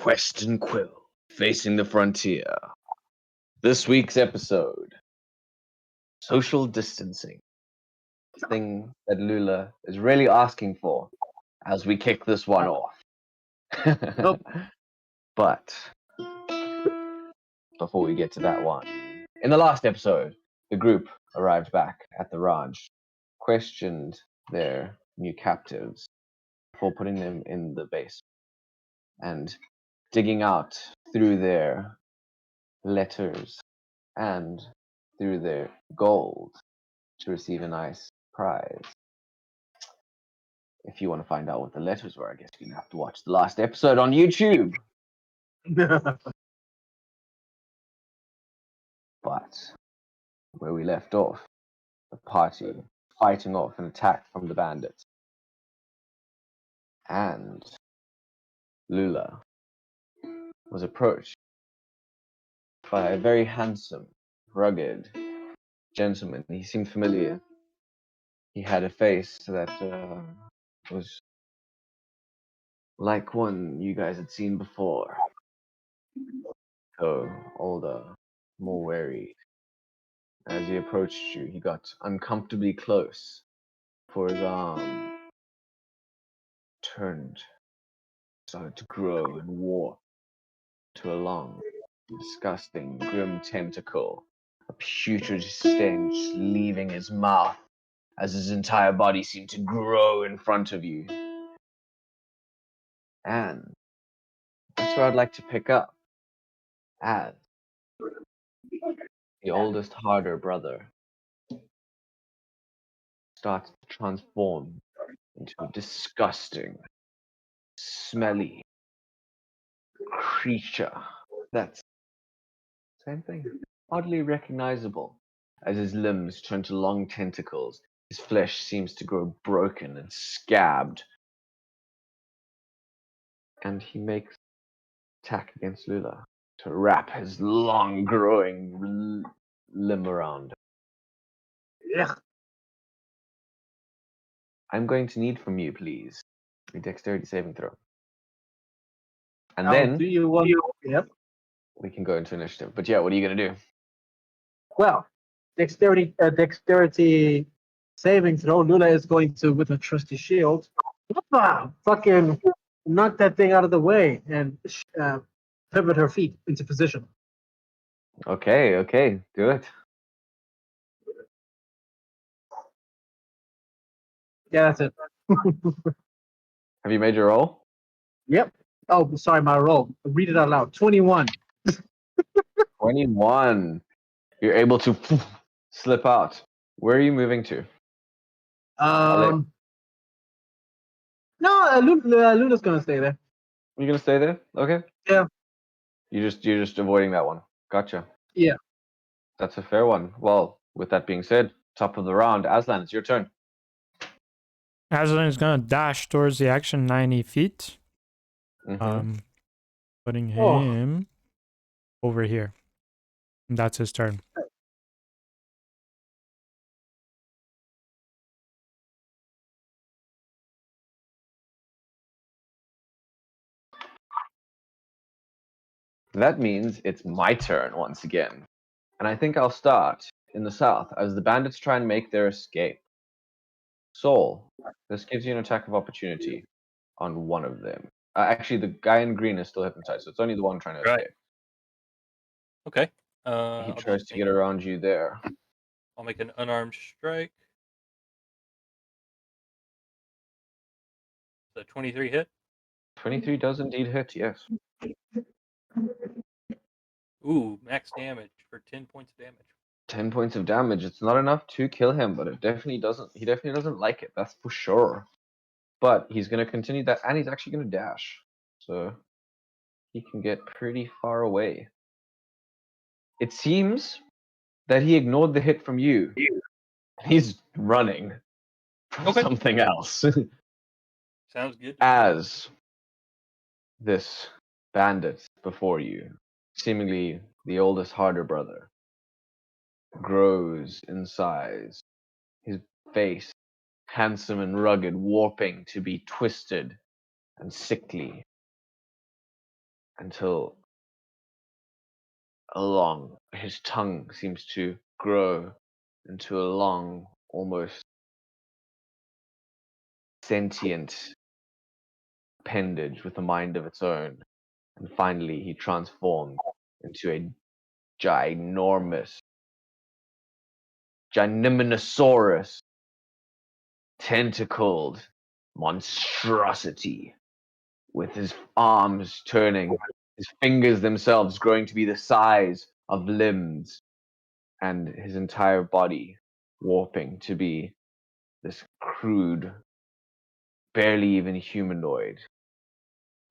Quest and Quill, Facing the Frontier. This week's episode, social distancing. Thing that Lula is really asking for as we kick this one off. Nope. But before we get to that one, in the last episode, the group arrived back at the ranch, questioned their new captives before putting them in the base, and digging out through their letters and through their gold to receive a nice prize. If you want to find out what the letters were, I guess you're going to have to watch the last episode on YouTube. But where we left off, the party fighting off an attack from the bandits. And Lula was approached by a very handsome, rugged gentleman. He seemed familiar. He had a face that was like one you guys had seen before. So older, more wary. As he approached you, he got uncomfortably close, for his arm started to grow and warp to a long, disgusting, grim tentacle, a putrid stench leaving his mouth as his entire body seemed to grow in front of you. And that's where I'd like to pick up, as the oldest, harder brother starts to transform into a disgusting, smelly creature that's same thing, oddly recognizable. As his limbs turn to long tentacles, his flesh seems to grow broken and scabbed, and he makes attack against Lula to wrap his long growing limb around. Yeah. I'm going to need from you, please, a dexterity saving throw. And Now, then do you want? Yep. we can go into initiative. But yeah, what are you going to do? Well, dexterity saving throw. Lula is going to, with a trusty shield, fucking knock that thing out of the way and pivot her feet into position. Okay, do it. Yeah, that's it. Have you made your roll? Yep. Oh, sorry, my roll. Read it out loud. 21. 21. You're able to slip out. Where are you moving to? No, Luna's gonna stay there. You're gonna stay there? Okay. Yeah. You're just avoiding that one. Gotcha. Yeah. That's a fair one. Well, with that being said, top of the round, Aslan, it's your turn. Aslan is gonna dash towards the action 90 feet. Mm-hmm. Putting him over here. And that's his turn. That means it's my turn once again. And I think I'll start in the south as the bandits try and make their escape. Soul, this gives you an attack of opportunity on one of them. Actually, the guy in green is still hypnotized, so it's only the one trying to escape. Okay. He tries to get around you there. I'll make an unarmed strike. So 23 hit. 23 does indeed hit, yes. Ooh, max damage for 10 points of damage. 10 points of damage. It's not enough to kill him, but it definitely doesn't. He definitely doesn't like it. That's for sure. But he's going to continue that, and he's actually going to dash. So he can get pretty far away. It seems that he ignored the hit from you. He's running from something else. Sounds good. As this bandit before you, seemingly the oldest, harder brother, grows in size. His face, handsome and rugged, warping to be twisted and sickly. until his tongue seems to grow into a long, almost sentient appendage with a mind of its own. And finally, he transformed into a ginormous, ginominosaurus, tentacled monstrosity, with his arms turning, his fingers themselves growing to be the size of limbs, and his entire body warping to be this crude, barely even humanoid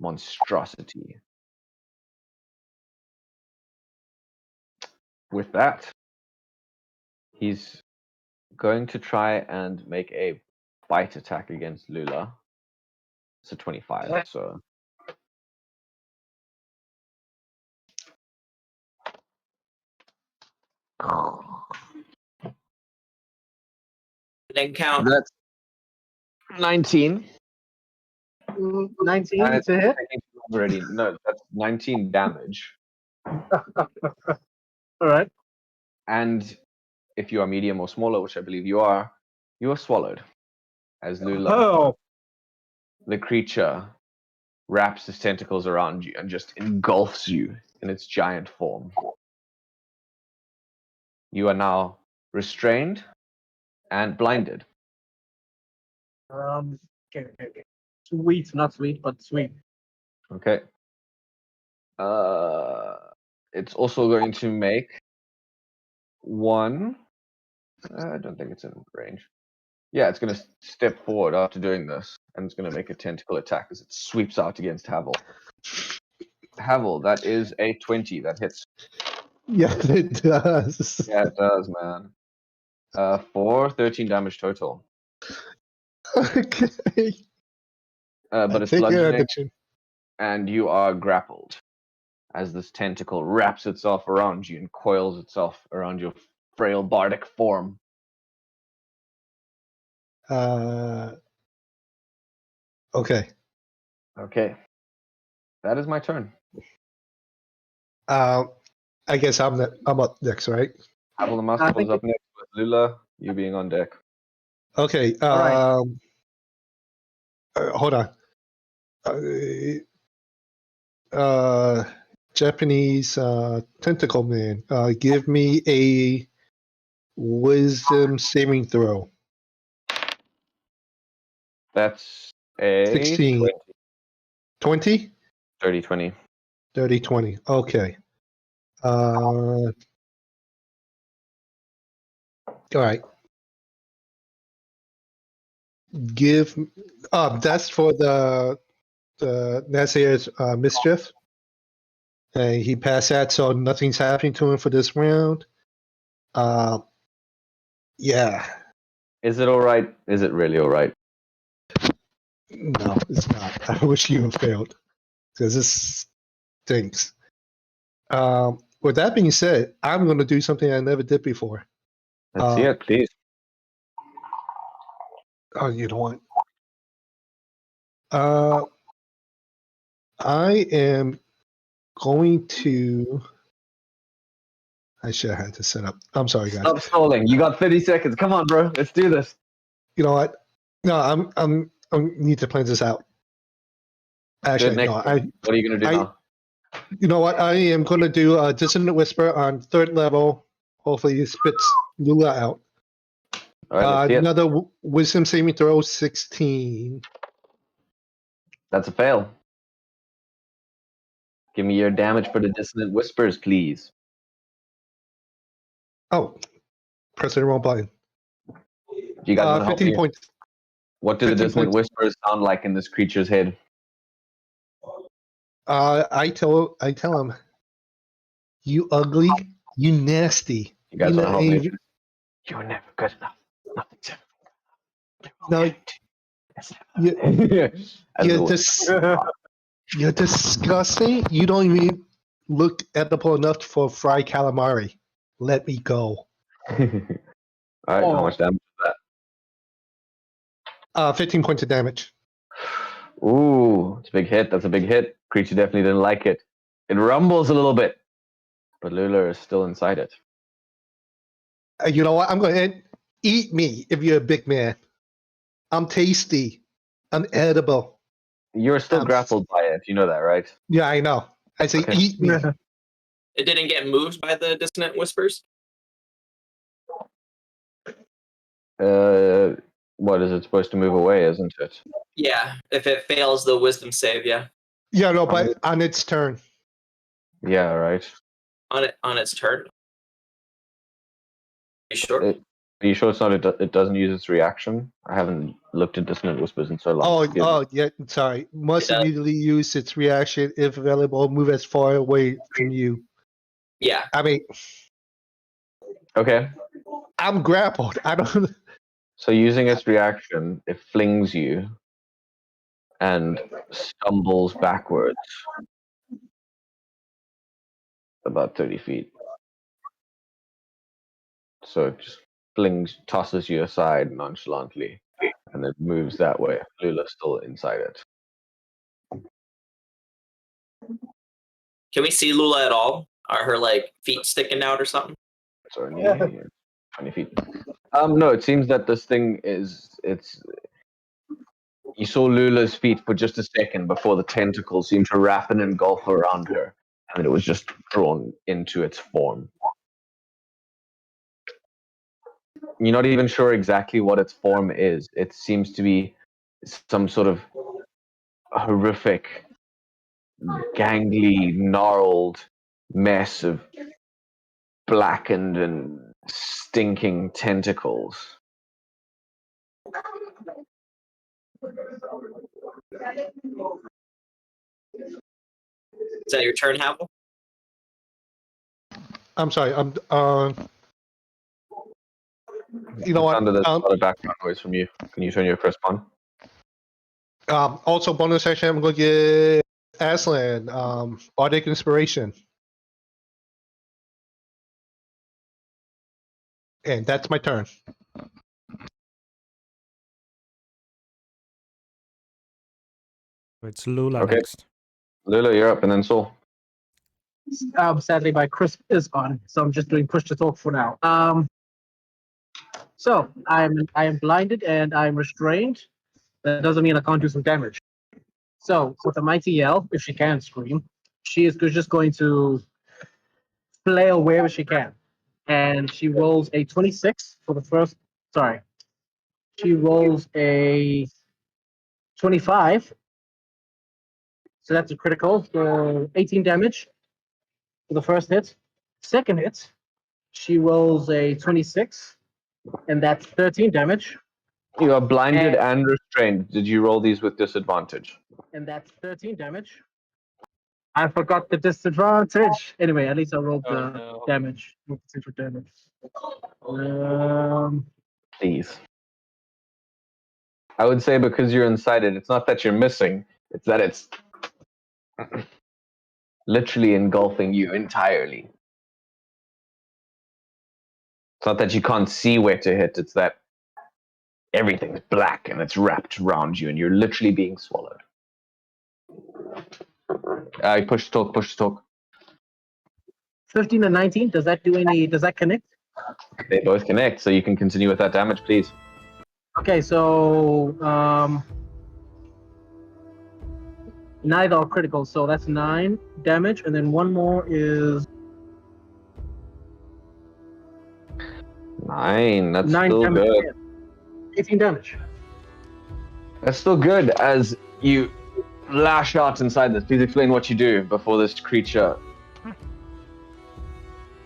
monstrosity. With that, he's going to try and make a bite attack against Lula. It's a 25, so Then count. that's 19. 19 And it's to hit. taking too long already. No, that's 19 damage. All right. And if you are medium or smaller, which I believe you are swallowed. As Lula, Oh, the creature, wraps his tentacles around you and just engulfs you in its giant form. You are now restrained and blinded. okay. Sweet, not sweet, but sweet. Okay. It's also going to make one. I don't think it's in range. Yeah, it's going to step forward after doing this, and it's going to make a tentacle attack as it sweeps out against Havel. Havel, that is a 20. That hits. Yeah, it does. Yeah, it does, man. For 13 damage total. Okay. But I it's take it at bludgeoning, the chin. and you are grappled as this tentacle wraps itself around you and coils itself around your frail bardic form. Okay. Okay. That is my turn. I guess I'm up next, right? Havel the I Masterful think is up next with Lula, you being on deck. Okay. All right. Hold on. Japanese tentacle man. Give me a wisdom saving throw. That's a 16. 20? 30, 20. 30, 20. Okay. All right. Give. That's for the Nazir's mischief. And he passed that, so nothing's happening to him for this round. Yeah. Is it alright? Is it really alright? No, it's not. I wish you had failed. Because this stinks. With that being said, I'm going to do something I never did before. Let's see it, please. Oh, you know what? I am going to. I should have had to set up. I'm sorry, guys. Stop stalling. You got 30 seconds. Come on, bro. Let's do this. You know what? No, I need to plan this out. Actually, next no. turn. What are you gonna do now? You know what? I am going to do a dissonant whisper on 3rd level. Hopefully, it spits Lula out. All right, let's see it. Another wisdom saving throw, 16. That's a fail. Give me your damage for the dissonant whispers, please. Oh, pressing the wrong button. Do you guys want to help 15 me? points. What do the 15 dissonant points. whispers sound like in this creature's head? I tell him, you ugly, you nasty. You guys want to help me? You were never good enough. Nothing's ever. No, you're disgusting. You don't even look edible enough for fried calamari. Let me go. All right, how much damage is that? 15 points of damage. Ooh, it's a big hit. That's a big hit. Creature definitely didn't like it. It rumbles a little bit, but Lula is still inside it. You know what? I'm going to eat me if you're a big man. I'm tasty. I'm edible. You're still I'm- grappled by it. You know that, right? Yeah, I know. I say Okay. eat me. It didn't get moved by the dissonant whispers. What is it supposed to move away? Isn't it? Yeah, if it fails the wisdom save, yeah, Yeah, no, but on its turn. Yeah, right. on its turn. You sure? Are you sure it's not? It doesn't use its reaction. I haven't looked at Dissonant Whispers in so long. Excuse me. Yeah, sorry. Must It does. immediately use its reaction if available. Move as far away from you. Yeah. I mean, Okay. I'm grappled. I don't. So using its reaction, it flings you and stumbles backwards about 30 feet. So it just tosses you aside nonchalantly, and it moves that way. Lula's still inside it. Can we see Lula at all? Are her like feet sticking out or something? So 20 feet. No, it seems that this thing it's. You saw Lula's feet for just a second before the tentacles seemed to wrap and engulf around her, and it was just drawn into its form. You're not even sure exactly what its form is. It seems to be some sort of horrific, gangly, gnarled mess of blackened and stinking tentacles. Is that your turn, Havel? I'm sorry. You know what? Sounded there's a lot of background noise from you. Can you turn your first on? Also, bonus action. I'm going to get Aslan. Bardic Inspiration. And that's my turn. It's Lula Okay. next. Lula, you're up, and then Saul. Sadly, my crisp is on, so I'm just doing push to talk for now. So I am blinded and I'm restrained. That doesn't mean I can't do some damage. So with a mighty yell, if she can scream, she is just going to flail wherever she can, and she rolls a 26 for the first. Sorry, she rolls a 25. So that's a critical for 18 damage for the first hit. Second hit, she rolls a 26, and that's 13 damage. You are blinded and restrained. Did you roll these with disadvantage? And that's 13 damage. I forgot the disadvantage. Anyway, at least I rolled the no. damage. Potential damage. Please. I would say because you're inside it, it's not that you're missing, it's that it's literally engulfing you entirely. It's not that you can't see where to hit, it's that everything's black and it's wrapped around you and you're literally being swallowed. Push to talk, push to talk. 15 and 19. Does that connect? They both connect, so you can continue with that damage, please. Okay, so neither are critical, so that's 9 damage, and then one more is 9. That's 9 still damage. good. 18 damage. That's still good as you lash out inside this. Please explain what you do before this creature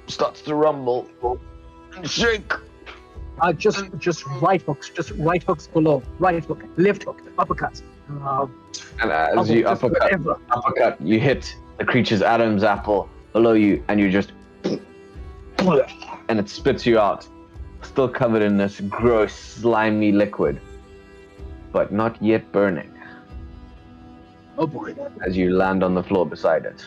starts to rumble and shake. Just right hooks below, right hook, left hook, uppercut. And as you uppercut, you hit the creature's Adam's apple below you, and you just and it spits you out, still covered in this gross, slimy liquid, but not yet burning. Oh boy! As you land on the floor beside it.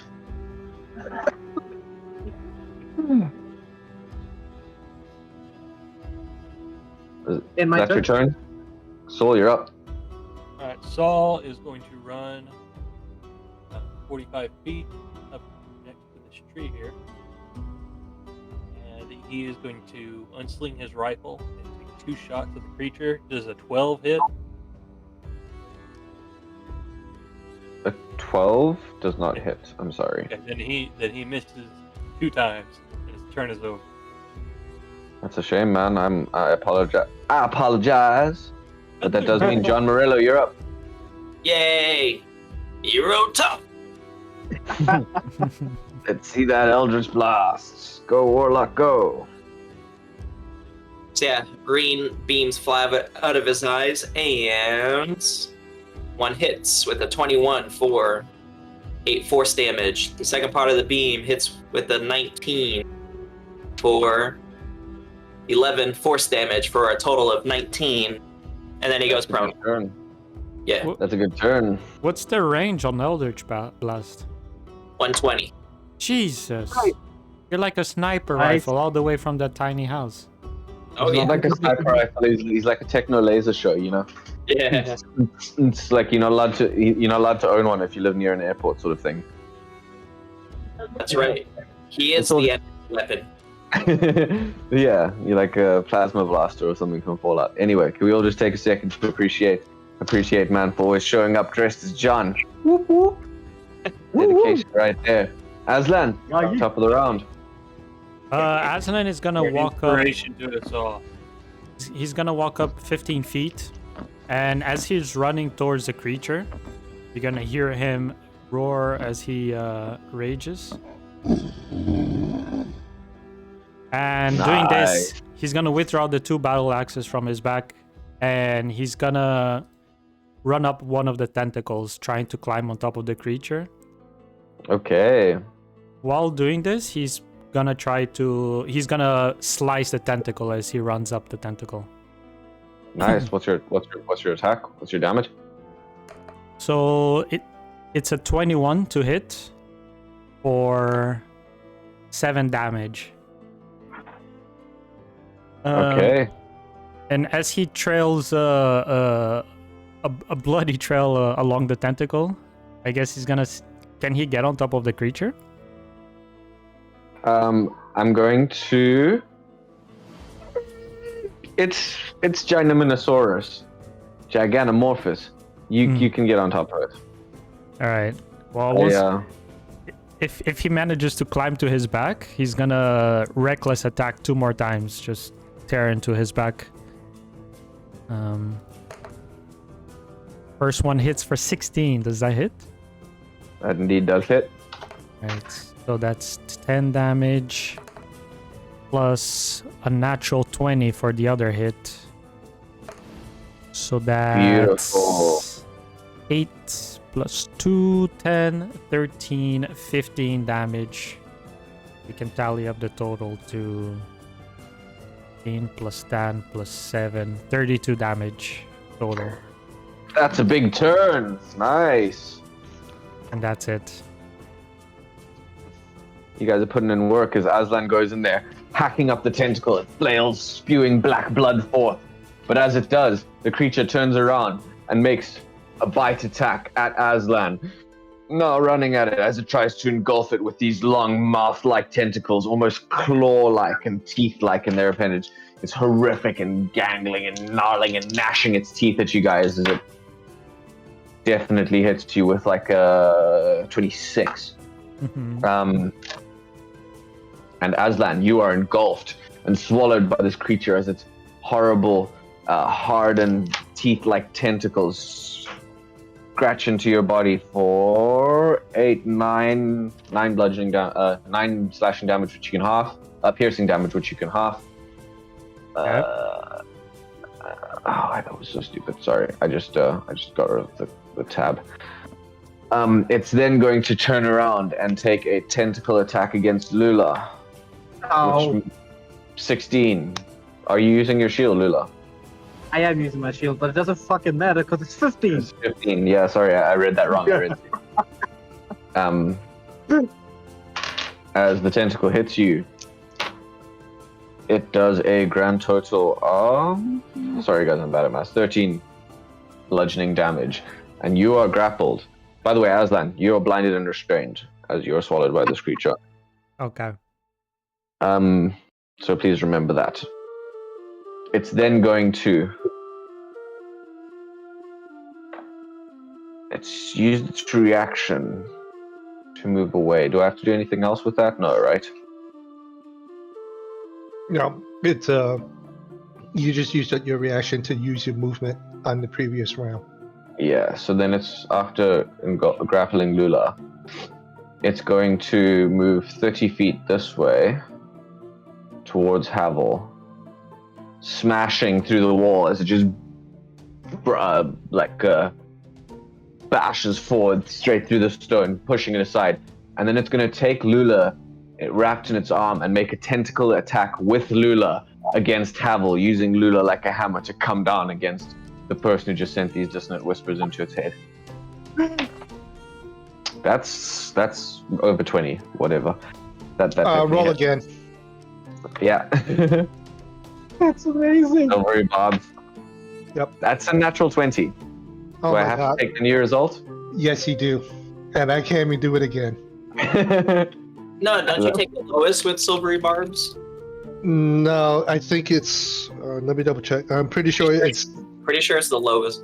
In my That's your turn. Saul, you're up. All right, Saul is going to run 45 feet up he is going to unsling his rifle and take 2 shots at the creature. Does a 12 hit? A 12 does not hit. I'm sorry. And then he misses 2 times, and his turn is over. That's a shame, man. I apologize. I apologize. But that does mean John Morello, you're up. Yay! Hero tough! Let's see that Eldritch Blast. Go, Warlock, go. So yeah, green beams fly out of his eyes, and 1 hits with a 21 for 8 force damage. The second part of the beam hits with a 19 for 11 force damage for a total of 19, and then he goes prone. Good turn. Yeah, That's a good turn. What's the range on Eldritch Blast? 120. Jesus. You're like a sniper Nice. rifle all the way from that tiny house. Oh He's yeah, not like a sniper rifle. He's like a techno laser show, you know. yeah. It's like you're not allowed to own one if you live near an airport, sort of thing. That's right. He is It's all- the enemy weapon. Yeah, you're like a plasma blaster or something from Fallout. Anyway, can we all just take a second to appreciate man for always showing up dressed as John? Whoop whoop. Dedication right there. Aslan, Yeah, you- top of the round. Aslan is gonna Your walk up. inspiration to us all. He's gonna walk up 15 feet, and as he's running towards the creature, you're gonna hear him roar as he rages. And doing this, Nice. he's gonna withdraw the 2 battle axes from his back, and he's gonna run up one of the tentacles, trying to climb on top of the creature. Okay. While doing this, he's gonna slice the tentacle as he runs up the tentacle. Nice. What's your attack? What's your damage? So it's a 21 to hit for 7 damage. Okay. And as he trails a bloody trail along the tentacle, I guess he's gonna. Can he get on top of the creature? I'm going to. It's Gigantomorphous, Gigantomorphous. You can get on top of it. All right. Well, if he manages to climb to his back, he's gonna reckless attack 2 more times, just tear into his back. First one hits for 16. Does that hit? That indeed does hit. Right. So that's 10 damage plus a natural 20 for the other hit. So that's Beautiful. 8 plus 2, 10, 13, 15 damage. We can tally up the total to 15 plus 10 plus 7, 32 damage total. That's a big turn. Nice. And that's it. You guys are putting in work as Aslan goes in there, hacking up the tentacle. It flails, spewing black blood forth. But as it does, the creature turns around and makes a bite attack at Aslan. No, running at it as it tries to engulf it with these long mouth-like tentacles, almost claw-like and teeth-like in their appendage. It's horrific and gangling and gnarling and gnashing its teeth at you guys as it definitely hits you with like a 26. And Aslan, you are engulfed and swallowed by this creature as its horrible, hardened, teeth-like tentacles scratch into your body for 9 bludgeoning 9 slashing damage, which you can half, piercing damage, which you can half. That was so stupid. Sorry, I just got rid of the tab. It's then going to turn around and take a tentacle attack against Lula. Oh, 16. Are you using your shield, Lula? I am using my shield, but it doesn't fucking matter because it's 15. It's 15. Yeah, sorry, I read that wrong. As the tentacle hits you, it does a grand total of... Sorry, guys, I'm bad at math. 13 bludgeoning damage. And you are grappled. By the way, Aslan, you are blinded and restrained as you are swallowed by this creature. Okay. So please remember that. It's then going to... It's used its reaction to move away. Do I have to do anything else with that? No, right? No, it's you just used your reaction to use your movement on the previous round. Yeah, so then it's after grappling Lula. It's going to move 30 feet this way towards Havel, smashing through the wall as it just bashes forward straight through the stone, pushing it aside. And then it's going to take Lula, wrapped in its arm, and make a tentacle attack with Lula against Havel, using Lula like a hammer to come down against the person who just sent these dissonant whispers into its head. That's over 20, whatever. That Roll hit. again. Yeah. That's amazing. Don't worry, Bob. Yep. That's a natural 20. Oh Do I my have god. to take the new result? Yes, you do. And I can't even do it again. No, don't you take the lowest with silvery barbs? No, I think it's. Let me double check. I'm pretty sure it's. Pretty sure it's the lowest.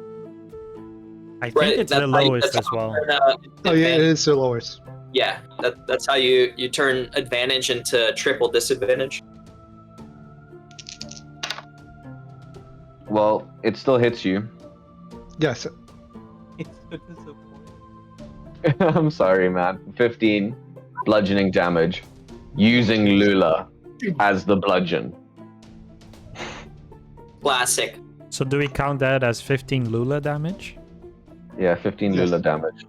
I think it's the lowest as well. Oh yeah, it is the lowest. Yeah, that's how you turn advantage into triple disadvantage. Well, it still hits you. Yes. It's so disappointing. I'm sorry, man. 15 bludgeoning damage using Lula as the bludgeon. Classic. So do we count that as 15 Lula damage? Yeah, 15 Yes. Lula damage.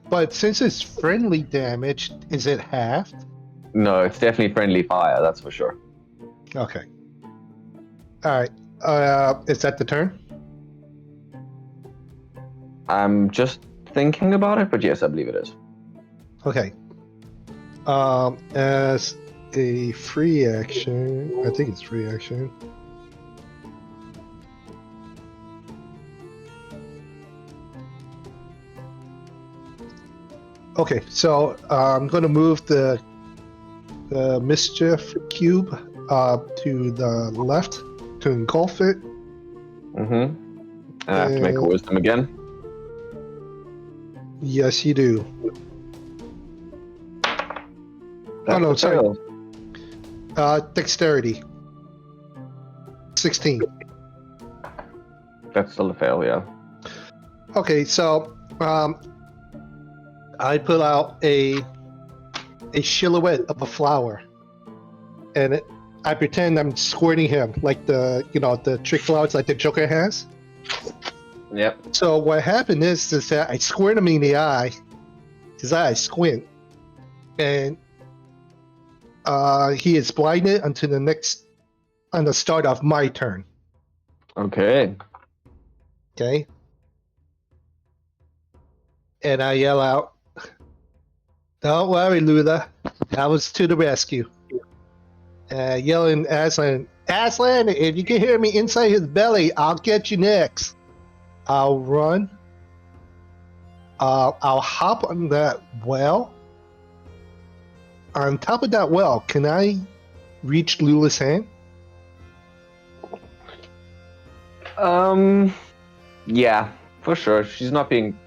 But since it's friendly damage, is it halved? No, it's definitely friendly fire, that's for sure. Okay. All right. Is that the turn? I'm just thinking about it, but yes, I believe it is. Okay. As a free action, I think it's free action. Okay, so I'm going to move the mischief cube to the left to engulf it. Mm-hmm. I have to make a wisdom again. Yes, you do. That's no, a sorry. fail. Dexterity. 16. That's still a fail, yeah. Okay, so I pull out a silhouette of a flower, and I pretend I'm squirting him like the trick flowers like the Joker has. Yep. So what happened is that I squirt him in the eye, his eye squint, and he is blinded until on the start of my turn. Okay. Okay. And I yell out, "Don't worry, Lula. I was to the rescue." Yelling, Aslan, if you can hear me inside his belly, I'll get you next. I'll run. I'll hop on that well. On top of that well, can I reach Lula's hand? Yeah, for sure. She's not being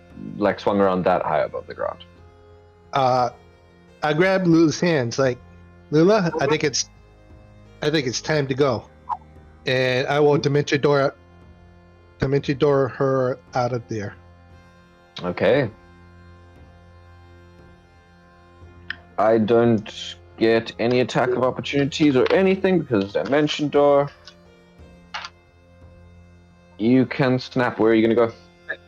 swung around that high above the ground. I grab Lula's hands, like, Lula, I think it's time to go, and I will dimension door her out of there. Okay. I don't get any attack of opportunities or anything because Dimension Door. You can snap. Where are you going to go?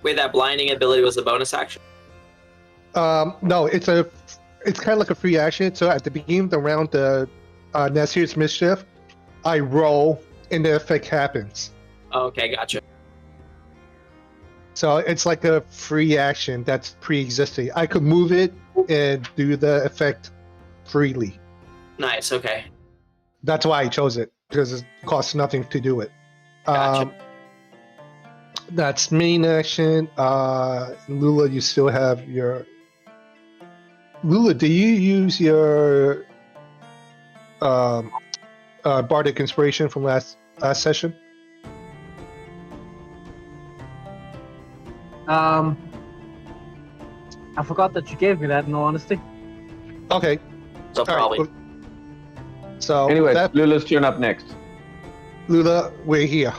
Wait, that blinding ability was a bonus action? No, it's kind of like a free action. So at the beginning of the round, the Nasir's Mischief, I roll and the effect happens. Okay, gotcha. So it's like a free action that's pre-existing. I could move it and do the effect freely. Nice, okay. That's why I chose it, because it costs nothing to do it. Gotcha. That's main action. Lula, you still have your... Lula, do you use your bardic inspiration from last session? I forgot that you gave me that. In all honesty. Okay. So All right. probably. well, So Anyway, that Lula's turn up next. Lula, we're here,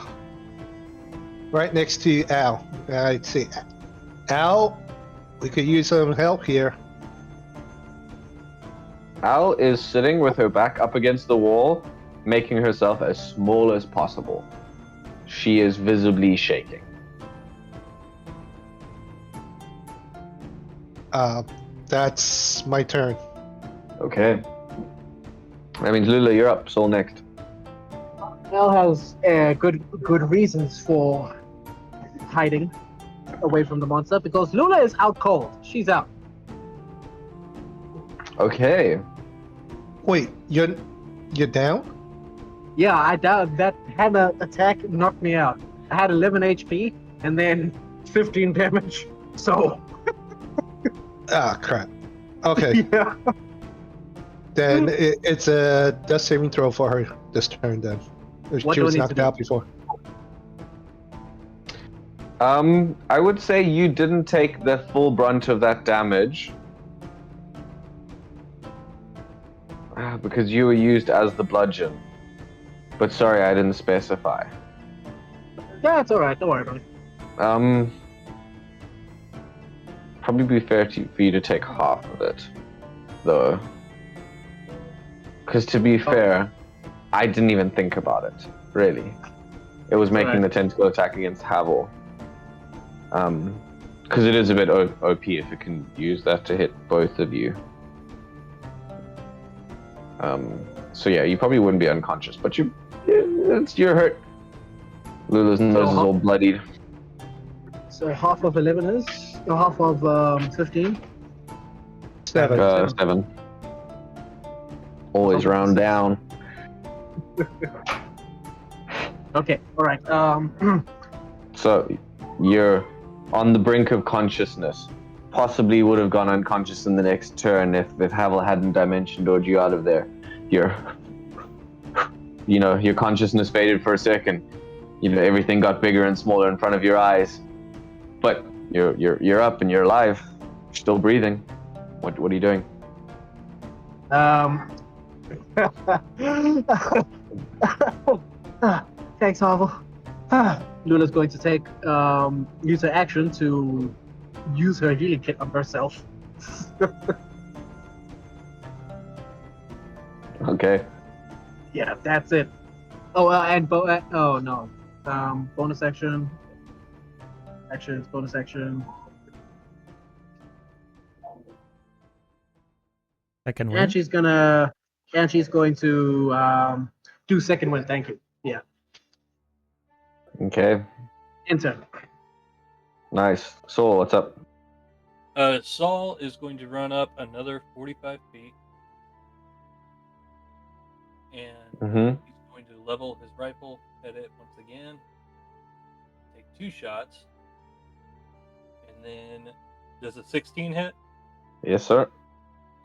right next to Al. I'd see, Al, we could use some help here. Al is sitting with her back up against the wall, making herself as small as possible. She is visibly shaking. That's my turn. Okay. That means Lula, you're up. Soul next. Al has good reasons for hiding away from the monster because Lula is out cold. She's out. Okay. Wait, you're down? Yeah, I doubt that hammer attack knocked me out. I had 11 HP and then 15 damage. So Ah, crap. Okay, yeah. then it's a death saving throw for her this turn. Then What she do I was need to knocked do? out before. I would say you didn't take the full brunt of that damage. Because you were used as the bludgeon. But sorry, I didn't specify. Yeah, it's alright. Don't worry about it. Probably be fair for you to take half of it, though. Because to be fair, I didn't even think about it, really. It was making the tentacle attack against Havel. Because it is a bit OP if it can use that to hit both of you. So yeah, you probably wouldn't be unconscious, but you're hurt. Lula's nose is all bloodied. So half of 11 is half of 15. 7. 7. Always round down. Okay, all right. So you're on the brink of consciousness. Possibly would have gone unconscious in the next turn if Havel hadn't dimension doored you out of there. Your consciousness faded for a second. Everything got bigger and smaller in front of your eyes. But you're up and you're alive. You're still breathing. What are you doing? Thanks, Havel. Lula's going to take use her action to use her healing kit on herself. Okay. Yeah, that's it. Oh, and oh no, bonus action. Actions, bonus action. Second win. And she's going to do second win. Thank you. Yeah. Okay. Enter. Nice. Soul, what's up? Saul is going to run up another 45 feet. And he's going to level his rifle at it once again. Take 2 shots. And then, does a 16 hit? Yes, sir.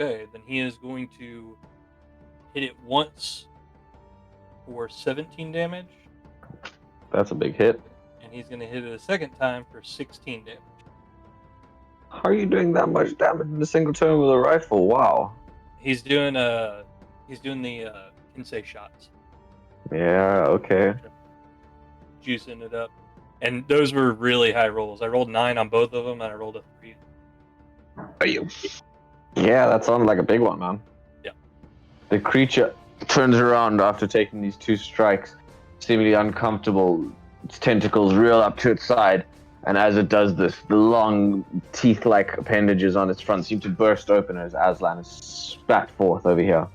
Okay, then he is going to hit it once for 17 damage. That's a big hit. And he's going to hit it a second time for 16 damage. How are you doing that much damage in a single turn with a rifle? Wow. He's doing the Kinsei shots. Yeah, okay. Juicing it up. And those were really high rolls. I rolled 9 on both of them, and I rolled a 3. Are you? Yeah, that sounded like a big one, man. Yeah. The creature turns around after taking these 2 strikes, seemingly uncomfortable. Its tentacles reel up to its side, and as it does this, the long teeth-like appendages on its front seem to burst open as Aslan is spat forth over here.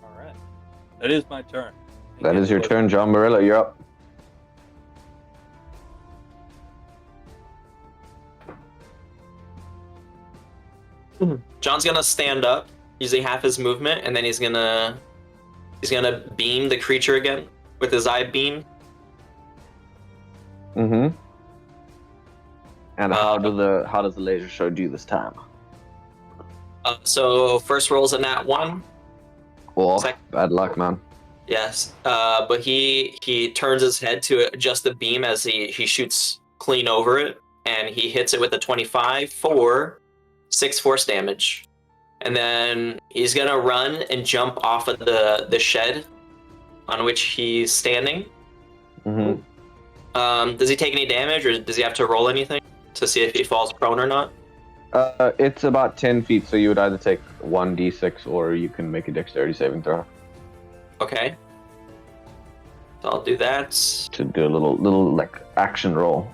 Alright. That is my turn. That is your turn, John Morello. You're up. John's gonna stand up, using half his movement, and then he's gonna beam the creature again with his eye beam. Mm-hmm. And how does the laser show do this time? So first roll's a nat 1. Oh, Sec- bad luck, man. Yes. But he turns his head to adjust the beam as he shoots clean over it, and he hits it with a 25 for 6 force damage. And then he's gonna run and jump off of the shed on which he's standing. Mm-hmm. Does he take any damage, or does he have to roll anything to see if he falls prone or not? It's about 10 feet, so you would either take 1d6 or you can make a dexterity saving throw Okay. So I'll do that. to do a little like action roll.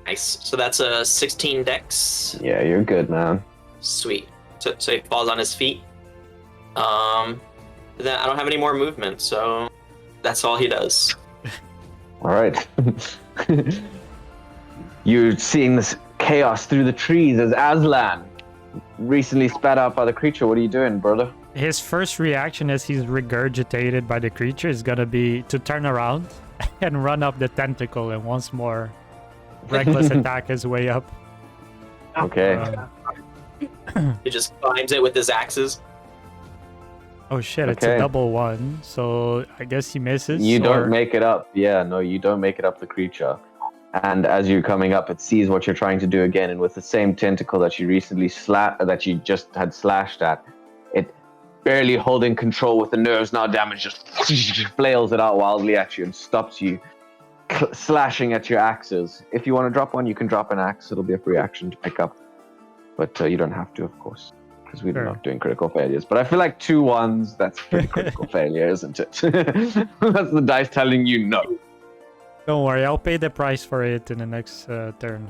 Nice. So that's a 16 dex. Yeah, you're good, man. Sweet. So he falls on his feet. Then I don't have any more movement, so that's all he does. All right. You're seeing this chaos through the trees as Aslan, recently spat out by the creature. What are you doing, brother? His first reaction as he's regurgitated by the creature is gonna be to turn around and run up the tentacle and once more reckless attack his way up. Okay. He just climbs it with his axes. Oh shit, it's Okay. a double 1, so I guess he misses. You or- don't make it up. Yeah, no, you don't make it up the creature. And as you're coming up, it sees what you're trying to do again, and with the same tentacle that you recently that you just had slashed at, it barely holding control with the nerves now damaged, just flails it out wildly at you and stops you slashing at your axes. If you want to drop one, you can drop an axe. It'll be a free action to pick up, but you don't have to, of course, because we're Sure. not doing critical failures. But I feel like 2 1s, that's pretty critical failure, isn't it? That's the dice telling you no. Don't worry, I'll pay the price for it in the next turn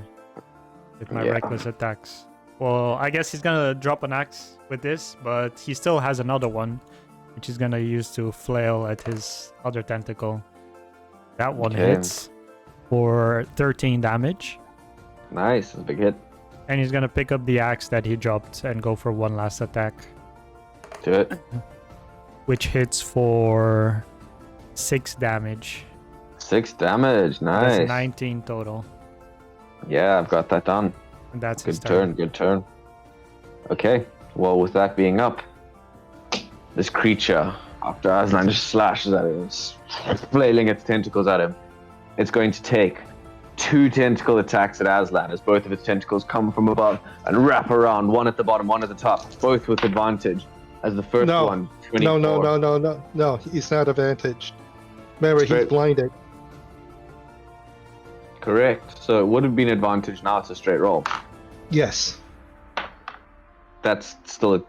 with my Yeah. reckless attacks. Well, I guess he's gonna drop an axe with this, but he still has another one, which he's gonna use to flail at his other tentacle. That one Okay. hits for 13 damage, Nice, that's a big hit. and he's gonna pick up the axe that he dropped and go for one last attack, Do it. which hits for 6 damage. 6 damage, That's nice. 19 total, Yeah, I've got that done. and that's his Good turn. good turn. Okay, well, with that being up, this creature, after Aslan just slashes at it, flailing its tentacles at him, it's going to take 2 tentacle attacks at Aslan as both of its tentacles come from above and wrap around, one at the bottom, one at the top, both with advantage. As the first No. one, 24. No, he's not advantaged. Remember, he's Straight. blinded. Correct. So it would have been advantage. Now it's a straight roll. Yes. That's still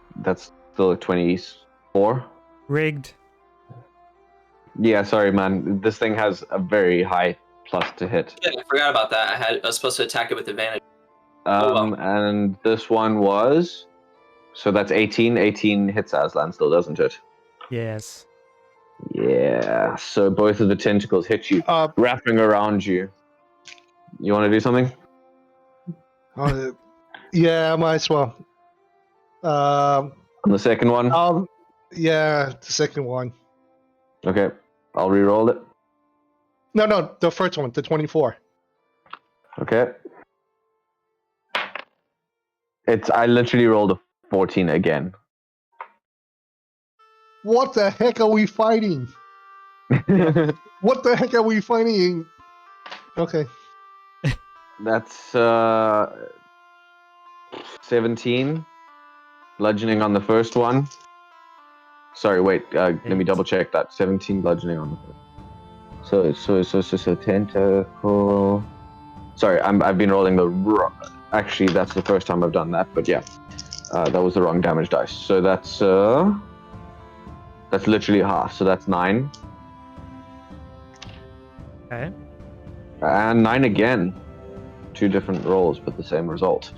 a 24. Rigged. Yeah, sorry, man. This thing has a very high plus to hit. Yeah, I forgot about that. I was supposed to attack it with advantage. well. And this one was, so that's 18. 18 hits Aslan still, doesn't it? Yes. Yeah. So both of the tentacles hit you, Uh, wrapping around you. You want to do something? yeah, might as well. On the second one? Yeah, the second one. Okay. I'll re-roll it. No, the first one, the 24. Okay. I literally rolled a 14 again. What the heck are we fighting? What the heck are we fighting? Okay. That's 17 bludgeoning on the first one. Sorry, wait. Let me double check that. 17 bludgeoning on the first. So tentacle. Sorry, I've been rolling the. Actually, that's the first time I've done that. But yeah, that was the wrong damage dice. So that's literally half. So that's 9. Okay. And 9 again. 2 different rolls, but the same result.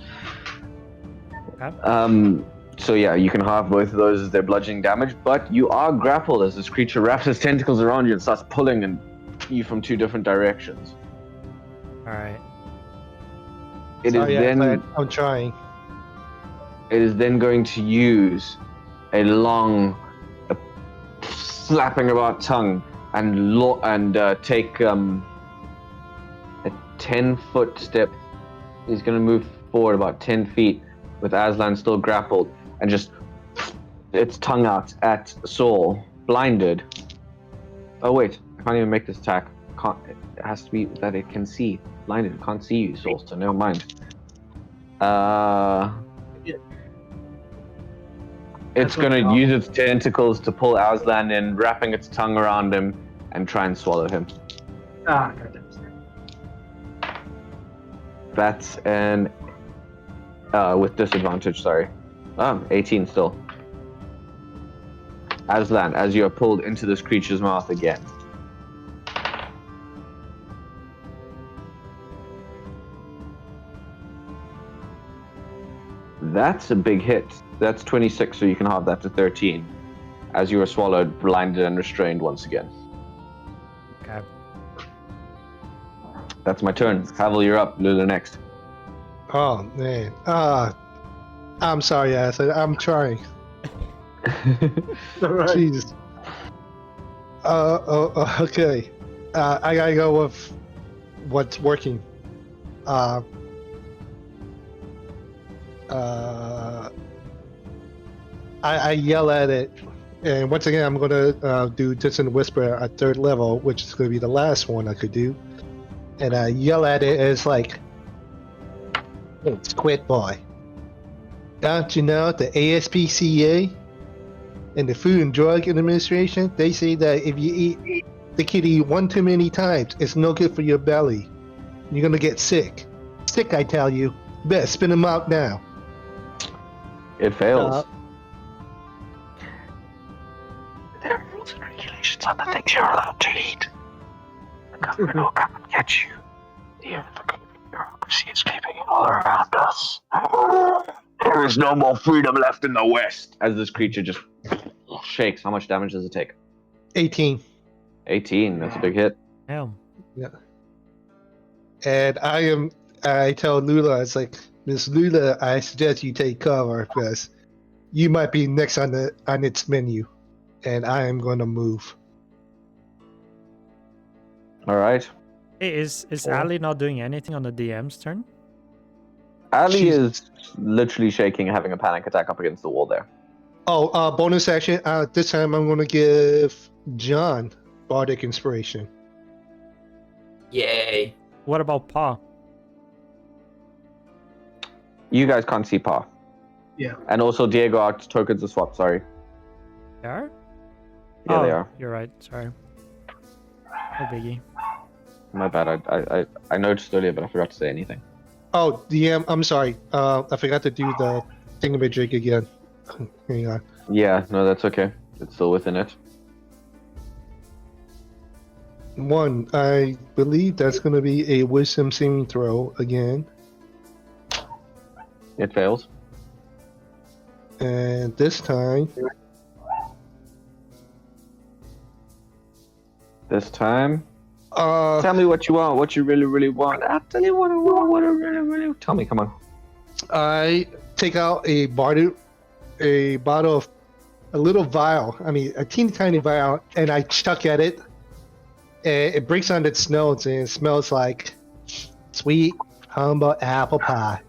Okay. So yeah, you can halve both of those as their bludgeoning damage, but you are grappled as this creature wraps its tentacles around you and starts pulling you from 2 different directions. All right. It is then I'm trying. It is then going to use a long, slapping about tongue and take a 10-foot step. He's going to move forward about 10 feet with Aslan still grappled, and just its tongue out at Saul, blinded. Oh wait, I can't even make this attack. It has to be that it can see. Blinded, it can't see you, Saul, so never mind. It's gonna use its tentacles to pull Aslan in, wrapping its tongue around him, and try and swallow him. That's an with disadvantage, sorry. 18 still. Aslan, as you are pulled into this creature's mouth again. That's a big hit. That's 26, so you can halve that to 13. As you are swallowed, blinded, and restrained once again. Okay. That's my turn. Havel, you're up. Lula next. Oh man. I'm sorry, Aslan. I'm trying. Right. Jesus. Okay. I gotta go with what's working. I yell at it, and once again, I'm gonna do Distant Whisper at 3rd level, which is gonna be the last one I could do. And I yell at it, and it's like, "Hey, Squid Boy, don't you know the ASPCA and the Food and Drug Administration? They say that if you eat the kitty one too many times, it's no good for your belly. You're gonna get sick. Sick, I tell you. Better spit them out now." It fails. There are rules and regulations on the things you're allowed to eat. The government will come and get you. The bureaucracy is keeping it all around us. There is no more freedom left in the West. As this creature just shakes. How much damage does it take? 18. 18. That's a big hit. Damn. Yeah. And I tell Lula, it's like, Miss Lula, I suggest you take cover because you might be next on its menu, and I am going to move. All right. Hey, is Ali not doing anything on the DM's turn? Ali is literally shaking, having a panic attack up against the wall there. Oh, bonus action. This time I'm going to give John Bardic Inspiration. Yay. What about Paw? You guys can't see Paw. Yeah. And also Diego, our tokens are swapped, sorry. They are? Yeah, they are. You're right. Sorry. No biggie. My bad. I noticed earlier, but I forgot to say anything. Oh, DM, I'm sorry. I forgot to do the thingamajig again. Hang on. Yeah, no, that's okay. It's still within it. 1, I believe that's going to be a wisdom saving throw again. It fails. And this time, tell me what you want, what you really, really want. I'll tell you what I want, what I really, really. Tell me, come on. I take out a bottle of a little vial. I mean, a teeny tiny vial, and I chuck at it. And it breaks on its nose, and it smells like sweet humble apple pie.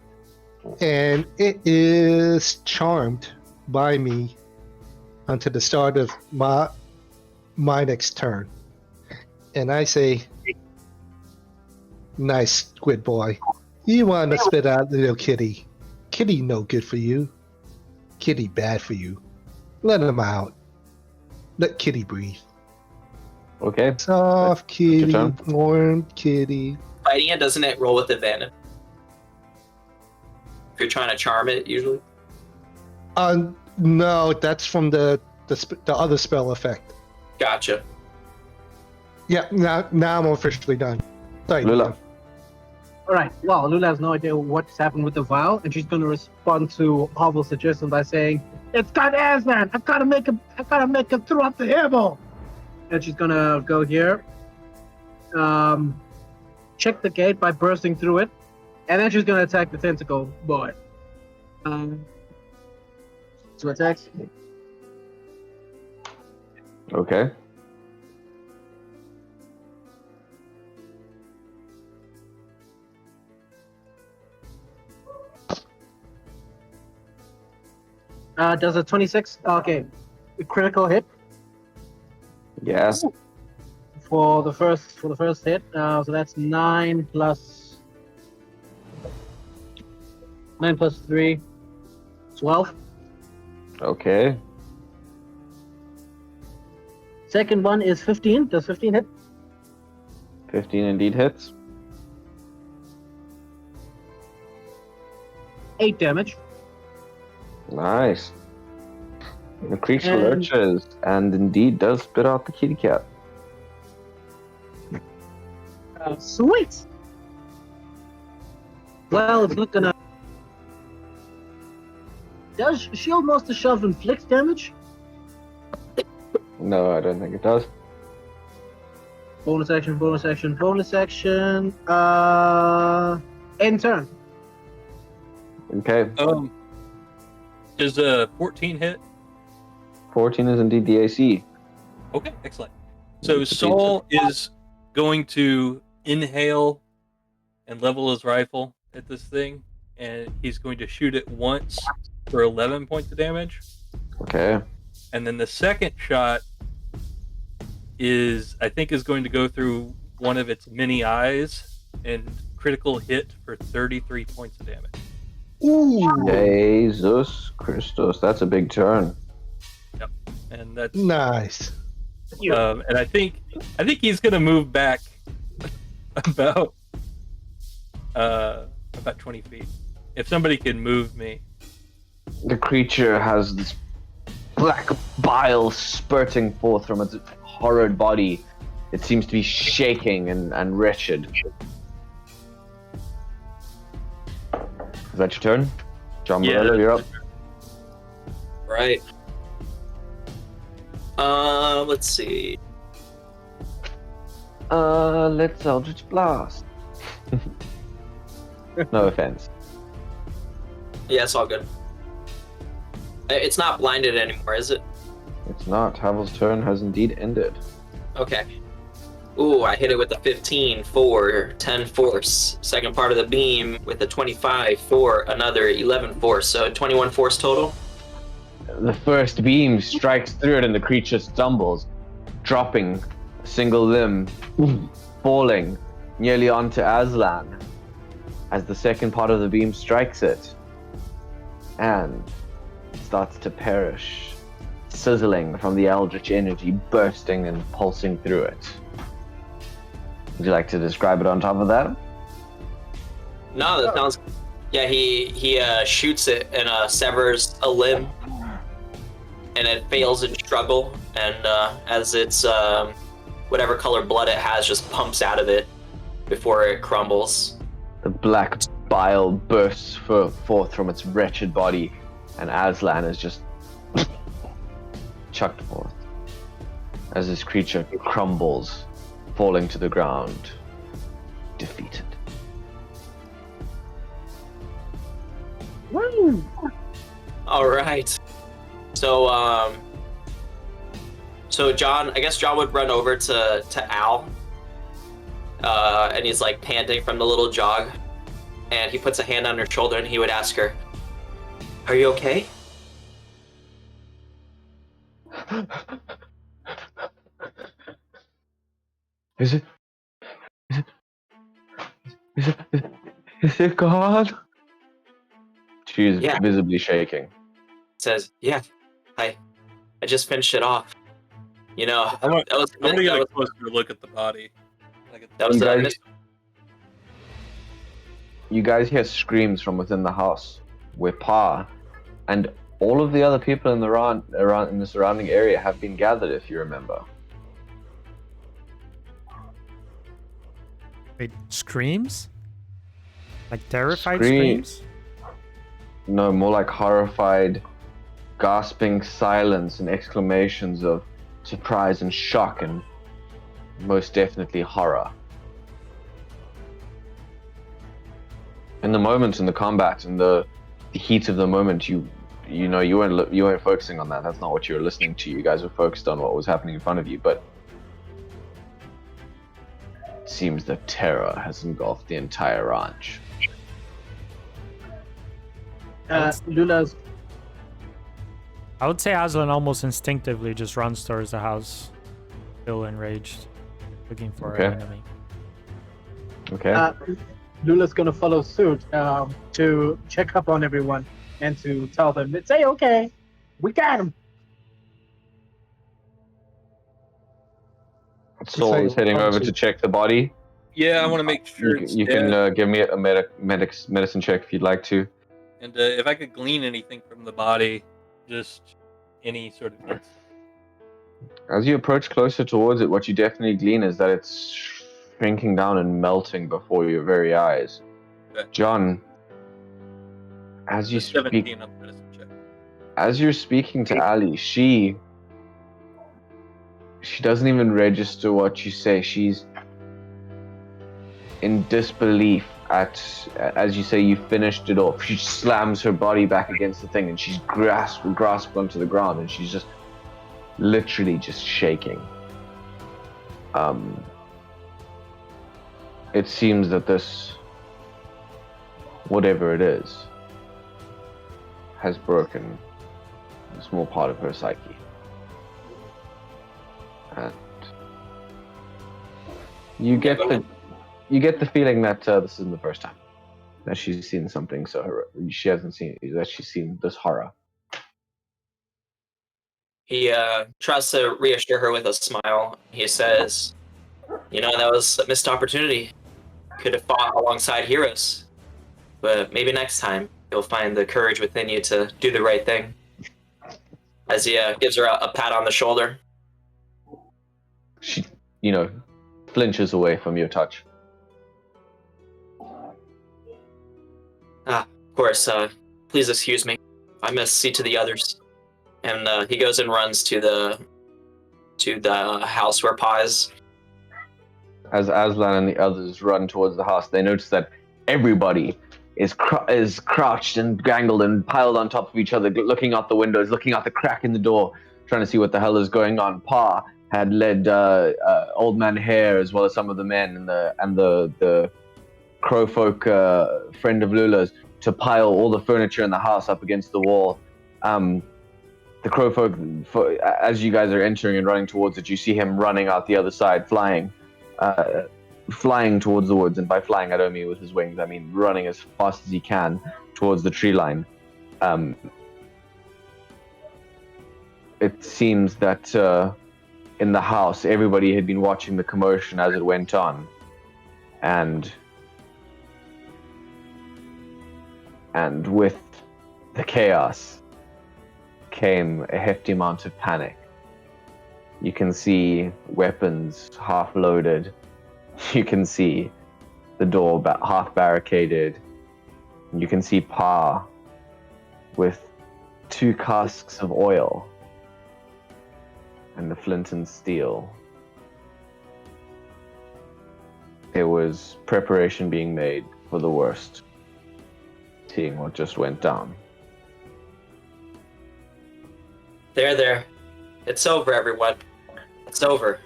And it is charmed by me until the start of my next turn. And I say, "Nice, Squid Boy. You want to spit out little kitty. Kitty no good for you. Kitty bad for you. Let him out. Let kitty breathe. Okay. Soft kitty, turn. warm kitty." Fighting it, doesn't it roll with advantage? If you're trying to charm it, usually. No, that's from the other spell effect. Gotcha. Yeah, now I'm officially done. Sorry, Lula. Alright, well, Lula has no idea what's happened with the vial, and she's gonna respond to Havel's suggestion by saying, "It's got Aslan! I gotta make him throw up the hairball!" And she's gonna go here. Check the gate by bursting through it. And then she's gonna attack the tentacle boy. 2 attacks. Okay. Does a 26? Okay. A critical hit Yes. for the first hit. So that's 9 plus 3, 12. Okay. Second one is 15. Does 15 hit? 15 indeed hits. 8 damage. Nice. The creature And- lurches and indeed does spit out the kitty cat. Sweet. Well, it's not gonna. Does Shield Master Shove inflict damage? No, I don't think it does. Bonus action, bonus action, bonus action. End turn. Okay. Does a 14 hit? 14 is indeed the AC. Okay, excellent. So Saul is going to inhale and level his rifle at this thing, and he's going to shoot it once for 11 points of damage. Okay. And then the second shot is going to go through one of its many eyes and critical hit for 33 points of damage. Ooh, Jesus Christos, that's a big turn. Yep. And that's nice. and I think he's gonna move back about 20 feet. If somebody can move me. The creature has this black bile spurting forth from its horrid body. It seems to be shaking and wretched. Is that your turn? John Morello, you're up. Right. Let's see. Let's Eldritch Blast. No offense. Yeah, it's all good. It's not blinded anymore, is it? It's not. Havel's turn has indeed ended. Okay. Ooh, I hit it with a 15 for 10 force. Second part of the beam with a 25 for another 11 force. So 21 force total. The first beam strikes through it and the creature stumbles, dropping a single limb, falling nearly onto Aslan as the second part of the beam strikes it and starts to perish, sizzling from the eldritch energy bursting and pulsing through it. Would you like to describe it on top of that? No, that sounds. Yeah, he shoots it and severs a limb, and it fails in struggle. And as its whatever color blood it has just pumps out of it before it crumbles. The black bile bursts forth from its wretched body, and Aslan is just chucked forth as this creature crumbles, falling to the ground, defeated. Woo! All right. So John, I guess John would run over to Al, and he's like panting from the little jog, and he puts a hand on her shoulder and he would ask her, "Are you okay?" Is it God? She is Yeah. visibly shaking. Says, "Yeah, I just finished it off. You know, I'm gonna that was get a closer look at the body. that was You guys hear screams from within the house where Pa and all of the other people in the around in the surrounding area have been gathered, if you remember. Wait, screams? Like terrified Scream- screams? No, more like horrified, gasping silence and exclamations of surprise and shock and most definitely horror. In the moment, in the combat, in the heat of the moment, you weren't focusing on that. That's not what you were listening to. You guys were focused on what was happening in front of you. But it seems that terror has engulfed the entire ranch. Lula's I would say Aslan almost instinctively just runs towards the house, still enraged, looking for an enemy. Okay. Lula's gonna follow suit to check up on everyone and to tell them it's okay, we got him. Saul is heading over to check the body. Yeah, I want to make sure You can give me a medicine check if you'd like to. And if I could glean anything from the body, just any sort of hints. As you approach closer towards it, what you definitely glean is that it's shrinking down and melting before your very eyes. Okay. John, as you speak, 17 on the medicine check. as you're speaking to Ali, she doesn't even register what you say. She's in disbelief as you say you finished it off. She slams her body back against the thing and she's grasped onto the ground and she's just literally just shaking. It seems that this, whatever it is, has broken a small part of her psyche. And you get the feeling that this isn't the first time that she's seen something so she's seen this horror. He tries to reassure her with a smile. He says, that was a missed opportunity. Could have fought alongside heroes. But maybe next time you'll find the courage within you to do the right thing. As he gives her a pat on the shoulder. She, flinches away from your touch. Of course, please excuse me. I must see to the others. And he goes and runs to the house where Pa is. As Aslan and the others run towards the house, they notice that everybody is crouched and gangled and piled on top of each other, looking out the windows, looking out the crack in the door, trying to see what the hell is going on. Pa had led Old Man Hare as well as some of the men and the crowfolk friend of Lula's to pile all the furniture in the house up against the wall. The crowfolk, as you guys are entering and running towards it, you see him running out the other side, flying towards the woods. And by flying, I don't mean with his wings. I mean running as fast as he can towards the tree line. It seems that in the house, everybody had been watching the commotion as it went on. And with the chaos came a hefty amount of panic. You can see weapons half loaded. You can see the door half barricaded. You can see Pa with 2 casks of oil and the flint and steel. There was preparation being made for the worst, seeing what just went down. There. It's over, everyone. It's over.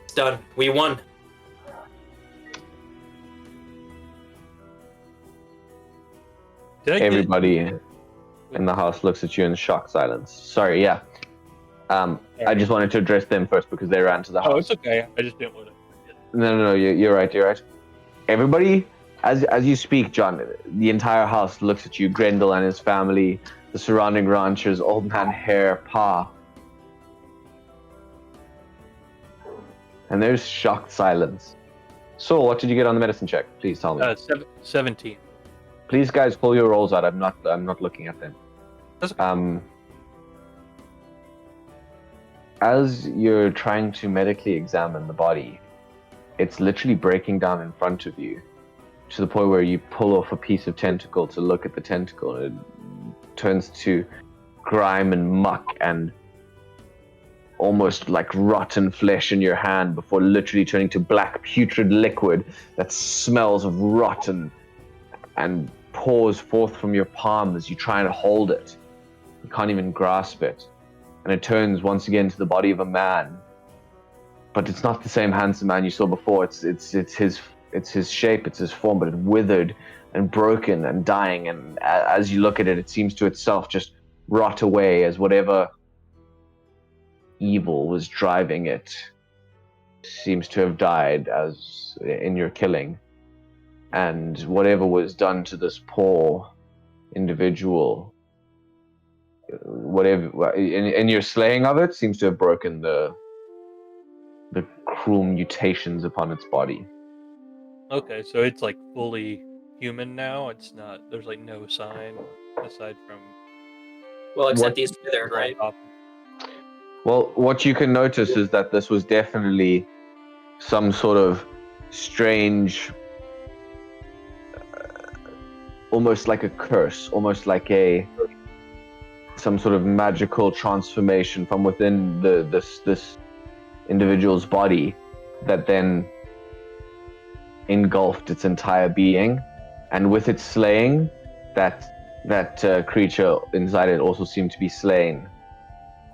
It's done. We won. Everybody in the house looks at you in shocked silence. Sorry, yeah. I just wanted to address them first because they ran to the house. Oh, it's okay. I just didn't want to. No, you're right. Everybody, as you speak, John, the entire house looks at you, Grendel and his family, the surrounding ranchers, Old Man Hare, Pa. And there's shocked silence. So, what did you get on the medicine check? Please tell me. 17. Please, guys, pull your rolls out. I'm not looking at them. Okay. As you're trying to medically examine the body, it's literally breaking down in front of you to the point where you pull off a piece of tentacle to look at the tentacle, and it turns to grime and muck and almost like rotten flesh in your hand before literally turning to black putrid liquid that smells of rotten and pours forth from your palm as you try and hold it. You can't even grasp it. And it turns once again to the body of a man. But it's not the same handsome man you saw before. It's his shape, it's his form, but it's withered and broken and dying. And as you look at it, it seems to itself just rot away as whatever evil was driving it seems to have died as in your killing. And whatever was done to this poor individual, whatever in your slaying of it, seems to have broken the cruel mutations upon its body. Okay, so it's like fully human now. It's not. There's like no sign aside from. Well, except What- he's withered, right? Well, what you can notice is that this was definitely some sort of strange, almost like a curse, almost like some sort of magical transformation from within this individual's body that then engulfed its entire being, and with its slaying, that creature inside it also seemed to be slain,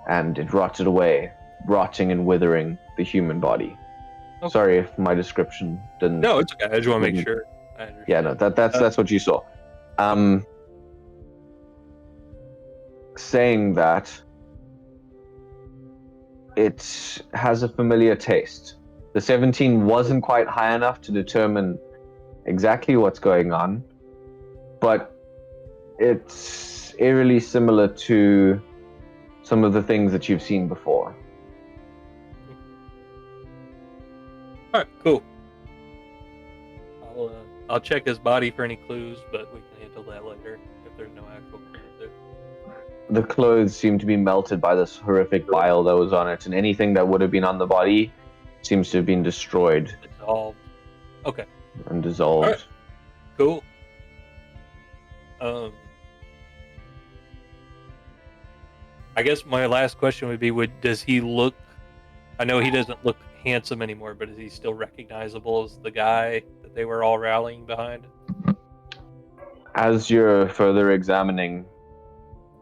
and it rotted away, rotting and withering the human body. Okay. Sorry if my description didn't. No, it's okay. I just want to make Wouldn't- sure. I understand. Yeah, no, that's what you saw. Saying that, it has a familiar taste. The 17 wasn't quite high enough to determine exactly what's going on, but it's eerily similar to some of the things that you've seen before. All right, cool. I'll check his body for any clues, but we can handle that later if there's no actual clues there. The clothes seem to be melted by this horrific bile that was on it, and anything that would have been on the body seems to have been destroyed Dissolved. Okay, and dissolved. Alright. cool. I guess my last question would be: does he look? I know he doesn't look handsome anymore, but is he still recognizable as the guy that they were all rallying behind? As you're further examining,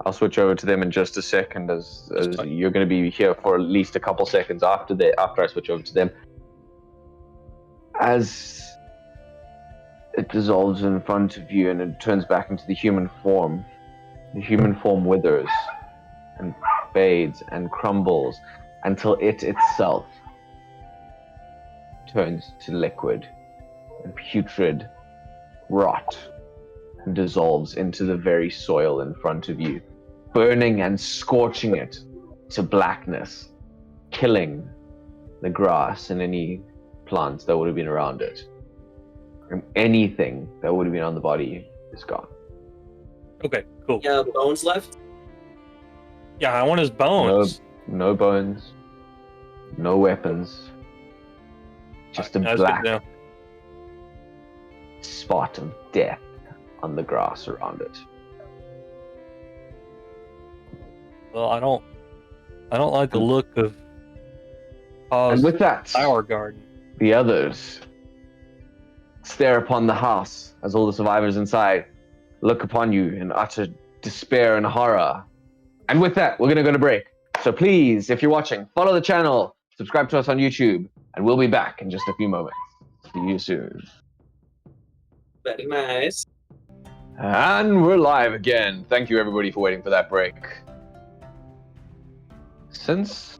I'll switch over to them in just a second, as fine. you're going to be here for at least a couple seconds after I switch over to them. As it dissolves in front of you and it turns back into the human form withers and fades and crumbles until it itself turns to liquid and putrid rot and dissolves into the very soil in front of you, burning and scorching it to blackness, killing the grass and any plants that would have been around it. And anything that would have been on the body is gone. Okay, cool. Yeah, bones left. Yeah, I want his bones. No bones, no weapons, just a That's good black to know. spot of death on the grass around it. Well, I don't like the look of And Pa's with that, flower garden. the others stare upon the house as all the survivors inside look upon you in utter despair and horror. And with that, we're going to go to break. So please, if you're watching, follow the channel, subscribe to us on YouTube, and we'll be back in just a few moments. See you soon. Very nice. And we're live again. Thank you everybody for waiting for that break. Since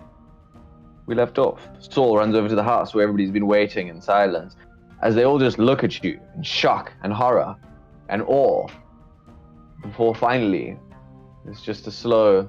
we left off, Saul runs over to the house where everybody's been waiting in silence, as they all just look at you in shock and horror and awe, before finally it's just a slow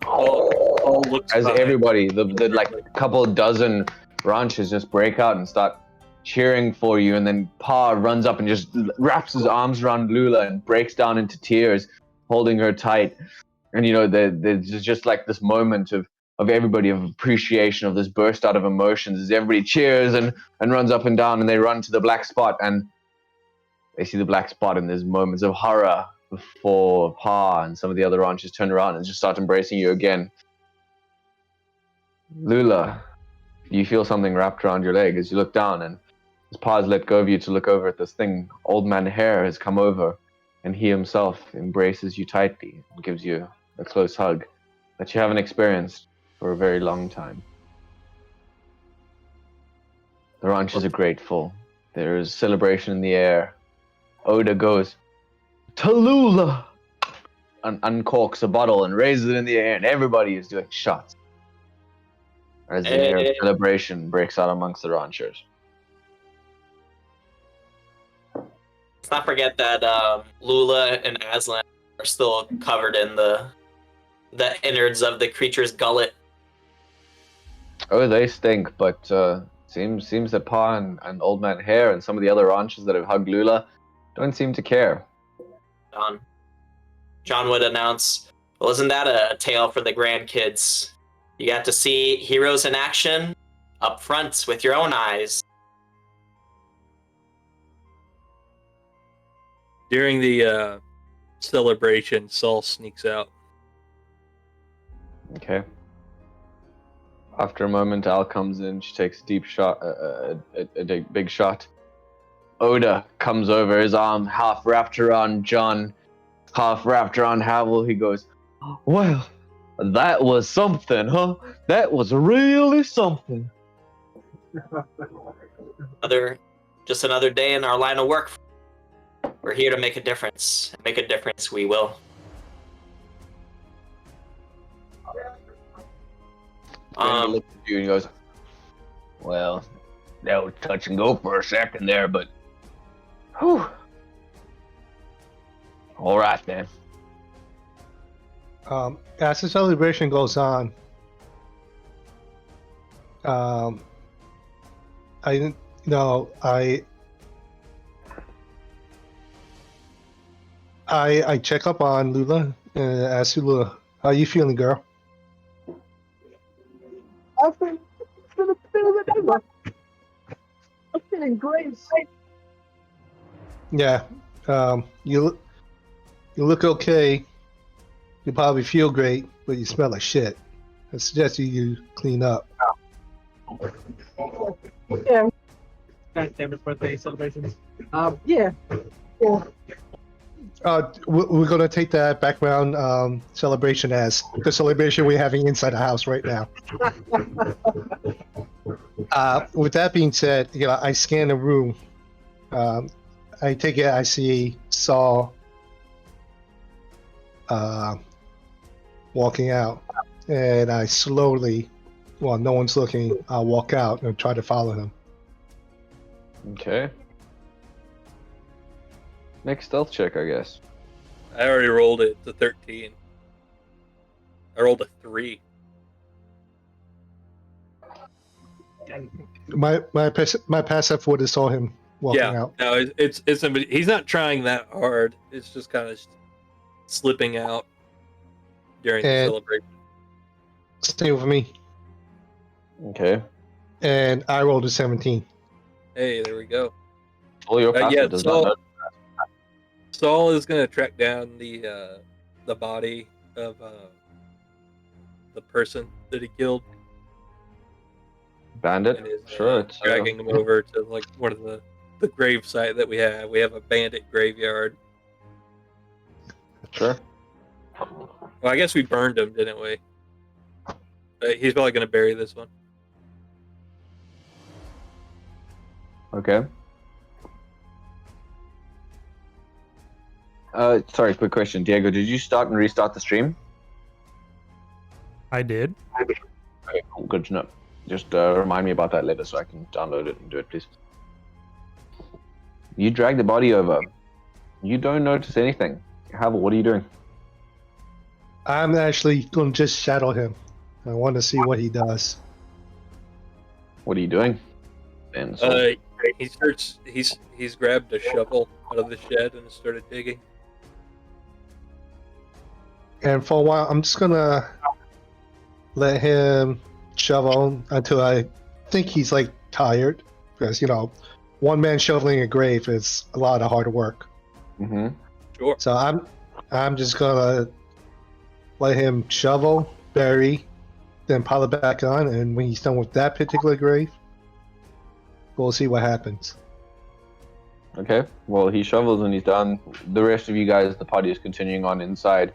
Paul looks as behind. everybody, the like couple dozen ranchers just break out and start cheering for you, and then Pa runs up and just wraps his arms around Lula and breaks down into tears, holding her tight. And you know, there's just like this moment of everybody, of appreciation, of this burst out of emotions, as everybody cheers and runs up and down, and they run to the black spot, and they see the black spot, and there's moments of horror before Pa and some of the other ranchers turn around and just start embracing you again. Lula, you feel something wrapped around your leg as you look down, and as Pa's let go of you to look over at this thing, Old Man Hare has come over, and he himself embraces you tightly and gives you a close hug that you haven't experienced for a very long time. The ranchers are grateful. There is celebration in the air, Oda goes, Tallulah! And uncorks a bottle and raises it in the air, and everybody is doing shots. As the air of celebration breaks out amongst the ranchers. Let's not forget that Lula and Aslan are still covered in the innards of the creature's gullet. Oh, they stink, but seems that Pa and Old Man Hare and some of the other ranchers that have hugged Lula don't seem to care. John would announce, well, isn't that a tale for the grandkids? You got to see heroes in action up front with your own eyes. During the celebration, Saul sneaks out. Okay. After a moment, Al comes in. She takes a deep shot, a big shot. Oda comes over, his arm half wrapped around John, half wrapped around Havel. He goes, well, that was something, huh? That was really something. Just another day in our line of work. We're here to make a difference. Make a difference, we will. He looks at you and goes, well, that was touch and go for a second there, but whew. All right, then. As the celebration goes on, I check up on Lula and ask Lula, how are you feeling, girl? I'm feeling great. Yeah, you look okay. You probably feel great, but you smell like shit. I suggest you clean up. Yeah. God damn it, birthday celebrations. Yeah. We're gonna take that background celebration as the celebration we're having inside the house right now. With that being said, I scan the room. I take it I see Saul walking out, and I slowly, while no one's looking, I'll walk out and try to follow him. Okay. Next stealth check, I guess. I already rolled it to 13. I rolled a 3. My passive would have saw him walking out. No, it's somebody. He's not trying that hard. It's just kind of slipping out during the celebration. Stay with me. Okay. And I rolled a 17. Hey, there we go. Well, your passive does not know. Saul is going to track down the body of the person that he killed. Bandit? Sure. It's dragging him over to like one of the grave site that we have. We have a bandit graveyard. Sure. Well, I guess we burned him, didn't we? He's probably going to bury this one. Okay. Sorry, quick question. Diego, did you start and restart the stream? I did. Okay, cool. Good to know. Just remind me about that later so I can download it and do it, please. You drag the body over. You don't notice anything. Havel, what are you doing? I'm actually going to just shadow him. I want to see what he does. What are you doing? He's grabbed a shovel out of the shed and started digging. And for a while, I'm just going to let him shovel until I think he's like tired. Because, one man shoveling a grave is a lot of hard work. Mm-hmm. Sure. So I'm just going to let him shovel, bury, then pile it back on. And when he's done with that particular grave, we'll see what happens. Okay. Well, he shovels and he's done. The rest of you guys, the party is continuing on inside.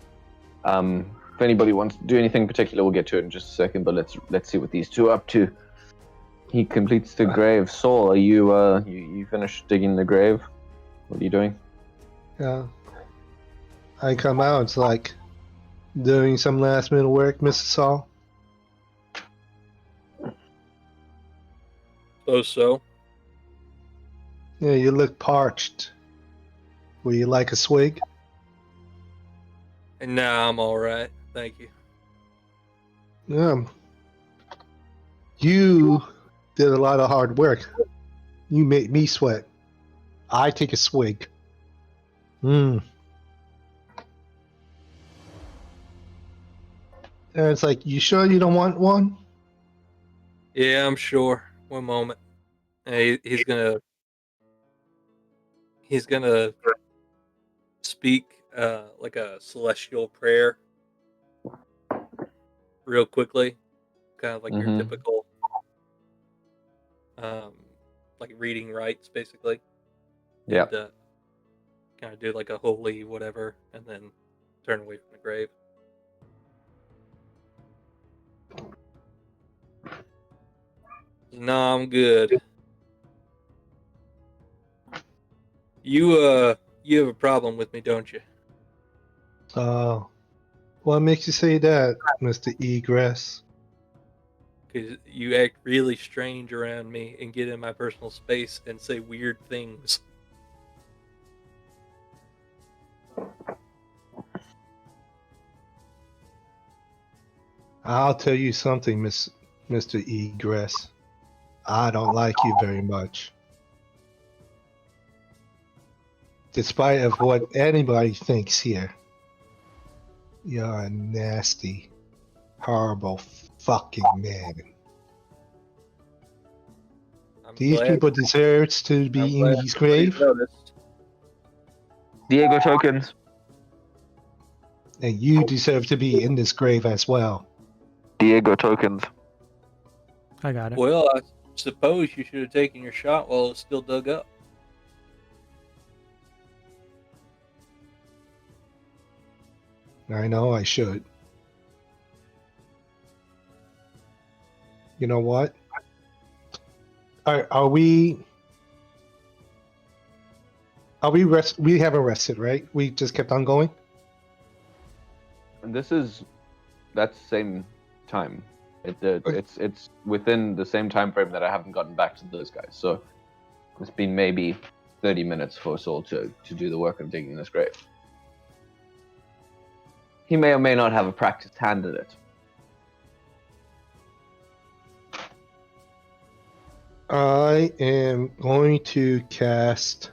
If anybody wants to do anything particular, we'll get to it in just a second. But let's see what these two are up to. He completes the grave. Saul, are you you finished digging the grave? What are you doing? Yeah. I come out, it's like doing some last minute work, Mrs. Saul. So. Yeah, you look parched. Would you like a swig? And nah, I'm all right. Thank you. You did a lot of hard work. You made me sweat. I take a swig. And it's like, you sure you don't want one? Yeah, I'm sure. One moment. He's gonna speak like a celestial prayer real quickly, kind of like your Mhm. typical like reading rites, basically. Yeah. And kind of do like a holy whatever, and then turn away from the grave. No, I'm good. You have a problem with me, don't you? What makes you say that, Mr. Egress? Because you act really strange around me and get in my personal space and say weird things. I'll tell you something, Mr. Egress. I don't like you very much. Despite of what anybody thinks here, you're a nasty, horrible fucking man. These people deserve to be in his grave, Diego tokens. and you deserve to be in this grave as well. Diego tokens. I got it. Well, I suppose you should have taken your shot while it's still dug up. I know I should. You know what? Are we? Are we rest? We haven't rested, right? We just kept on going. And that's same time. It's within the same time frame that I haven't gotten back to those guys. So it's been maybe 30 minutes for Saul to do the work of digging this grave. He may or may not have a practiced hand at it. I am going to cast.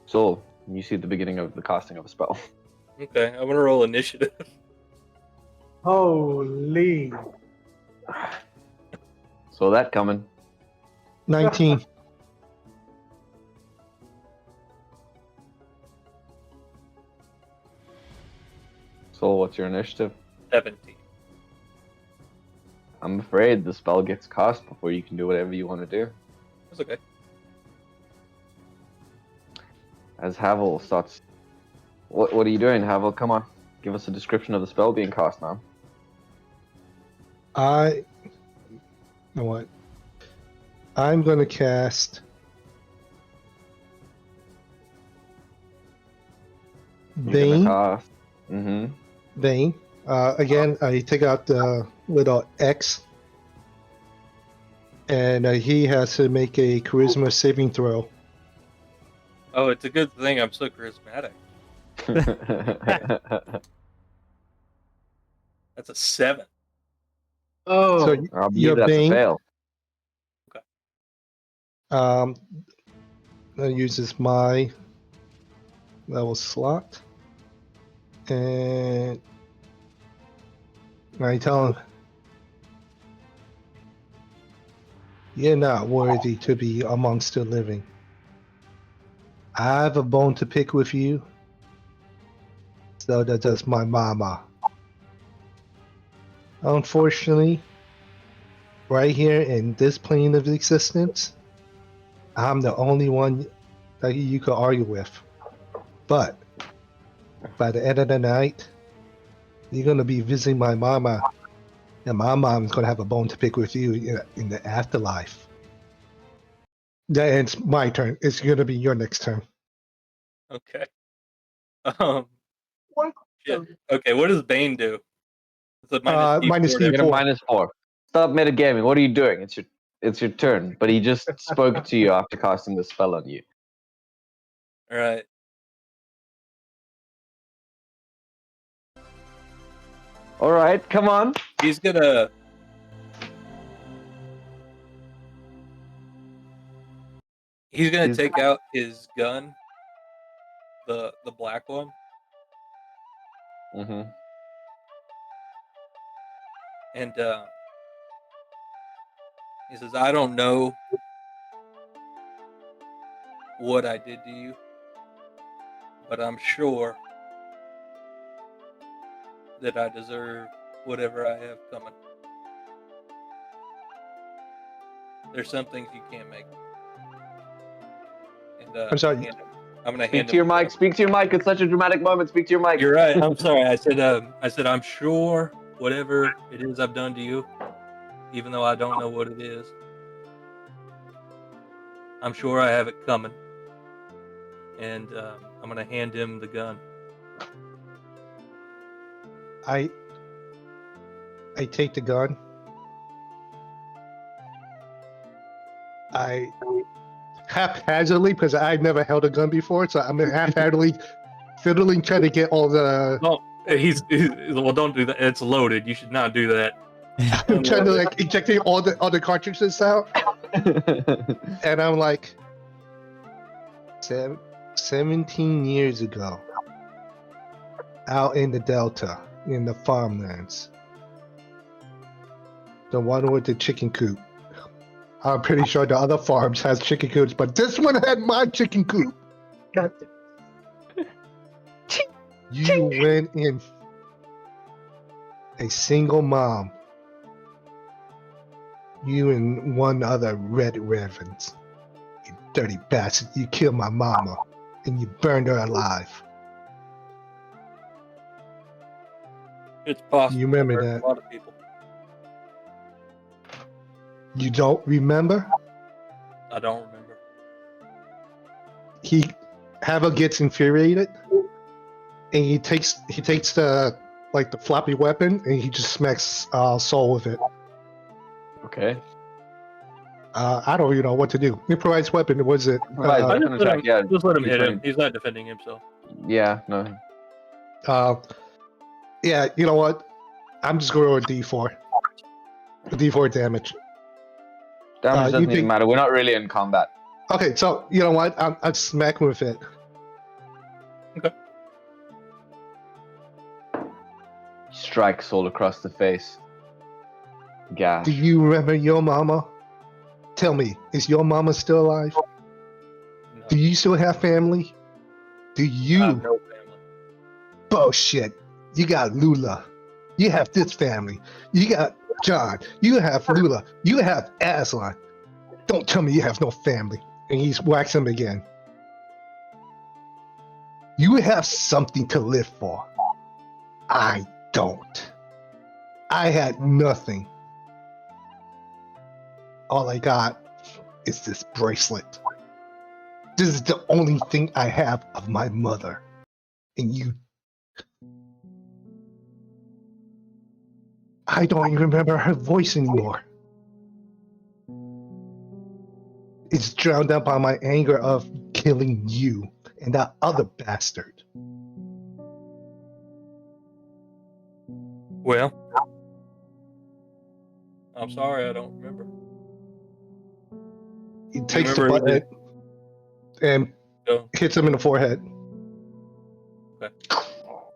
Saul, you see the beginning of the casting of a spell. Okay, I'm gonna roll initiative. Holy. Saw that coming. 19. Saul, what's your initiative? 17. I'm afraid the spell gets cast before you can do whatever you want to do. That's okay. As Havel starts... What are you doing, Havel? Come on. Give us a description of the spell being cast now. You know what? I'm going to cast Bane. Mm-hmm. Bane. Again, I take out the little X, and he has to make a charisma saving throw. Oh, it's a good thing I'm so charismatic. That's a 7. Oh, So I'll your believe that's a Bane fail. that uses my level slot, and I tell him, "You're not worthy to be amongst the living. I have a bone to pick with you. So that does my mama. Unfortunately, right here in this plane of existence, I'm the only one that you could argue with. But by the end of the night, you're gonna be visiting my mama, and my mom's gonna have a bone to pick with you in the afterlife." That ends my turn. It's gonna be your next turn. Okay. Um. What? Shit. Okay. What does Bane do? It's a minus D4 to- Get a D4. -4. Stop metagaming. What are you doing? It's your turn. But he just spoke to you after casting the spell on you. All right. All right, come on. He's gonna. He's gonna take out his gun, the black one, Mm-hmm. and he says, "I don't know what I did to you, but I'm sure that I deserve whatever I have coming. There's some things you can't make." And I'm sorry. I'm gonna Speak hand to your him. mic. Speak to your mic. It's such a dramatic moment. Speak to your mic. You're right. I'm sorry. I said I'm sure whatever it is I've done to you, even though I don't know what it is, I'm sure I have it coming. And I'm gonna hand him the gun. I take the gun. I haphazardly, because I've never held a gun before, so I'm haphazardly fiddling, trying to get all the. No, he's well. Don't do that. It's loaded. You should not do that. I'm trying to like ejecting all the cartridges out, and I'm like, 17 years ago, out in the Delta, in the farmlands, the one with the chicken coop. I'm pretty sure the other farms has chicken coops, but this one had my chicken coop. God. You went in, a single mom, you and one other red ravens. You dirty bastard, you killed my mama, and you burned her alive. It's possible. You remember I've hurt that? A lot of people. You don't remember? I don't remember. Havoc gets infuriated, and he takes the the floppy weapon, and he just smacks Soul with it. Okay. I don't even know what to do. Improvised weapon, was it? Improvise I weapon attack. Yeah. just let him hit between- him. He's not defending himself. Yeah. No. Yeah, you know what? I'm just going to go with D4. D4 damage. Damage you doesn't even think- matter. We're not really in combat. Okay, so you know what? I'm smack with it. Strike Soul across the face. Gash. Do you remember your mama? Tell me, is your mama still alive? No, Do you still have family? Do I you? have no family. Bullshit. You got Lula. You have this family. You got John. You have Lula. You have Aslan. Don't tell me you have no family. And he's whacks him again. You have something to live for. I don't. I had nothing. All I got is this bracelet. This is the only thing I have of my mother. And you. I don't even remember her voice anymore. It's drowned out by my anger of killing you and that other bastard. Well, I'm sorry. I don't remember. He takes the remember button and Go. hits him in the forehead.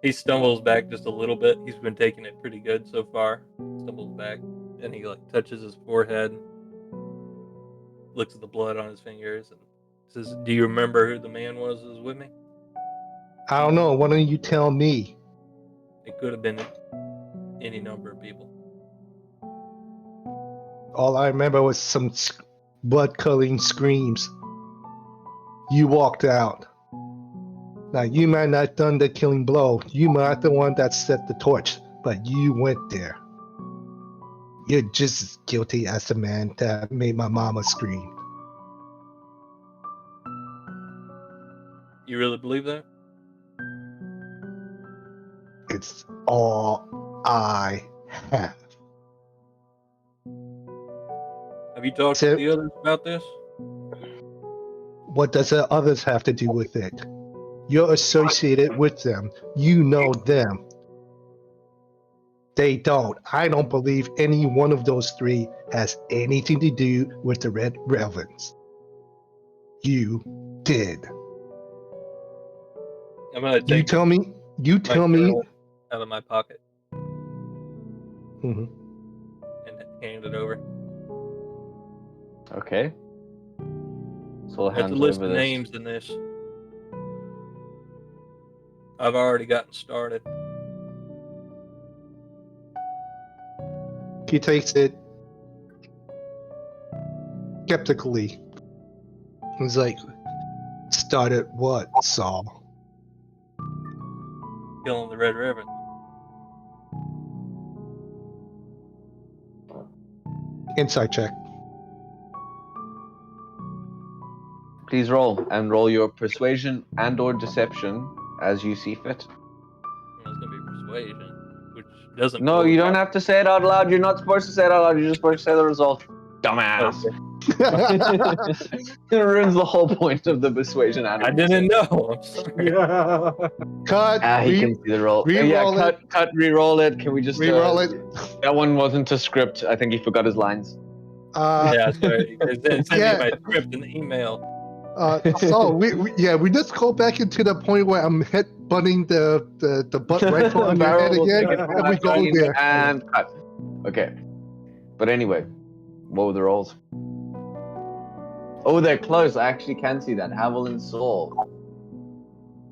He stumbles back just a little bit. He's been taking it pretty good so far. Stumbles back, and he touches his forehead, looks at the blood on his fingers, and says, "Do you remember who the man was who was with me? I don't know. Why don't you tell me? It could have been any number of people." All I remember was some blood-curdling screams. You walked out. Now, you might not have done the killing blow. You might not the one that set the torch, but you went there. You're just as guilty as the man that made my mama scream. You really believe that? It's all I have. Have you talked So- to the others about this? What does the others have to do with it? You're associated with them. You know them. They don't. I don't believe any one of those three has anything to do with the Red Ravens. You did. I'm gonna You take tell me. You my tell me. journal out of my pocket Mhm. and hand it over. Okay. Soul There's a hands list over of this. names in this. I've already gotten started. He takes it skeptically. He's like, started what, Saul? Killing the Red Ribbon. Inside check. Please roll and roll your persuasion and or deception as you see fit. Well, it's gonna be persuasion, which doesn't. No, pull you the don't have to say it out loud. You're not supposed to say it out loud. You're just supposed to say the result. Dumbass. It ruins the whole point of the persuasion and I didn't know. I'm sorry. Yeah. Cut. He can see the roll. Yeah, re-roll cut, re-roll it. Can we just Re-roll it. That one wasn't a script. I think he forgot his lines. Yeah, sorry. Send Yeah. me my script in the email. So we just go back into the point where I'm head butting the butt rifle on your head Barrel again, ticket and we go there. and cut. Okay. But anyway, what were the rolls? Oh, they're close. I actually can see that. Havel and Saul.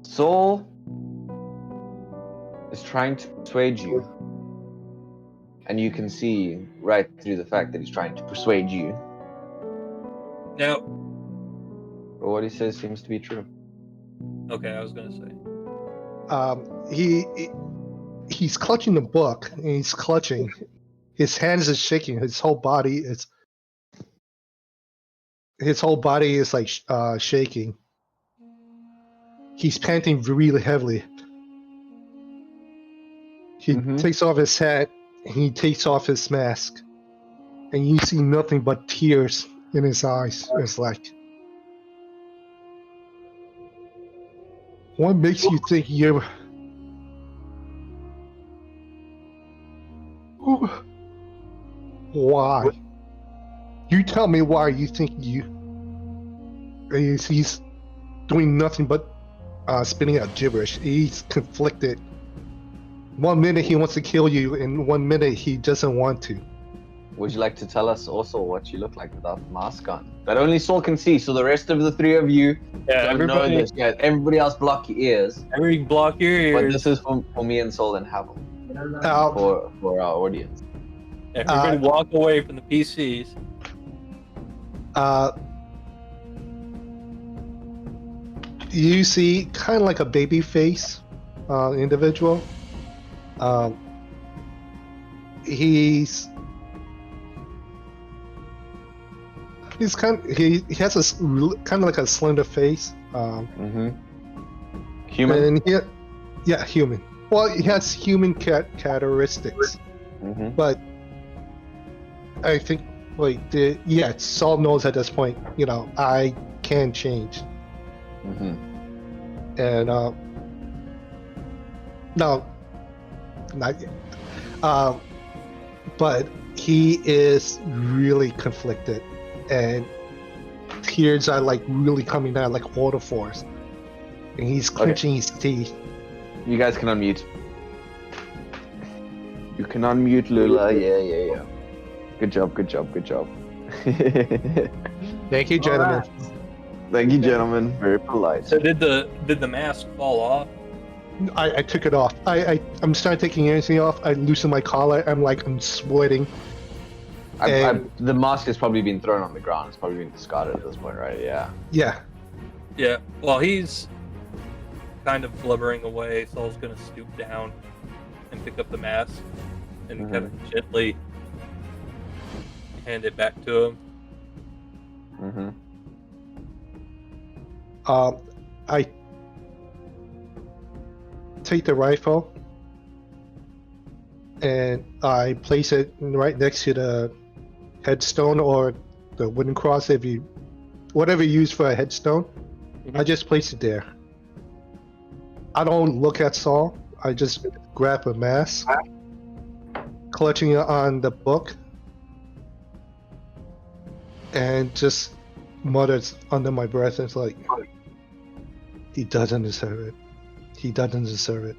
Saul is trying to persuade you. And you can see right through the fact that he's trying to persuade you. Now, But what he says seems to be true. okay, I was gonna say. He's clutching the book, and he's clutching. His hands are shaking. His whole body is like shaking. He's panting really heavily. He takes off his hat, and he takes off his mask, and you see nothing but tears in his eyes. It's like, what makes you think you're? Why? You tell me why you think you. He's doing nothing but spitting out gibberish. He's conflicted. 1 minute he wants to kill you, and 1 minute he doesn't want to. Would you like to tell us also what you look like without the mask on? That only Saul can see, so the rest of the three of you Yeah, don't know this yet. Everybody else block your ears. Every block your ears. But this is for me and Saul and Havel. For our audience. Everybody walk away from the PCs. You see kind of like a baby face individual. He's he has a kind of like a slender face. Human. And human. Well, he has human characteristics, but I think Saul knows at this point. I can change. And no, not yet. But he is really conflicted, and tears are like really coming down like waterfalls, and he's clenching his teeth. You guys can unmute. You can unmute Lula. Yeah. Good job. Thank you, gentlemen. Thank you, gentlemen. Very polite. So did the mask fall off? I took it off. I'm starting taking anything off. I loosen my collar. I'm sweating. The mask has probably been thrown on the ground. It's probably been discarded at this point, right? Yeah. Yeah. Well, he's kind of blubbering away. Saul's gonna stoop down and pick up the mask and kind of gently hand it back to him. take the rifle and I place it right next to the headstone or the wooden cross, whatever you use for a headstone. I just place it there. I don't look at Saul. I just grab a mask, clutching it on the book, and just mutters under my breath. It's like, he doesn't deserve it. He doesn't deserve it.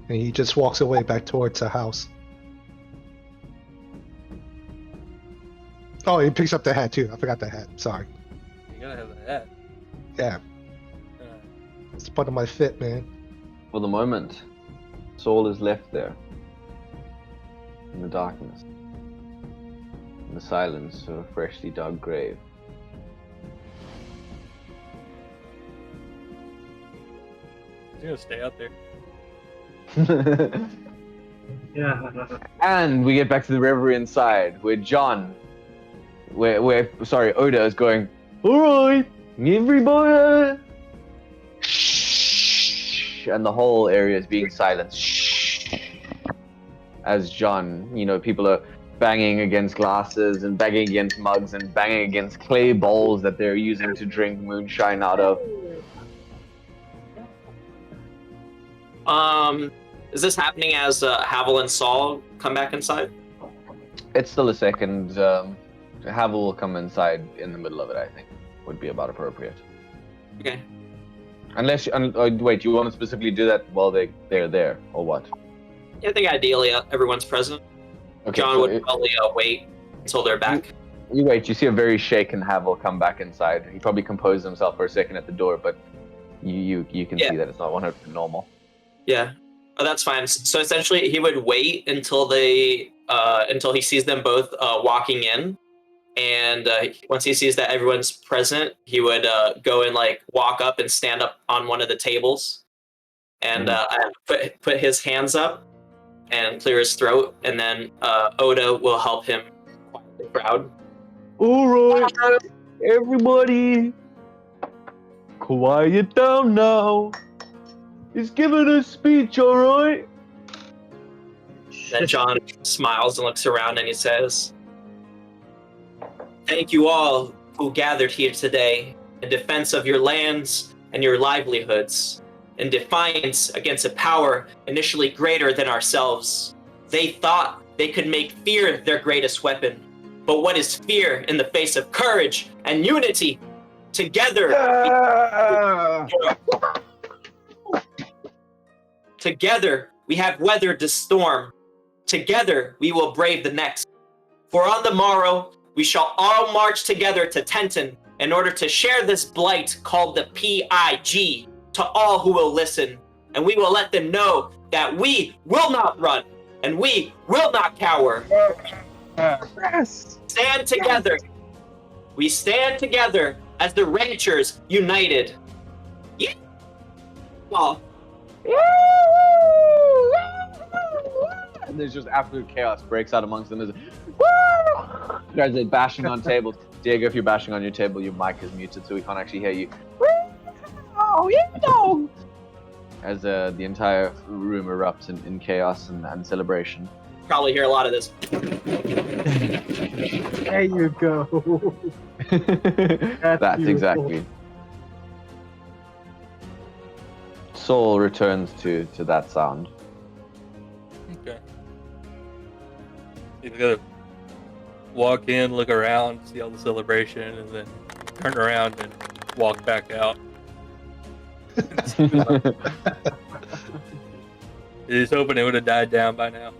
And he just walks away back towards the house. Oh, he picks up the hat too. I forgot the hat. Sorry. You gotta have the hat. Yeah. It's part of my fit, man. For the moment, Saul is left there. In the darkness. In the silence of a freshly dug grave. He's gonna stay out there. Yeah. And we get back to the reverie inside, where John, Oda is going, alright, everybody, shh, and the whole area is being silenced. Shh. As John, people are banging against glasses and banging against mugs and banging against clay bowls that they're using to drink moonshine out of. Is this happening as Havel and Saul come back inside? It's still a second. Havel will come inside in the middle of it, I think. Would be about appropriate. Okay. Unless, wait, you want to specifically do that while they're there, or what? Yeah, I think ideally everyone's present. Okay, John so would probably wait until they're back. You wait, you see a very shaken Havel come back inside. He probably composed himself for a second at the door, but you can see that it's not 100% normal. Yeah. Oh, that's fine. So essentially, he would wait until until he sees them both walking in, and once he sees that everyone's present, he would go and walk up and stand up on one of the tables, and put his hands up and clear his throat, and then Oda will help him quiet the crowd. All right, everybody, quiet down now. He's giving a speech, all right? Then John smiles and looks around and he says, "Thank you all who gathered here today in defense of your lands and your livelihoods, in defiance against a power initially greater than ourselves. They thought they could make fear their greatest weapon. But what is fear in the face of courage and unity? Together, together we have weathered the storm. Together we will brave the next. For on the morrow we shall all march together to Tenton in order to share this blight called the PIG to all who will listen. And we will let them know that we will not run and we will not cower. Yes. Stand together. We stand together as the ranchers united. Yeah. Oh, And there's just absolute chaos breaks out amongst them. There's woo! You guys are bashing on tables. Diego, if you're bashing on your table, your mic is muted, so we can't actually hear you. Oh, yeah, dog! As the entire room erupts in chaos and celebration. probably hear a lot of this. There you go. That's beautiful. exactly. Soul returns to that sound. Okay. You gotta walk in, look around, see all the celebration, and then turn around and walk back out. He's hoping it would have died down by now.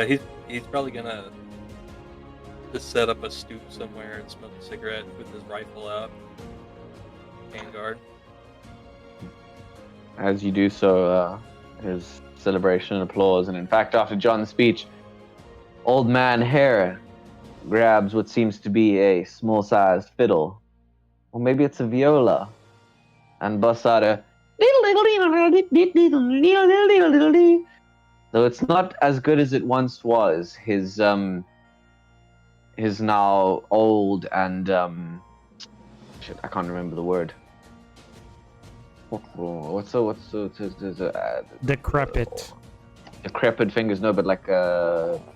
He's probably gonna just set up a stoop somewhere and smoke a cigarette with his rifle out. Handguard. As you do so, there's celebration and applause, and in fact, after John's speech, Old Man Hare grabs what seems to be a small-sized fiddle, or maybe it's a viola, and busts out a though it's not as good as it once was. His now old and shit, I can't remember the word. What's the Decrepit. decrepit fingers? No, but like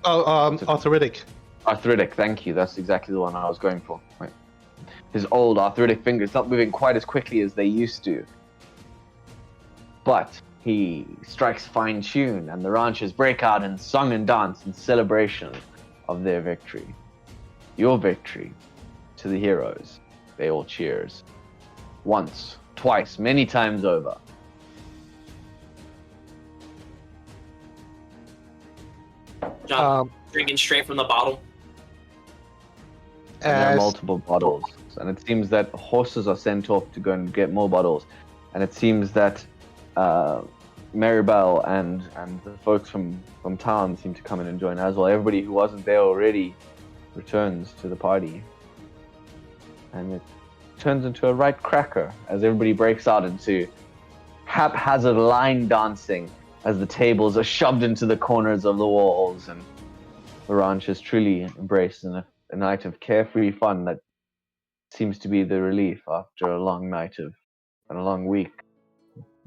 Arthritic. arthritic. Thank you. That's exactly the one I was going for. Right. His old arthritic fingers not moving quite as quickly as they used to. But he strikes fine tune, and the ranchers break out in song and dance in celebration of their victory. Your victory to the heroes. They all cheers. Once, twice, many times over. John, drinking straight from the bottle. And there are As multiple bottles. And it seems that horses are sent off to go and get more bottles. And it seems that Maribel and the folks from town seem to come in and join as well. Everybody who wasn't there already returns to the party. And it turns into a right cracker as everybody breaks out into haphazard line dancing as the tables are shoved into the corners of the walls, and the ranch is truly embraced in a night of carefree fun that seems to be the relief after a long night and a long week,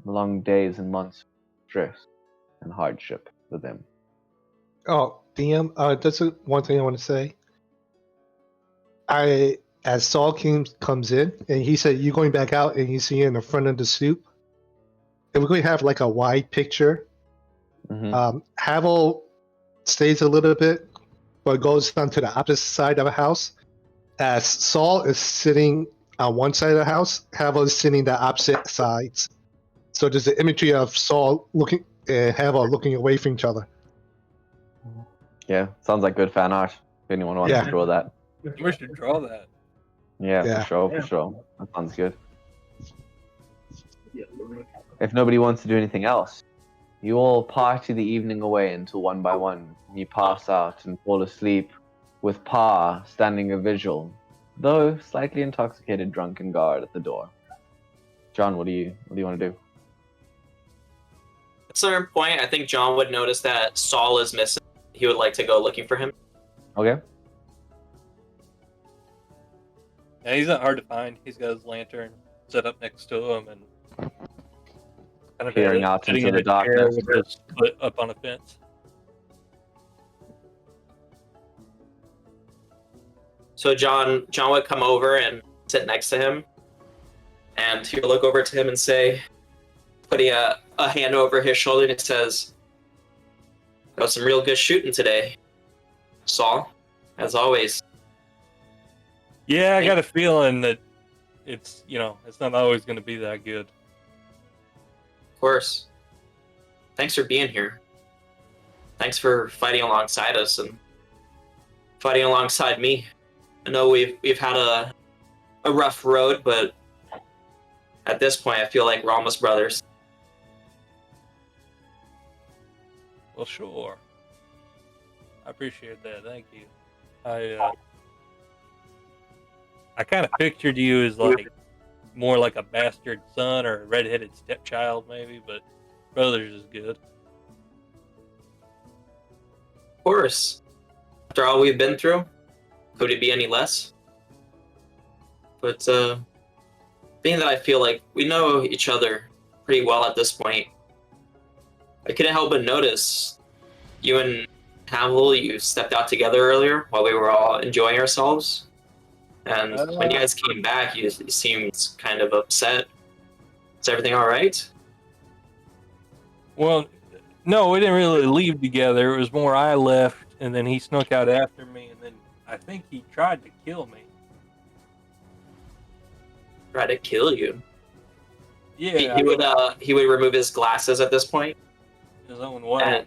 long days and months of stress and hardship for them. DM, that's one thing I want to say. As Saul comes in, and he said, "You're going back out," and you see in the front of the soup, and we're going to have like a wide picture. Mm-hmm. Havel stays a little bit, but goes down to the opposite side of the house. As Saul is sitting on one side of the house, Havel is sitting the opposite sides. So there's the imagery of Saul looking and Havel looking away from each other. Yeah, sounds like good fan art. If anyone wants Yeah. to draw that. We should draw that. Yeah, Yeah. for sure. That sounds good. If nobody wants to do anything else, you all party the evening away until one by one you pass out and fall asleep with Pa standing a vigil, though slightly intoxicated, drunken guard at the door. John, what do you want to do? At a certain point, I think John would notice that Saul is missing. He would like to go looking for him. Okay. Yeah, he's not hard to find. He's got his lantern set up next to him and kind of Peering out sitting into in the a chair darkness. with his foot up on a fence. So John would come over and sit next to him, and he would look over to him and say, putting a hand over his shoulder, and it says, "Got some real good shooting today, Saul, as always." Yeah, I got a feeling that it's not always going to be that good. Of course. Thanks for being here. Thanks for fighting alongside us and fighting alongside me. I know we've had a rough road, but at this point, I feel like we're almost brothers. Well, sure. I appreciate that. Thank you. I kind of pictured you as more like a bastard son or a redheaded stepchild, maybe, but brothers is good. Of course. After all we've been through, could it be any less? But being that I feel like we know each other pretty well at this point, I couldn't help but notice you and Havel, you stepped out together earlier while we were all enjoying ourselves. And when you guys came back, you seemed kind of upset. Is everything all right? Well, no, we didn't really leave together. It was more I left, and then he snuck out after me, and then I think he tried to kill me. Try to kill you. Yeah. He would remove his glasses at this point. His own way.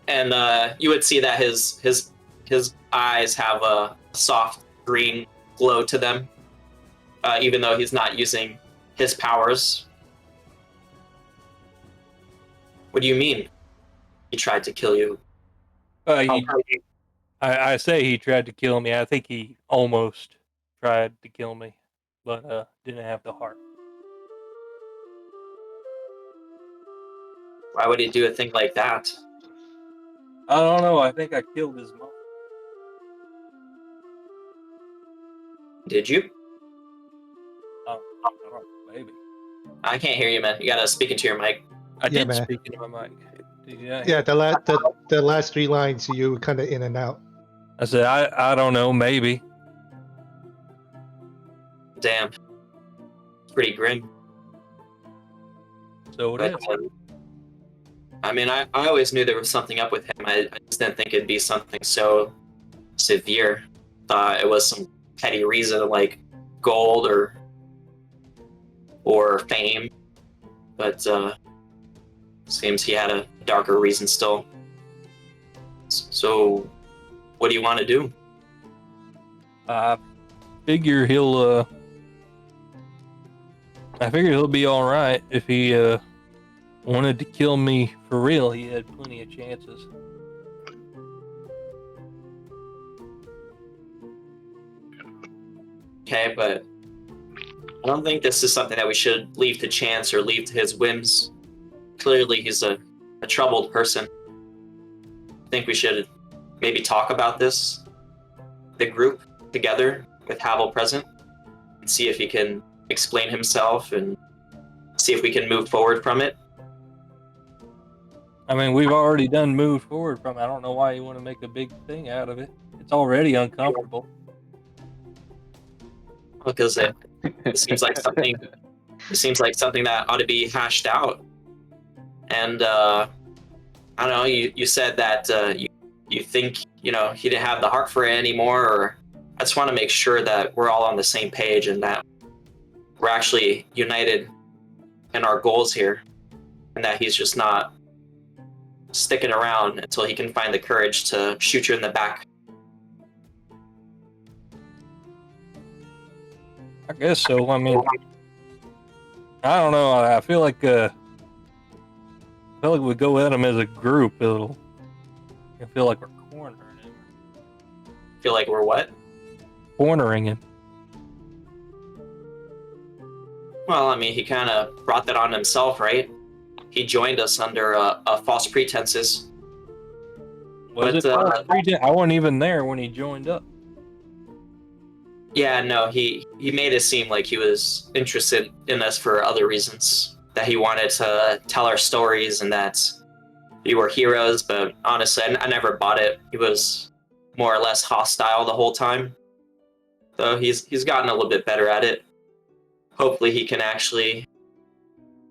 And you would see that his eyes have a soft green glow to them, even though he's not using his powers. What do you mean? He tried to kill you. I say he tried to kill me. I think he almost tried to kill me, but didn't have the heart. Why would he do a thing like that? I don't know. I think I killed his mom. Did you? Oh, maybe. I can't hear you, man. You gotta speak into your mic. I Yeah, did man. speak into my mic. Yeah, the last 3 lines you were kind of in and out. I said, I don't know, maybe. Damn. It's pretty grim. So it But, is. I mean, I always knew there was something up with him. I just didn't think it'd be something so severe. Thought it was some petty reason like gold or fame. But seems he had a darker reason still. So, what do you want to do? I figure he'll be all right if he wanted to kill me for real. He had plenty of chances. Okay, but I don't think this is something that we should leave to chance or leave to his whims. Clearly, he's a troubled person. I think we should maybe talk about this, the group, together with Havel present, and see if he can explain himself and see if we can move forward from it. I mean, we've already done moved forward from it. I don't know why you want to make a big thing out of it. It's already uncomfortable. Because it seems like something. It seems like something that ought to be hashed out. And I don't know. You said that you think he didn't have the heart for it anymore. Or I just want to make sure that we're all on the same page and that we're actually united in our goals here, and that he's just not sticking around until he can find the courage to shoot you in the back. I guess so. I mean, I don't know. I feel like we go at him as a group. I feel like we're cornering him. Feel like we're what? Cornering him. Well, I mean, he kind of brought that on himself, right? He joined us under false pretenses. Was But, it? I wasn't even there when he joined up. Yeah, no, he made it seem like he was interested in us for other reasons. That he wanted to tell our stories and that we were heroes, but honestly, I never bought it. He was more or less hostile the whole time. Though he's gotten a little bit better at it. Hopefully he can actually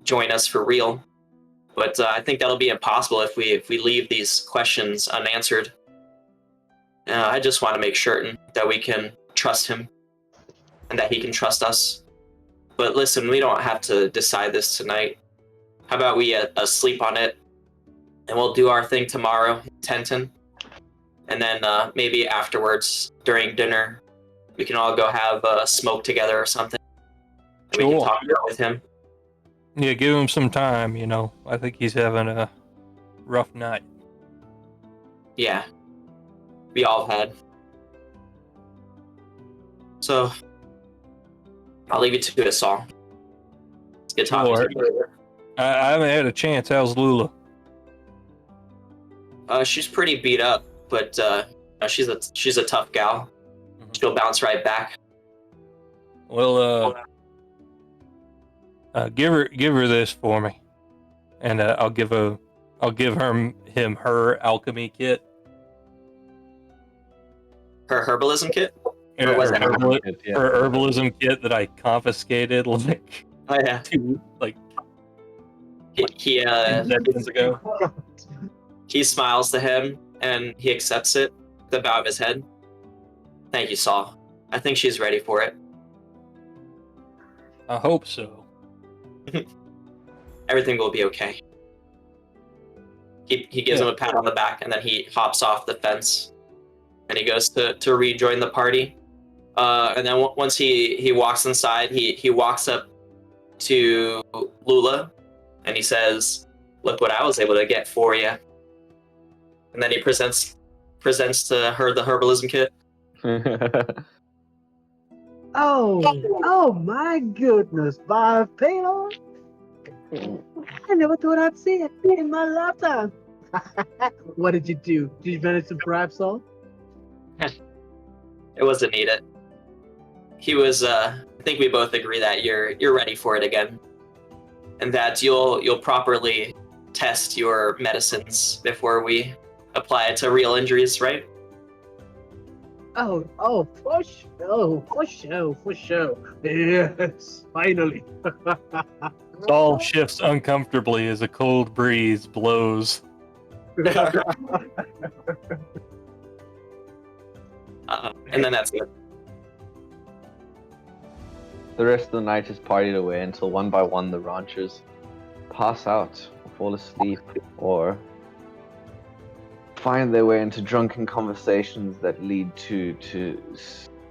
join us for real. But I think that'll be impossible if we leave these questions unanswered. I just want to make certain that we can trust him and that he can trust us. But listen, we don't have to decide this tonight. How about we sleep on it, and we'll do our thing tomorrow in Tenton. And then maybe afterwards, during dinner, we can all go have a smoke together or something. Sure. We can talk with him. Yeah, give him some time, I think he's having a rough night. Yeah. We all had. So, I'll leave you to it, Saul. It's good talking to you. I haven't had a chance. How's Lula? She's pretty beat up, but she's a tough gal. She'll bounce right back. Well, give her this for me, and I'll give him her alchemy kit. Her herbalism kit? Her, was her, it? herbalism kit that I confiscated like Oh yeah. 2 He seconds ago. he smiles to him and he accepts it with the bow of his head. Thank you, Saul. I think she's ready for it. I hope so. Everything will be okay. He gives him a pat on the back and then he hops off the fence and he goes to rejoin the party. And then once he walks inside, he walks up to Lula and he says, "Look what I was able to get for you." And then he presents to her the herbalism kit. Oh my goodness, by Paylor. I never thought I'd see it in my lifetime. What did you do? Did you manage to bribe Saul? It wasn't needed. He was I think we both agree that you're ready for it again. and that you'll properly test your medicines before we apply it to real injuries, right? Oh, for sure. Yes, finally. Saul shifts uncomfortably as a cold breeze blows. And then that's it. The rest of the night is partied away until one by one the ranchers pass out, fall asleep, or find their way into drunken conversations that lead to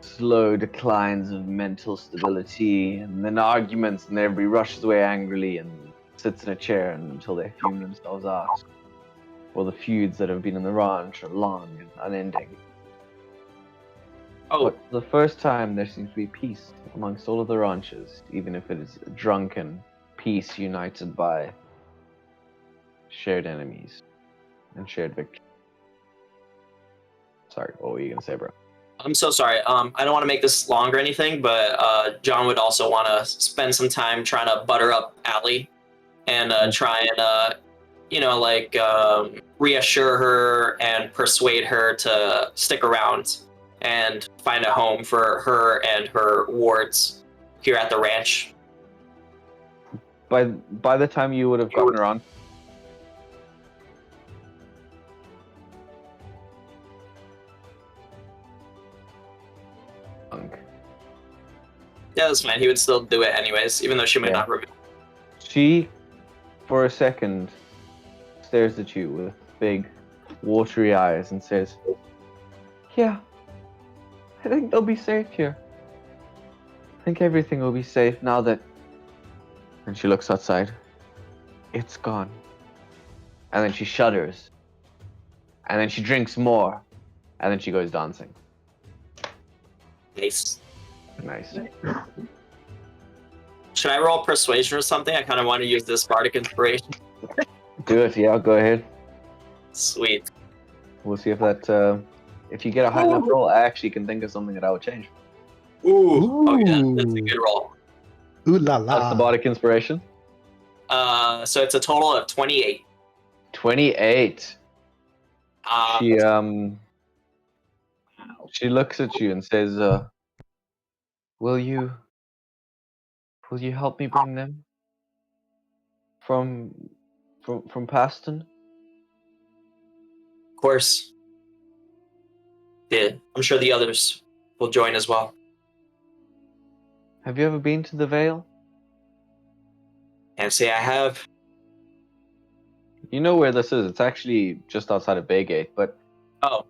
slow declines of mental stability, and then arguments, and everybody rushes away angrily and sits in a chair until they fume themselves out. Or the feuds that have been in the ranch are long and unending. Oh, But for the first time, there seems to be peace amongst all of the ranchers, even if it is a drunken peace united by shared enemies and shared victory. Sorry, what were you gonna say, bro? I'm so sorry. I don't want to make this long or anything, but John would also want to spend some time trying to butter up Allie and try and, reassure her and persuade her to stick around and find a home for her and her wards here at the ranch. By the time you would have gotten around, Yeah, that's fine. He would still do it anyways, even though she might not remember. she, for a second, stares at you with big, watery eyes and says, "Yeah, I think they'll be safe here. I think everything will be safe now that..." And she looks outside. It's gone. And then she shudders. And then she drinks more. And then she goes dancing. Nice. Nice. Should I roll persuasion or something? I kind of want to use this bardic inspiration. Do it, yeah, go ahead. Sweet. We'll see if that, if you get a high enough roll, I actually can think of something that I would change. Ooh. Oh yeah, that's a good roll. Ooh la la. That's the bardic inspiration. So it's a total of 28. 28. She looks at you and says, will you help me bring them from Paston?" Of course. Yeah, I'm sure the others will join as well. Have you ever been to the Vale? Can't say I have. You know where this is. It's actually just outside of Baygate, but Oh,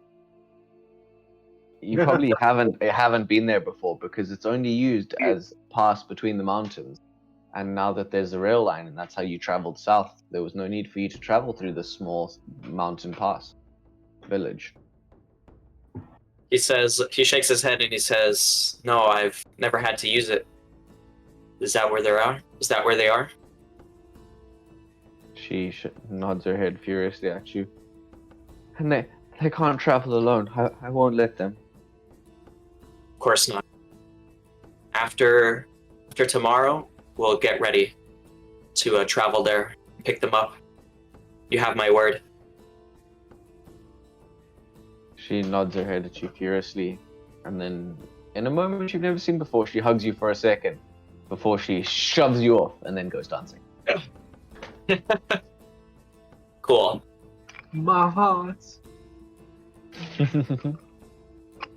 you probably haven't been there before because it's only used as pass between the mountains. And now that there's a rail line and that's how you traveled south, there was no need for you to travel through this small mountain pass village. he shakes his head and he says, "No, I've never had to use it. Is that where they are? Is that where they are?" She nods her head furiously at you. "And they can't travel alone. I won't let them." Of course not. After tomorrow, we'll get ready to travel there, pick them up. You have my word. She nods her head at you furiously, and then, in a moment you've never seen before, she hugs you for a second before she shoves you off and then goes dancing. Cool. My heart.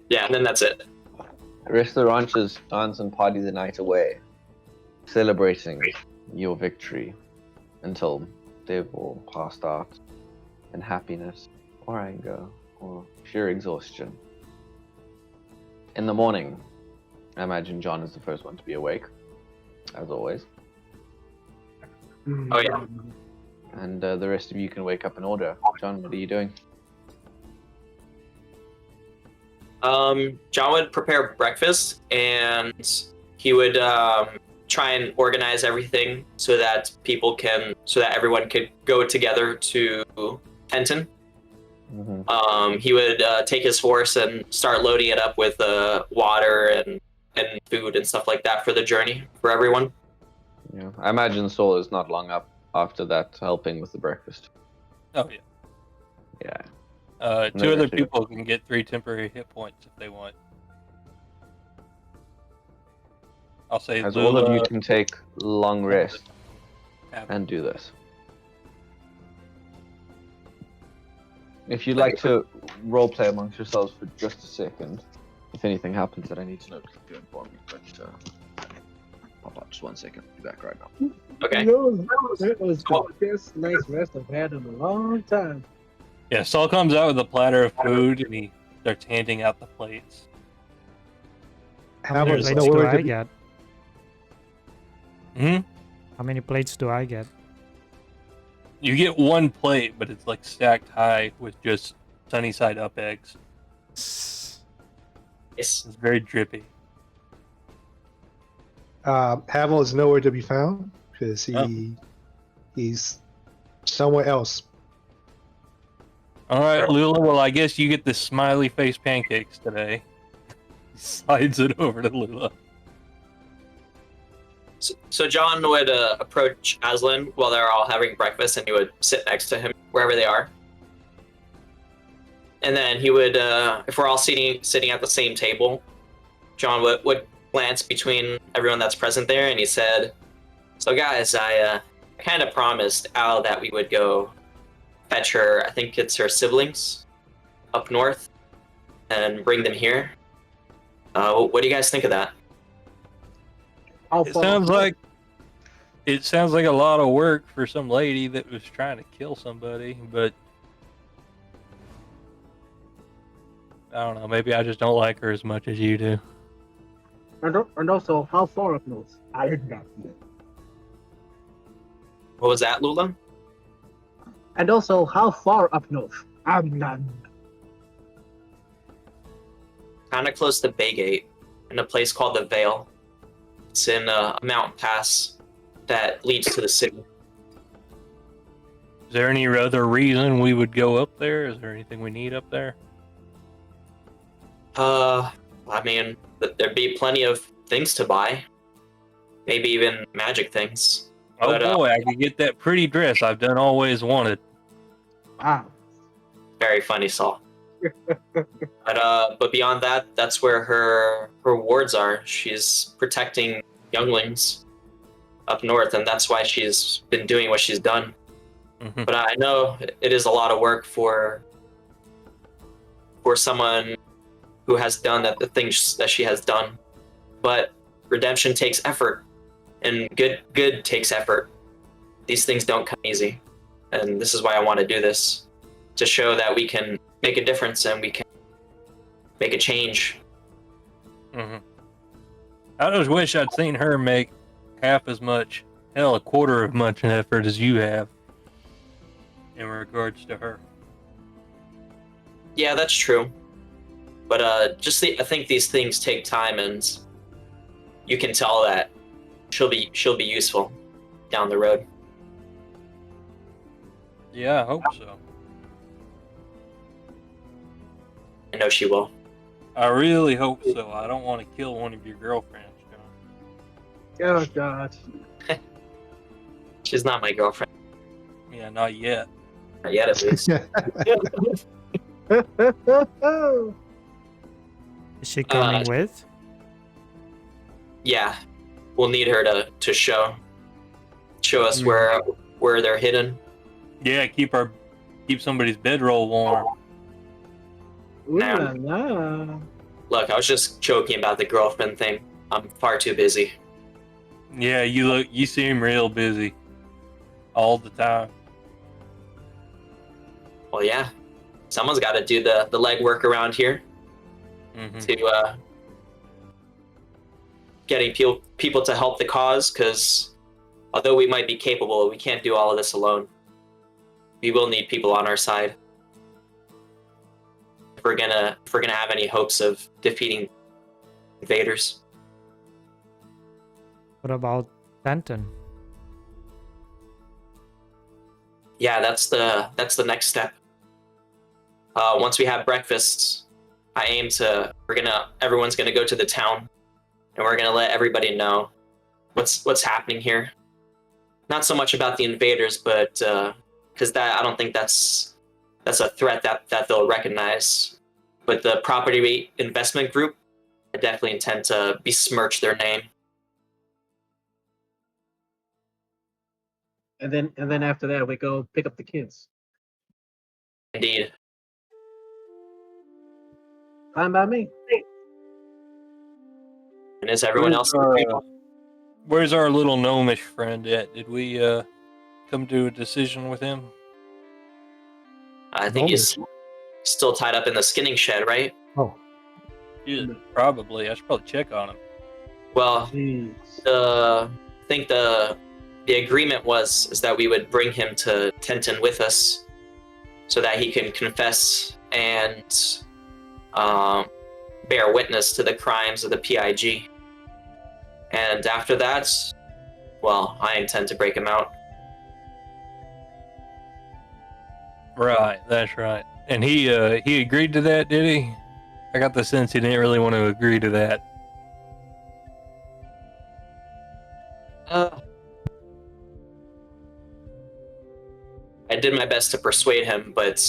Yeah, and then that's it. The rest of the ranchers dance and party the night away, celebrating your victory until they've all passed out in happiness or anger or sheer exhaustion. In the morning, I imagine John is the first one to be awake, as always. Oh yeah. And the rest of you can wake up in order. John, what are you doing? John would prepare breakfast and he would try and organize everything so that everyone could go together to Fenton. Mm-hmm. He would take his horse and start loading it up with water and food and stuff like that for the journey for everyone. Yeah, I imagine Soul is not long up after that helping with the breakfast. Oh yeah. Yeah. Two other actually- people can get 3 temporary hit points if they want. I'll say As Lula. all of you can take long rest Have- and do this. If you'd like to roleplay amongst yourselves for just a second, if anything happens that I need to know, please do inform me. But pop up just 1 second. I'll be back right now. Okay. That was the best night's rest I've had in a long time. Yeah, Saul comes out with a platter of food and he starts handing out the plates. How many Havel's plates do nowhere I to be. get? Hmm? How many plates do I get? You get 1 plate, but it's like stacked high with just sunny side up eggs. Yes. It's very drippy. Havel is nowhere to be found because Oh. he's somewhere else. All right, Lula. Well, I guess you get the smiley face pancakes today. He slides it over to Lula. So John would approach Aslan while they're all having breakfast, and he would sit next to him wherever they are. And then he would, if we're all sitting at the same table, John would glance between everyone that's present there, and he said, "So guys, I kind of promised Al that we would go fetch her. I think it's her siblings up north, and bring them here. What do you guys think of that?" It sounds like a lot of work for some lady that was trying to kill somebody, but I don't know. Maybe I just don't like her as much as you do. And also, how far up north? I did not know. What was that, Lula? And also, how far up north? I'm not. Kind of close to Baygate, in a place called the Vale. It's in a mountain pass that leads to the city. Is there any other reason we would go up there? Is there anything we need up there? I mean, there'd be plenty of things to buy. Maybe even magic things. Oh But, boy, I could get that pretty dress I've done always wanted. Wow. Very funny, Saul. But beyond that, that's where her wards are. She's protecting younglings up north, and that's why she's been doing what she's done. Mm-hmm. But I know it is a lot of work for someone who has done the things that she has done. But redemption takes effort, and good takes effort. These things don't come easy, and this is why I want to do this, to show that we can make a difference and we can make a change. Mm-hmm. I just wish I'd seen her make half as much, hell, a quarter of much an effort as you have in regards to her. Yeah, that's true. But I think these things take time, and you can tell that she'll be useful down the road. Yeah, I hope so. I know she will. I really hope so. I don't want to kill one of your girlfriends, John. Oh, God. She's not my girlfriend. Yeah, not yet. Not yet, at least. Is she coming with? Yeah, we'll need her to show us where they're hidden. Yeah, keep somebody's bedroll warm. Ooh la la. Look, I was just joking about the girlfriend thing. I'm far too busy. Yeah, you seem real busy all the time. Well, yeah, someone's got to do the legwork around here Mm-hmm. to getting people to help the cause. Because although we might be capable, we can't do all of this alone. We will need people on our side if we're gonna have any hopes of defeating invaders. What about Denton? Yeah, that's the next step. Once we have breakfast, I aim to everyone's gonna go to the town, and we're gonna let everybody know what's happening here. not so much about the invaders, but because I don't think that's a threat that they'll recognize. But the property investment group, I definitely intend to besmirch their name. And then after that, we go pick up the kids. Indeed. Fine by me. And is everyone else? Where's our little gnomish friend at? Did we come to a decision with him? I think he's still tied up in the skinning shed, right? Oh, Yeah, probably. I should probably check on him. Well, Jeez. I think the agreement is that we would bring him to Tenton with us, so that he can confess and bear witness to the crimes of the PIG. And after that, well, I intend to break him out. Right, that's right. And he agreed to that, did he? I got the sense he didn't really want to agree to that. I did my best to persuade him, but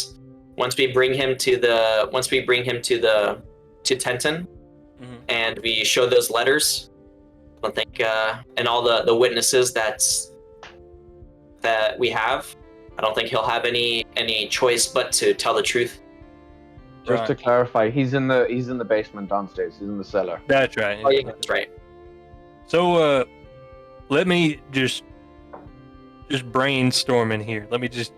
once we bring him to Tenton, Mhm. and we show those letters, I don't think, and all the witnesses that we have, I don't think he'll have any choice but to tell the truth. Just to clarify, he's in the basement downstairs. He's in the cellar. That's right. Oh yeah, that's right. So let me just brainstorming here. Let me just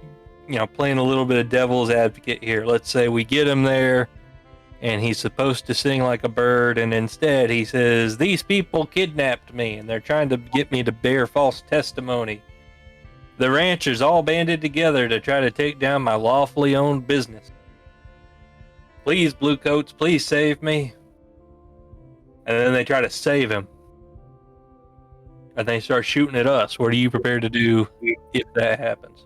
playing a little bit of devil's advocate here. Let's say we get him there and he's supposed to sing like a bird, and instead he says, "These people kidnapped me and they're trying to get me to bear false testimony. The ranchers all banded together to try to take down my lawfully owned business. Please, Bluecoats, please save me." And then they try to save him. And they start shooting at us. What are you prepared to do if that happens?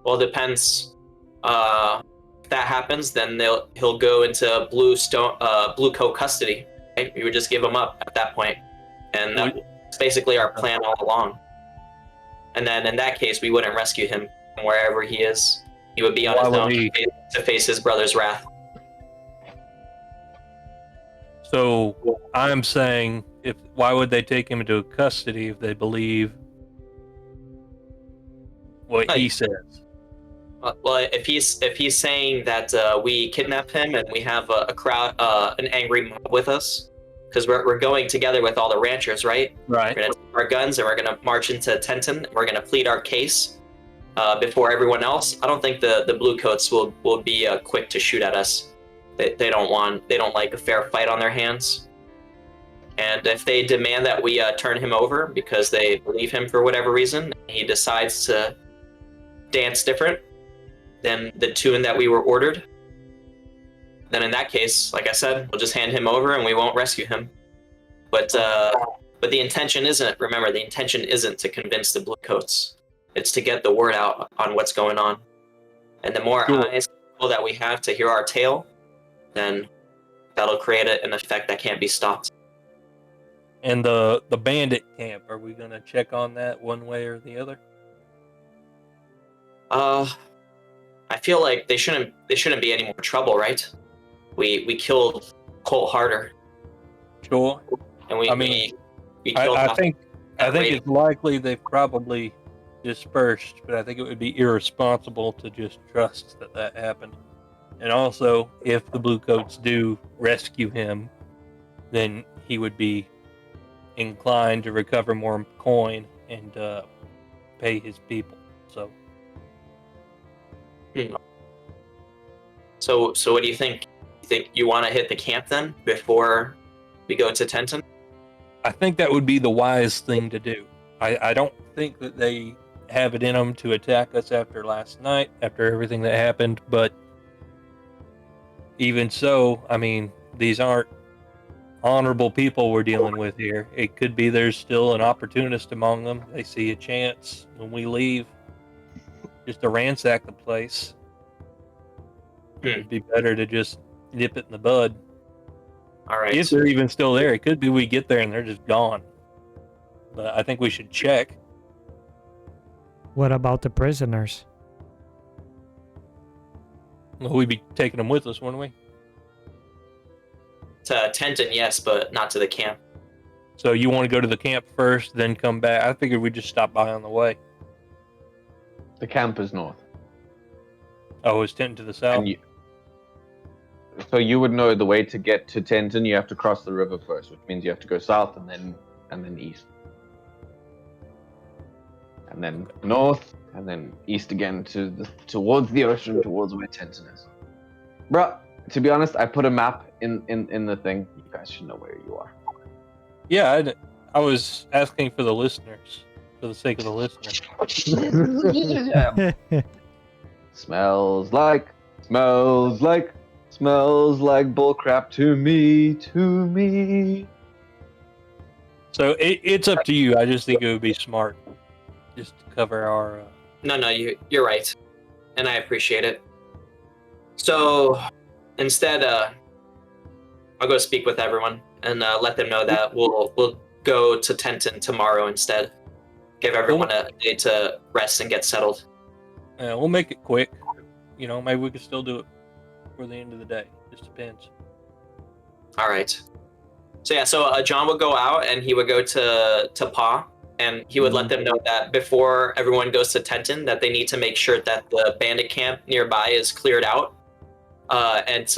Well, it depends. If that happens, then he'll go into blue coat custody. Right? We would just give him up at that point, and that's basically our plan all along. And then in that case, we wouldn't rescue him from wherever he is. He would be on his own to face his brother's wrath. So I'm saying, why would they take him into custody if they believe what he says? Well, if he's saying that we kidnapped him and we have a crowd, an angry mob with us, because we're going together with all the ranchers, right? Right. We're gonna take our guns and we're gonna march into Tenton. We're gonna plead our case before everyone else. I don't think the Bluecoats will be quick to shoot at us. They don't like a fair fight on their hands. And if they demand that we turn him over because they believe him for whatever reason, and he decides to dance different than the tune that we were ordered, then in that case, like I said, we'll just hand him over and we won't rescue him. But the intention isn't to convince the Bluecoats. It's to get the word out on what's going on. And the more eyes that we have to hear our tale, then that'll create an effect that can't be stopped. And the bandit camp, are we gonna check on that one way or the other? I feel like they shouldn't be any more trouble, right? We killed Colt Harder. Sure. And we killed I think it's likely they've probably dispersed, but I think it would be irresponsible to just trust that happened. And also, if the Bluecoats do rescue him, then he would be inclined to recover more coin and pay his people. So what do you think? You think you want to hit the camp then before we go to Tenton? I think that would be the wise thing to do. I don't think that they have it in them to attack us after last night, after everything that happened, but even so, I mean, these aren't honorable people we're dealing with here. It could be there's still an opportunist among them. They see a chance when we leave just to ransack the place. It'd be better to just nip it in the bud. All right. If they're even still there, it could be we get there and they're just gone. But I think we should check. What about the prisoners? Well, we'd be taking them with us, wouldn't we? To Tenton, yes, but not to the camp. So you want to go to the camp first, then come back? I figured we'd just stop by on the way. The camp is north. Oh, it's Tenton to the south? So you would know the way to get to Tenton. You have to cross the river first, which means you have to go south and then east, and then north, and then east again towards the ocean, towards where Tenton is. Bruh, to be honest, I put a map in the thing. You guys should know where you are. Yeah, I was asking for the listeners, for the sake of the listeners. Smells like bullcrap to me. So it's up to you. I just think it would be smart just to cover our... No, you're right. And I appreciate it. So, instead, I'll go speak with everyone and let them know that we'll go to Tenton tomorrow instead. Give everyone a day to rest and get settled. we'll make it quick. You know, maybe we could still do it for the end of the day. Just depends. All right. So John would go out and he would go to Pa, and he would let them know that before everyone goes to Tenton, that they need to make sure that the bandit camp nearby is cleared out, and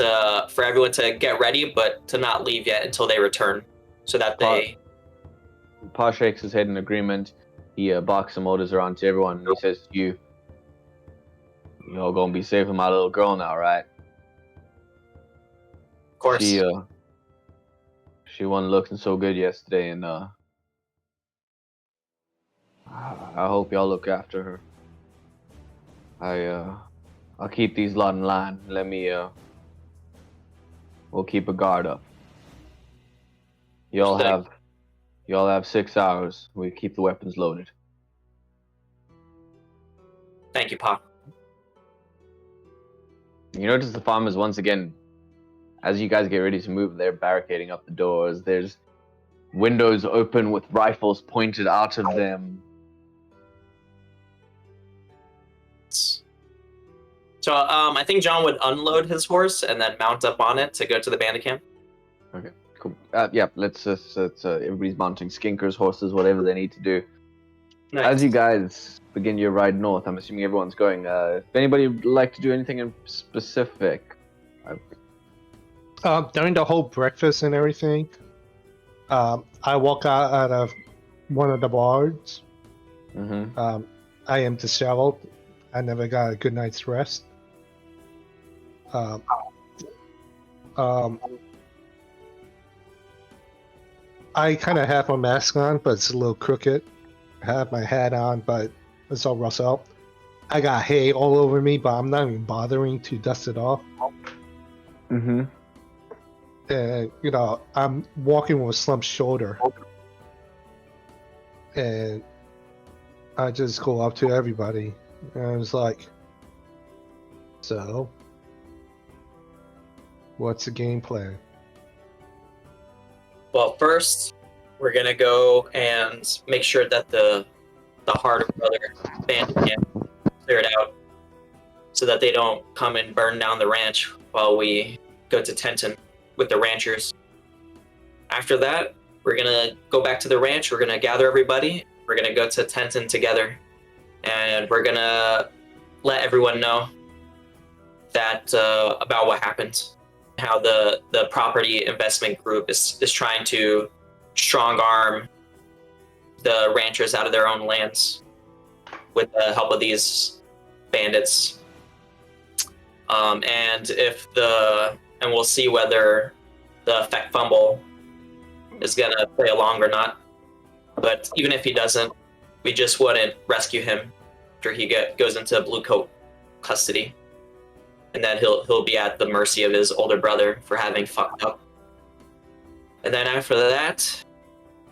for everyone to get ready, but to not leave yet until they return, so that they... Pa shakes his head in agreement. He barks some orders around to everyone, and he says to you, "You're gonna be safe with my little girl now, right?" Of course. She wasn't looking so good yesterday, and I hope y'all look after her. I'll keep these lot in line. We'll keep a guard up. Y'all have 6 hours. We keep the weapons loaded. Thank you, Pa. You notice the farmers once again, as you guys get ready to move, they're barricading up the doors. There's windows open with rifles pointed out of them. So I think John would unload his horse and then mount up on it to go to the bandit camp. Okay, cool. Yeah, let's everybody's mounting skinkers, horses, whatever they need to do. Nice. As you guys begin your ride north, I'm assuming everyone's going. If anybody would like to do anything in specific, During the whole breakfast and everything, I walk out of one of the bars. I am disheveled. I never got a good night's rest. I kind of have my mask on, but it's a little crooked. I have my hat on, but it's all rustled up. I got hay all over me, but I'm not even bothering to dust it off. And, I'm walking with a slumped shoulder. And I just go up to everybody. And I was like, "So, what's the game plan?" Well, first, we're gonna go and make sure that the Heart of Brother bandit camp cleared out, so that they don't come and burn down the ranch while we go to Tenton with the ranchers. After that, we're gonna go back to the ranch. We're gonna gather everybody. We're gonna go to Tenton together, and we're gonna let everyone know that about what happened, how the property investment group is trying to strong arm the ranchers out of their own lands with the help of these bandits. And we'll see whether the effect fumble is gonna play along or not. But even if he doesn't, we just wouldn't rescue him after he goes into blue coat custody, and then he'll be at the mercy of his older brother for having fucked up. And then after that,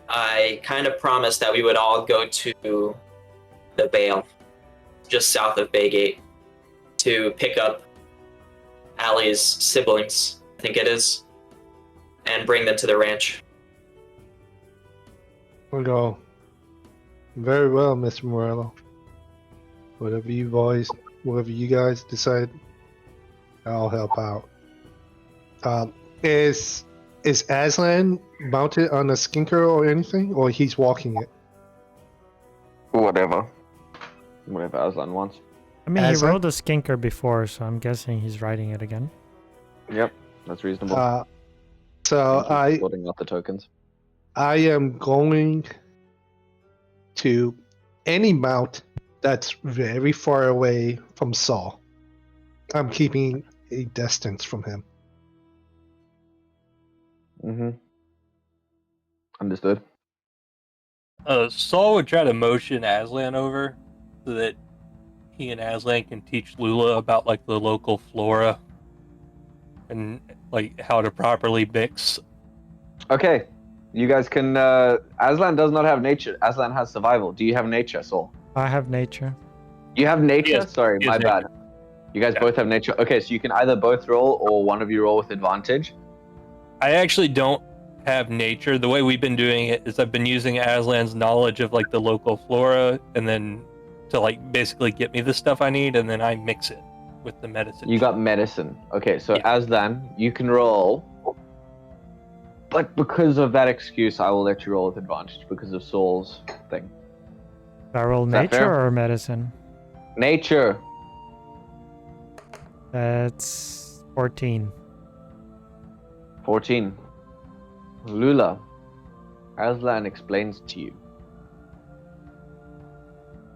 I kind of promised that we would all go to the Vale, just south of Baygate, to pick up Allie's siblings, I think it is. and bring them to the ranch. We'll go. Very well, Mr. Morello. Whatever you guys decide, I'll help out. Is Aslan mounted on a skinker or anything, or he's walking it? Whatever Aslan wants. I mean, he Aslan? rode a skinker before, so I'm guessing he's riding it again. Yep, that's reasonable. So Sorting out the tokens. I am going to any mount that's very far away from Saul. I'm keeping a distance from him. Mm-hmm. Understood. Saul would try to motion Aslan over so that he and Aslan can teach Lula about like the local flora and like how to properly mix. Okay, you guys can. Aslan does not have nature. Aslan has survival. Do you have nature, Saul? I have nature. You have nature? Yes, Sorry, he has my bad. nature. You guys both have nature. Okay, so you can either both roll or one of you roll with advantage. I actually don't have nature. The way we've been doing it is I've been using Aslan's knowledge of like the local flora and then to like basically get me the stuff I need, and then I mix it with the medicine. You got medicine. Okay, so Yeah. Aslan, you can roll. But because of that excuse, I will let you roll with advantage because of Saul's thing. Do I roll Is that nature fair? or medicine? Nature. That's 14. 14. Lula. Aslan explains to you.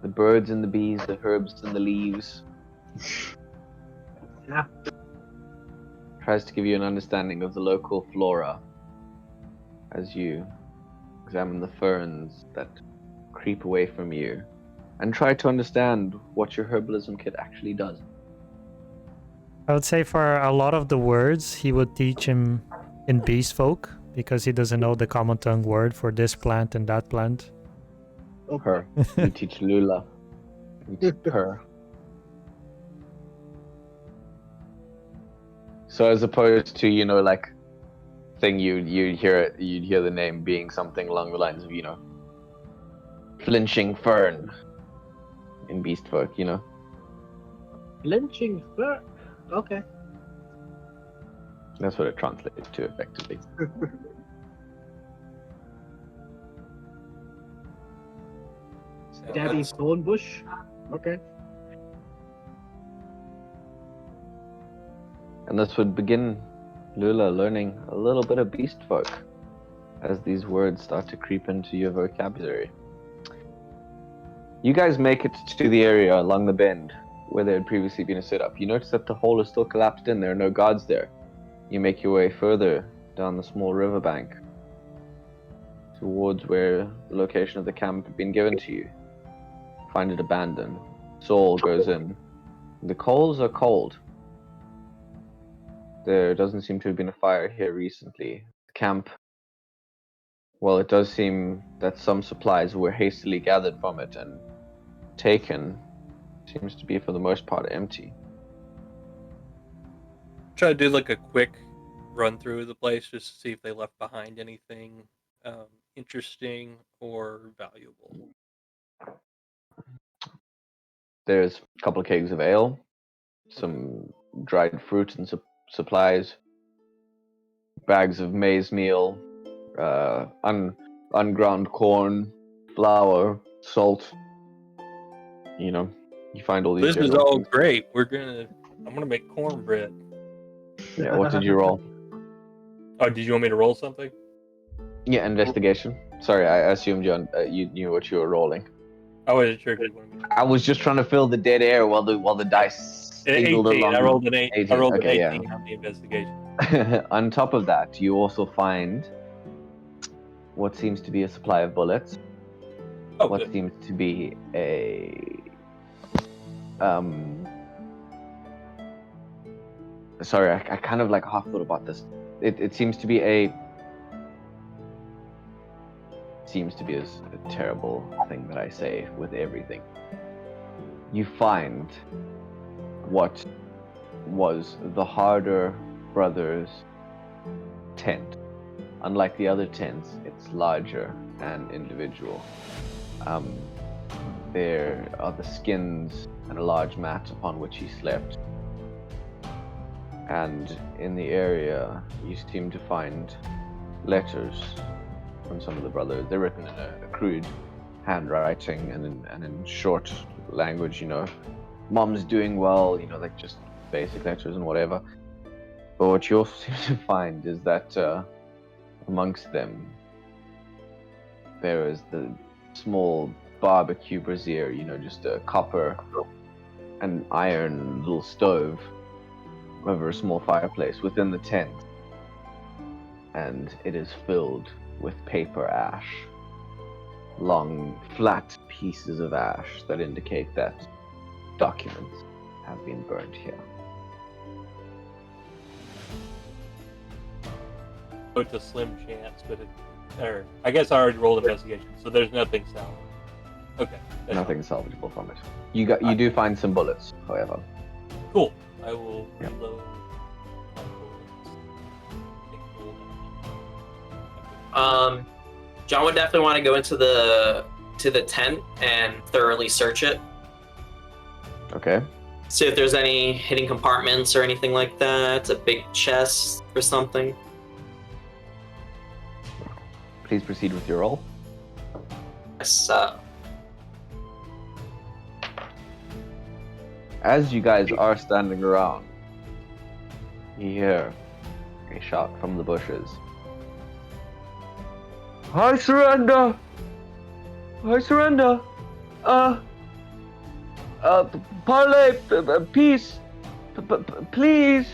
The birds and the bees, the herbs and the leaves. Yeah. Tries to give you an understanding of the local flora as you examine the ferns that creep away from you and try to understand what your herbalism kit actually does. I would say for a lot of the words, he would teach him in beast folk because he doesn't know the common tongue word for this plant and that plant. Her. You teach Lula. You teach her. So as opposed to, like thing you'd hear the name being something along the lines of, flinching fern in beast folk, Lynching. Okay. That's what it translates to effectively. Stabby stone bush. Okay. And this would begin Lula learning a little bit of beast folk as these words start to creep into your vocabulary. You guys make it to the area along the bend where there had previously been a setup. You notice that the hole is still collapsed in. There are no guards there. You make your way further down the small riverbank towards where the location of the camp had been given to you. Find it abandoned. Saul goes in. The coals are cold. There doesn't seem to have been a fire here recently. The camp, well, it does seem that some supplies were hastily gathered from it and taken. Seems to be, for the most part, empty. Try to do like a quick run through of the place just to see if they left behind anything interesting or valuable. There's a couple of kegs of ale, some dried fruit and supplies, bags of maize meal, unground corn, flour, salt. You find all these. This is general all things. great. I'm gonna make cornbread. Yeah, what did you roll? Oh, did you want me to roll something? Yeah, investigation. Sorry, I assumed you knew what you were rolling. I wasn't sure if you wanted me to. I was just trying to fill the dead air while the dice singled 18. along. I rolled an 8. 18. I rolled Okay, an 18 on the investigation. On top of that, you also find what seems to be a supply of bullets. Oh, What good. seems to be a sorry, I kind of like half thought about this. It seems to be a terrible thing that I say with everything. You find what was the Harder brothers' tent unlike the other tents, it's larger and individual. There are the skins and a large mat upon which he slept. And in the area, you seem to find letters from some of the brothers. They're written in a crude handwriting and in short language, Mom's doing well, like just basic letters and whatever. But what you'll seem to find is that amongst them, there is the small barbecue brazier, just a copper and iron little stove over a small fireplace within the tent. And it is filled with paper ash. Long, flat pieces of ash that indicate that documents have been burned here. So it's a slim chance, but I guess I already rolled investigation, so there's nothing salvageable. Okay. Nothing salvageable from it. You do find some bullets, however. Cool. I will Yep. reload my bullets. John would definitely want to go into the tent and thoroughly search it. Okay. See if there's any hidden compartments or anything like that. A big chest or something. Please proceed with your roll. Yes. As you guys are standing around, you hear a shout from the bushes. I surrender! I surrender! Parley, peace! Please!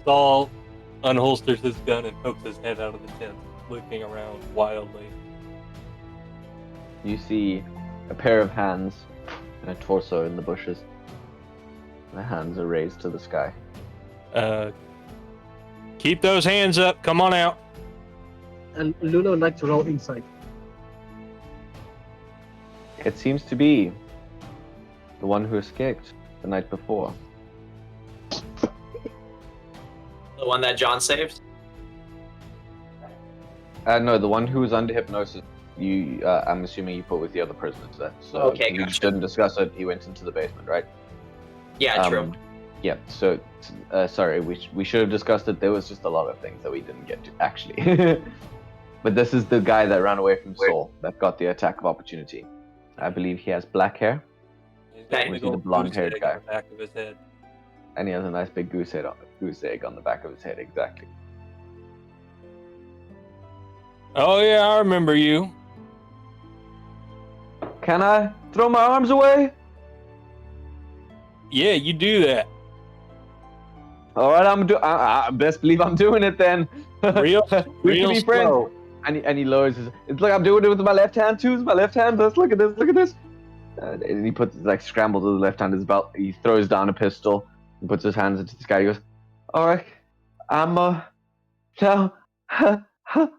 Saul unholsters his gun and pokes his head out of the tent, looking around wildly. You see a pair of hands and a torso in the bushes. The hands are raised to the sky. Keep those hands up. Come on out. And Lula would like to roll insight. It seems to be the one who escaped the night before. The one that John saved? No, the one who was under hypnosis. I'm assuming you put with the other prisoners. So Okay, we gotcha. didn't discuss it. He went into the basement, right? Yeah, true. Yeah. So, sorry, we should have discussed it. There was just a lot of things that we didn't get to actually. But this is the guy that ran away from Saul that got the attack of opportunity. I believe he has black hair, He's got a Okay. big Was he the old blonde-haired goose egg guy? on the back of his head. and he has a nice big goose egg on the back of his head. Exactly. Oh yeah, I remember you. Can I throw my arms away? Yeah, you do that. All right, I best believe I'm doing it then. Real We can be friends. slow. And he lowers his. It's like I'm doing it with my left hand too. It's my left hand. Let's look at this. Look at this. And he puts scrambles with his left hand in his belt. He throws down a pistol and puts his hands into the sky. He goes, "All right, I'm now,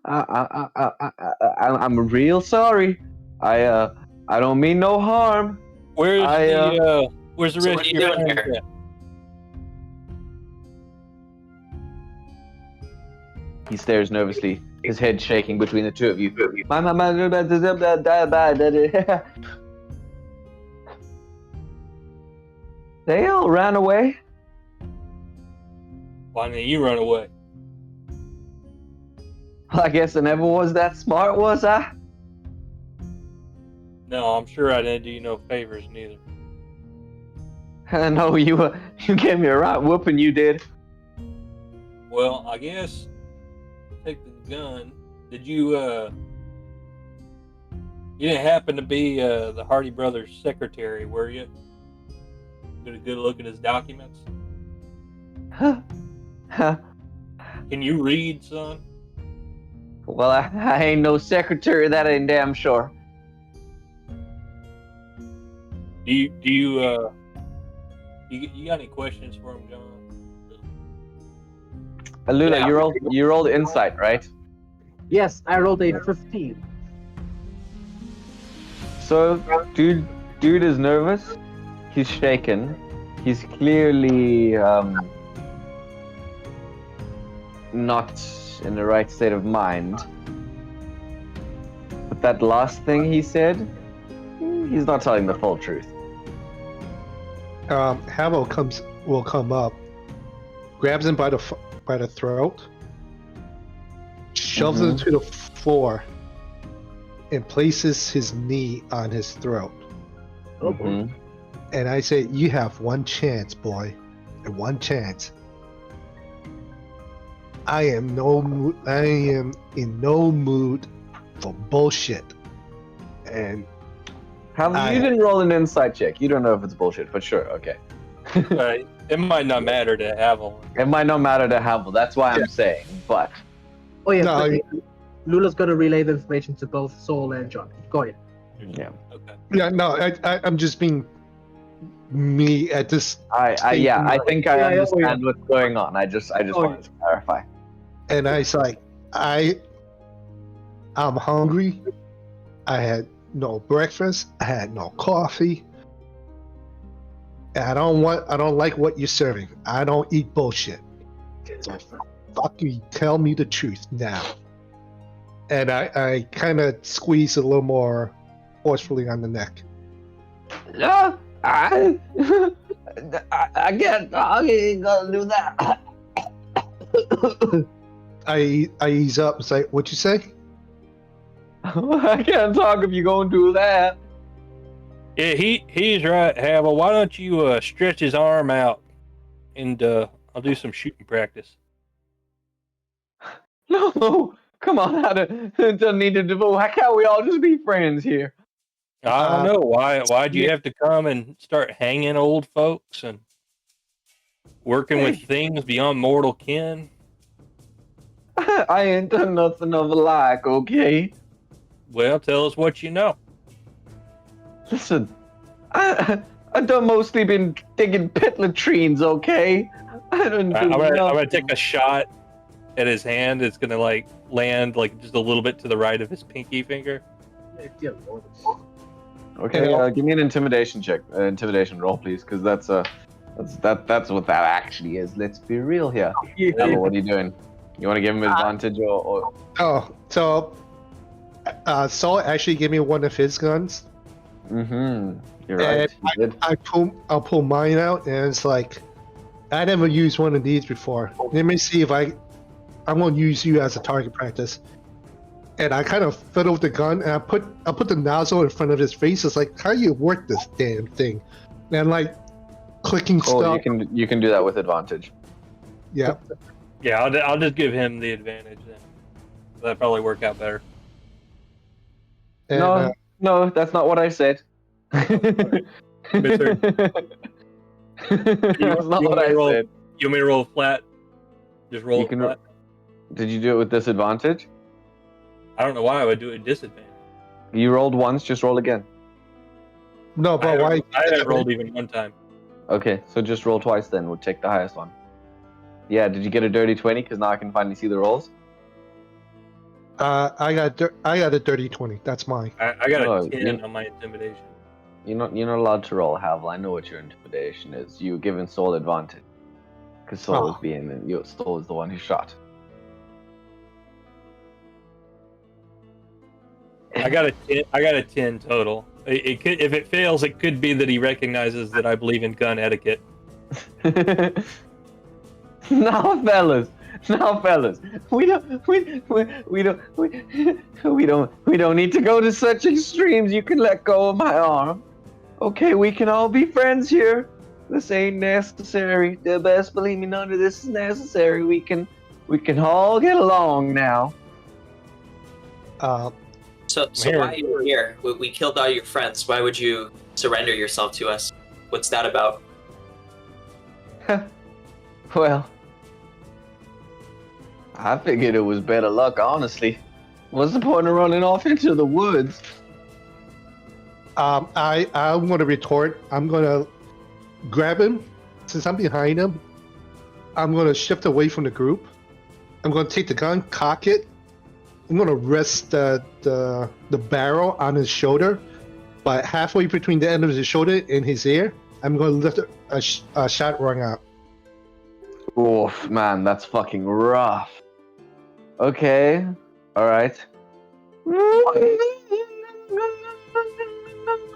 I'm real sorry. I don't mean no harm. Where's the So rest what are of you your doing friends here? at? He stares nervously, his head shaking between the two of you. They all ran away. Why didn't you run away? I guess I never was that smart, was I? No, I'm sure I didn't do you no favors neither. I know you gave me a right whooping, you did. Well, I guess take the gun. Did you you didn't happen to be the Hardy Brothers' secretary, were you? Get a good look at his documents. Can you read, son? Well, I ain't no secretary, that ain't damn sure. Do you got any questions for him, John? Lula, you rolled insight, right? Yes, I rolled a 15. So, dude is nervous. He's shaken. He's clearly not in the right state of mind. But that last thing he said, he's not telling the full truth. Havel will come up, grabs him by the throat, shoves him to the floor, and places his knee on his throat. Mhm. And I say, "You have one chance, boy, and one chance. I am in no mood for bullshit." And You didn't roll an insight check. You don't know if it's bullshit, but sure, okay. It might not matter to Havel. It might not matter to Havel. That's why I'm saying. But Oh yeah, No, but Lula's gonna relay the information to both Soul and John. Go ahead. yeah, Okay. yeah, no, I'm just being me at this. I think I Yeah, understand what's going on. I just wanted to clarify. And I was like, I'm hungry. I had no breakfast. I had no coffee. And I don't like what you're serving. I don't eat bullshit. So fuck you, tell me the truth now. And I kind of squeeze a little more forcefully on the neck. No, I ain't gonna do that. I ease up and say, "What you say?" I can't talk if you gonna do that. Yeah, he's right, Havel. Why don't you stretch his arm out, and I'll do some shooting practice. No, come on, it doesn't need to devote. How can't we all just be friends here? I don't know why'd you have to come and start hanging old folks and working with things beyond mortal kin. I ain't done nothing of a like, okay? Well, tell us what you know. Listen, I done mostly been digging pit latrines, okay? I didn't do I'm gonna nothing. take a shot at his hand. It's gonna land just a little bit to the right of his pinky finger. Okay, give me an intimidation check, intimidation roll, please, because that's what that actually is. Let's be real here. Ella, what are you doing? You want to give him advantage or? Oh, so Saul actually gave me one of his guns. Mm-hmm. You're right. And You did. I'll pull mine out, and it's like, I never used one of these before. Let me see if I'm gonna use you as a target practice. And I kind of fiddle with the gun, and I put the nozzle in front of his face. It's like, how do you work this damn thing? And like clicking Cool. stuff. You can do that with advantage. Yeah. Yeah, I'll just give him the advantage then. That'd probably work out better. And, No, that's not what I said. Mister. That's not what I said. You want me to roll flat? Just roll You can flat? Did you do it with disadvantage? I don't know why I would do it at disadvantage. You rolled once, just roll again. no, but why? I haven't rolled even one time. Okay, so just roll twice then. We'll take the highest one. Yeah, did you get a dirty 20? Because now I can finally see the rolls. I got a dirty 20. That's mine. I got Oh, a 10 on my intimidation. You're not allowed to roll, Havel. I know what your intimidation is. You're giving Soul advantage. Because Soul Soul is the one who shot. I got a 10 total. It could, if it fails, it could be that he recognizes that I believe in gun etiquette. Now, fellas, we don't need to go to such extremes. You can let go of my arm. Okay, we can all be friends here. This ain't necessary. The best believe me, none of this is necessary. We can all get along now. So Here. why are you here? We killed all your friends. Why would you surrender yourself to us? What's that about? Well, I figured it was better luck, honestly. What's the point of running off into the woods? I'm going to retort. I'm going to grab him. Since I'm behind him, I'm going to shift away from the group. I'm going to take the gun, cock it. I'm going to rest the barrel on his shoulder, but halfway between the end of his shoulder and his ear, I'm going to lift a shot rung out. Oof, man, that's fucking rough. Okay, alright.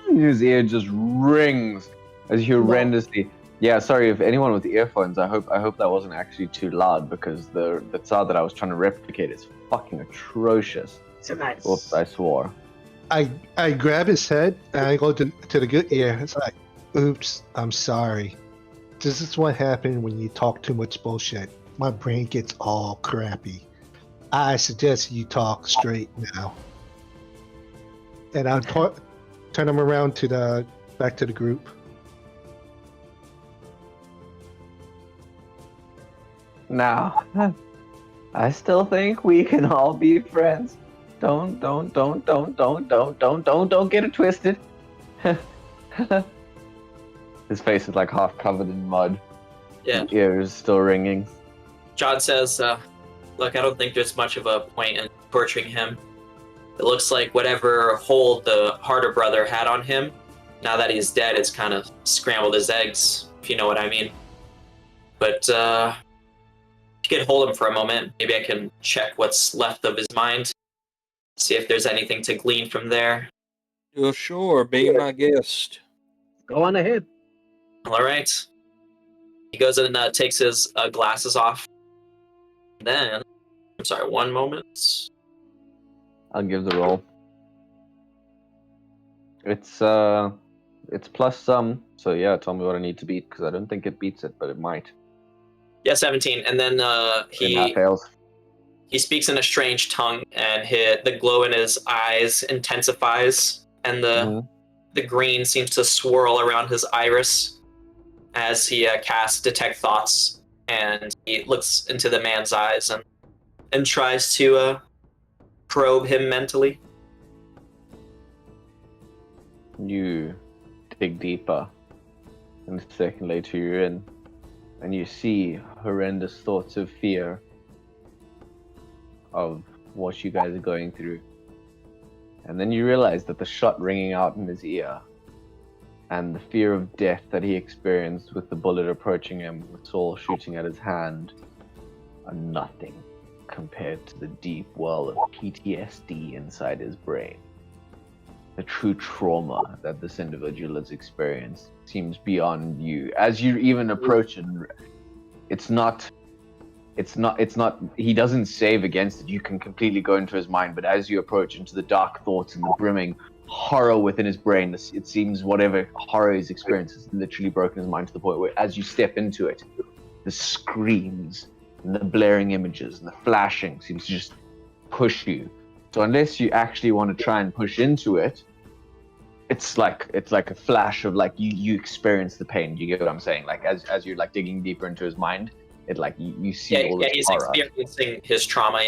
His ear just rings as horrendously. Yeah, sorry if anyone with earphones. I hope that wasn't actually too loud because the sound that I was trying to replicate is fucking atrocious. So nice. Oops, I swore. I grab his head and I go to the good ear. It's like, oops, I'm sorry. This is what happened when you talk too much bullshit. My brain gets all crappy. I suggest you talk straight now. And I'll turn him around to back to the group. Now, I still think we can all be friends. Don't get it twisted. His face is like half covered in mud. Yeah. His ears still ringing. John says, look, I don't think there's much of a point in torturing him. It looks like whatever hold the Harder brother had on him, now that he's dead, it's kind of scrambled his eggs, if you know what I mean. But, if you could hold him for a moment, maybe I can check what's left of his mind, see if there's anything to glean from there. Oh, sure, be my guest. Go on ahead. All right. He goes and takes his glasses off. Then, I'm sorry, one moment. I'll give the roll. It's plus some, so yeah, tell me what I need to beat, because I don't think it beats it, but it might. Yeah, 17. And then That fails. he speaks in a strange tongue, and the glow in his eyes intensifies, and the green seems to swirl around his iris as he casts Detect Thoughts, and he looks into the man's eyes and tries to probe him mentally. You dig deeper, and a second later you're in, and you see horrendous thoughts of fear of what you guys are going through. And then you realize that the shot ringing out in his ear and the fear of death that he experienced with the bullet approaching him, with Saul shooting at his hand, are nothing compared to the deep well of PTSD inside his brain. The true trauma that this individual has experienced seems beyond you. As you even approach it, it's not, he doesn't save against it. You can completely go into his mind, but as you approach into the dark thoughts and the brimming horror within his brain, it seems whatever horror he's experienced has literally broken his mind to the point where as you step into it, the screams and the blaring images and the flashing seems to just push you. So unless you actually want to try and push into it, it's like a flash of like you experience the pain. You get what I'm saying? Like as you're like digging deeper into his mind, it like you see all this he's horror. experiencing his trauma.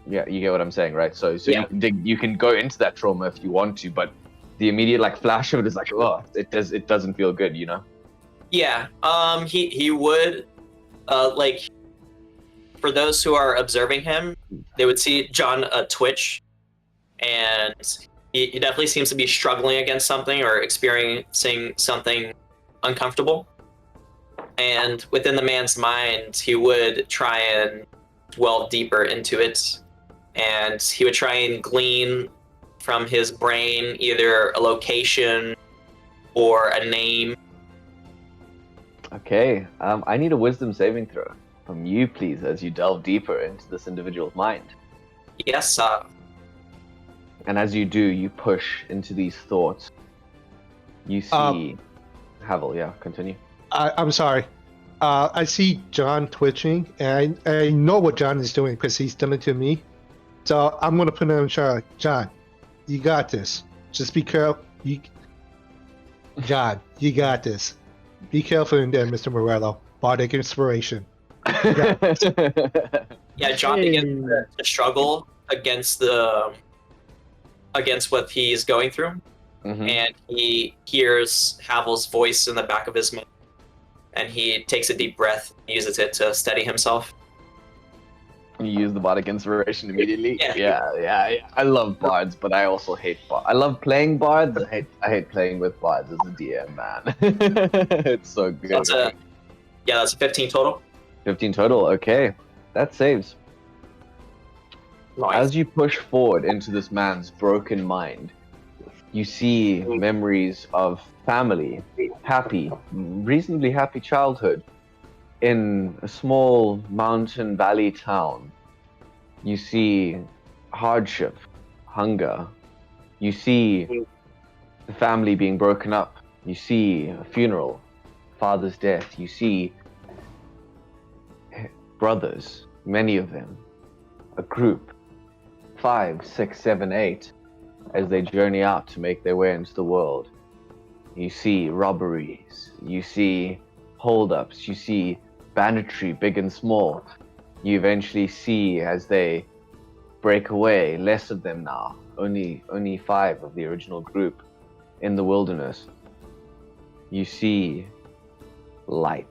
Yeah, you get what I'm saying, right? So Yeah. you can go into that trauma if you want to, but the immediate like flash of it is like, oh, it doesn't feel good, you know? Yeah. He would like, for those who are observing him, they would see John twitch, and he definitely seems to be struggling against something or experiencing something uncomfortable. And within the man's mind, he would try and dwell deeper into it, and he would try and glean from his brain either a location or a name. Okay, I need a wisdom saving throw from you, please, as you delve deeper into this individual's mind. Yes, And as you do, you push into these thoughts. You see... Havel, yeah, continue. I'm sorry. I see John twitching, and I know what John is doing because he's done it to me. So I'm going to put him in charge. John, you got this. Just be careful. John, you got this. Be careful in there, Mr. Morello. Bardic inspiration. yeah, John begins to struggle against what he's going through, and he hears Havel's voice in the back of his mind, and he takes a deep breath and uses it to steady himself. You use the bardic inspiration immediately. Yeah. Yeah. I love bards, but I also hate bards. I love playing bards. I hate playing with bards as a DM, man. It's so good. That's a 15 total. 15 total. Okay, that saves. Nice. As you push forward into this man's broken mind, you see memories of family, reasonably happy childhood in a small mountain valley town. You see hardship, hunger. You see the family being broken up. You see a funeral, father's death. You see brothers, many of them, a group, 5, 6, 7, 8, as they journey out to make their way into the world. You see robberies, you see holdups, you see banditry, big and small. You eventually see, as they break away, less of them now, only 5 of the original group in the wilderness. You see light,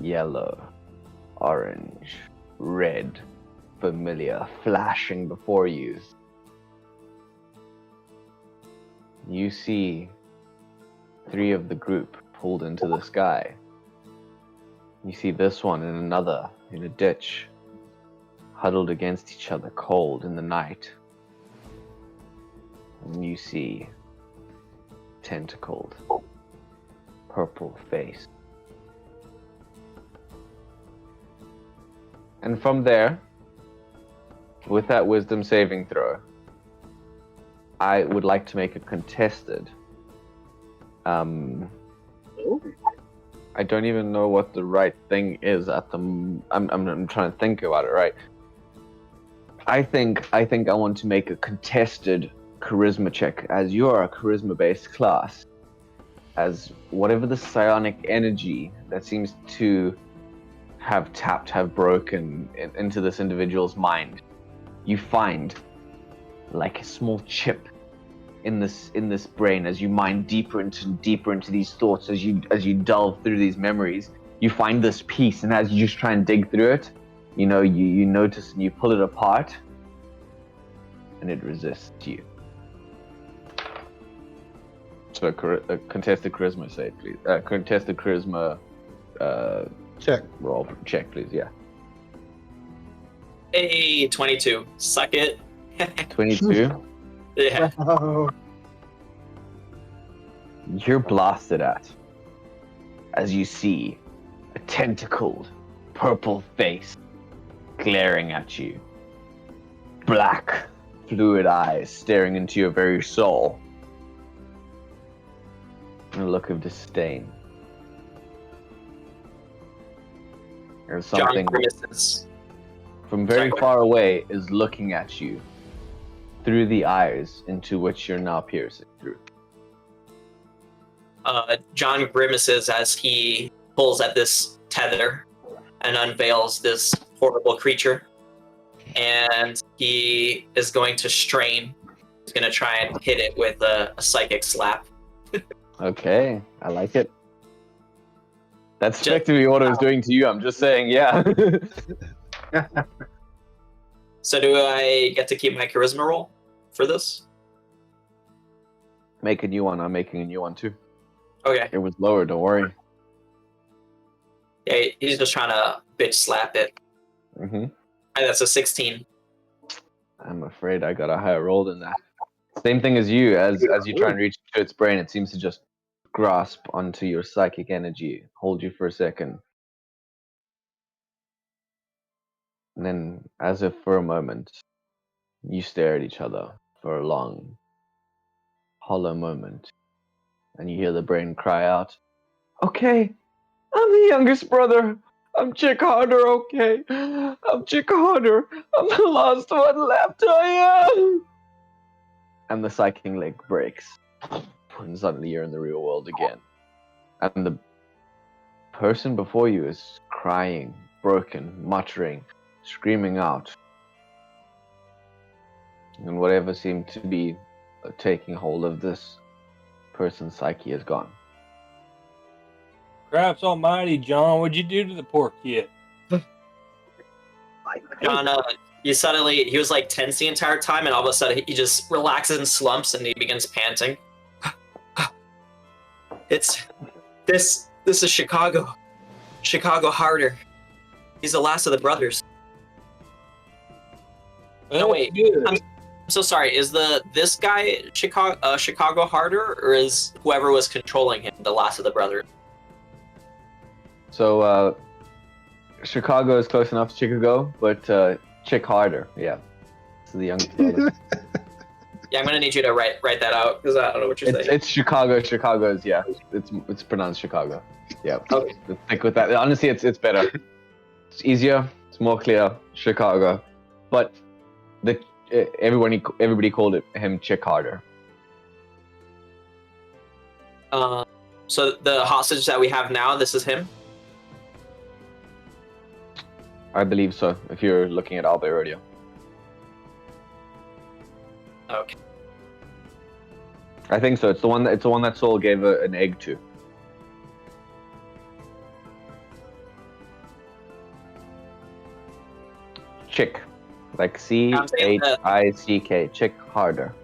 yellow, orange, red, familiar, flashing before you. You see 3 of the group pulled into the sky. You see this one and another in a ditch, huddled against each other, cold in the night. And you see tentacled, purple face. And from there, with that wisdom saving throw, I would like to make a contested. I don't even know what the right thing is at the. I'm trying to think about it. Right. I think I want to make a contested charisma check, as you are a charisma-based class. As whatever the psionic energy that seems to have broken into this individual's mind, you find like a small chip in this brain as you mine deeper into these thoughts, as you delve through these memories. You find this piece, and as you just try and dig through it, you notice and you pull it apart, and it resists you. So a contested charisma save, please. Contested charisma Check. roll check, please. Yeah. Hey, 22. Suck it. 22. Yeah. Oh, You're blasted at as you see a tentacled purple face glaring at you. Black, fluid eyes staring into your very soul. And a look of disdain. There's something John grimaces. from very far away is looking at you through the eyes into which you're now piercing through. John grimaces as he pulls at this tether and unveils this horrible creature. And he is going to strain. He's going to try and hit it with a psychic slap. Okay, I like it. That's effectively what I was doing to you. I'm just saying, yeah. So do I get to keep my charisma roll for this? Make a new one. I'm making a new one too. Okay. It was lower, don't worry. Yeah, he's just trying to bitch slap it. Mm-hmm. And that's a 16. I'm afraid I got a higher roll than that. Same thing as you. As you try and reach to its brain, it seems to just grasp onto your psychic energy, hold you for a second. And then, as if for a moment, you stare at each other for a long, hollow moment. And you hear the brain cry out, "Okay, I'm the youngest brother. I'm Chick Harder, okay? I'm Chick Harder. I'm the last one left, I am!" And the psychic link breaks. And suddenly you're in the real world again. And the person before you is crying, broken, muttering, screaming out. And whatever seemed to be taking hold of this person's psyche is gone. Craps almighty, John, what'd you do to the poor kid? John, he was like tense the entire time, and all of a sudden he just relaxes and slumps, and he begins panting. This is Chicago harder. He's the last of the brothers. Well, wait. good. I'm so sorry. Is this guy Chicago Harder, or is whoever was controlling him the last of the brothers? So Chicago is close enough to Chicago, but Chick harder. Yeah, it's the youngest brother. Yeah, I'm gonna need you to write that out because I don't know what you're saying. It's Chicago. Chicago's it's pronounced Chicago. Yeah. Okay. Let's stick with that. Honestly, it's better. It's easier. It's more clear. Chicago, but everybody called him Chick harder. So the hostage that we have now, this is him. I believe so. If you're looking at Albe Radio. Okay. I think so. It's the one that Soul gave an egg to. Chick, like C-H-I-C-K. Chick harder.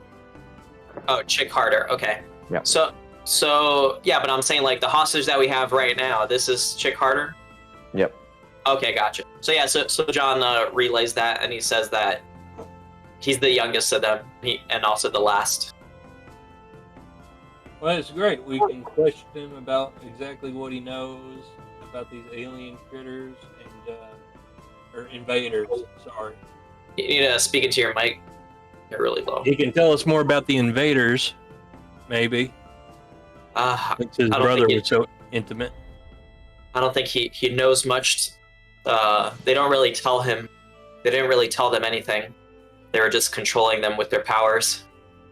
Oh, Chick Harder. Okay. Yeah. So yeah, but I'm saying like the hostage that we have right now. This is Chick Harder. Yep. Okay, gotcha. So yeah, so John relays that, and he says that he's the youngest of them, and also the last. Well, it's great. We can question him about exactly what he knows about these alien critters or invaders. Sorry. You need to speak into your mic. You're really low. He can tell us more about the invaders, maybe. Since his brother was so intimate. I don't think he knows much. They don't really tell him. They didn't really tell them anything. They were just controlling them with their powers.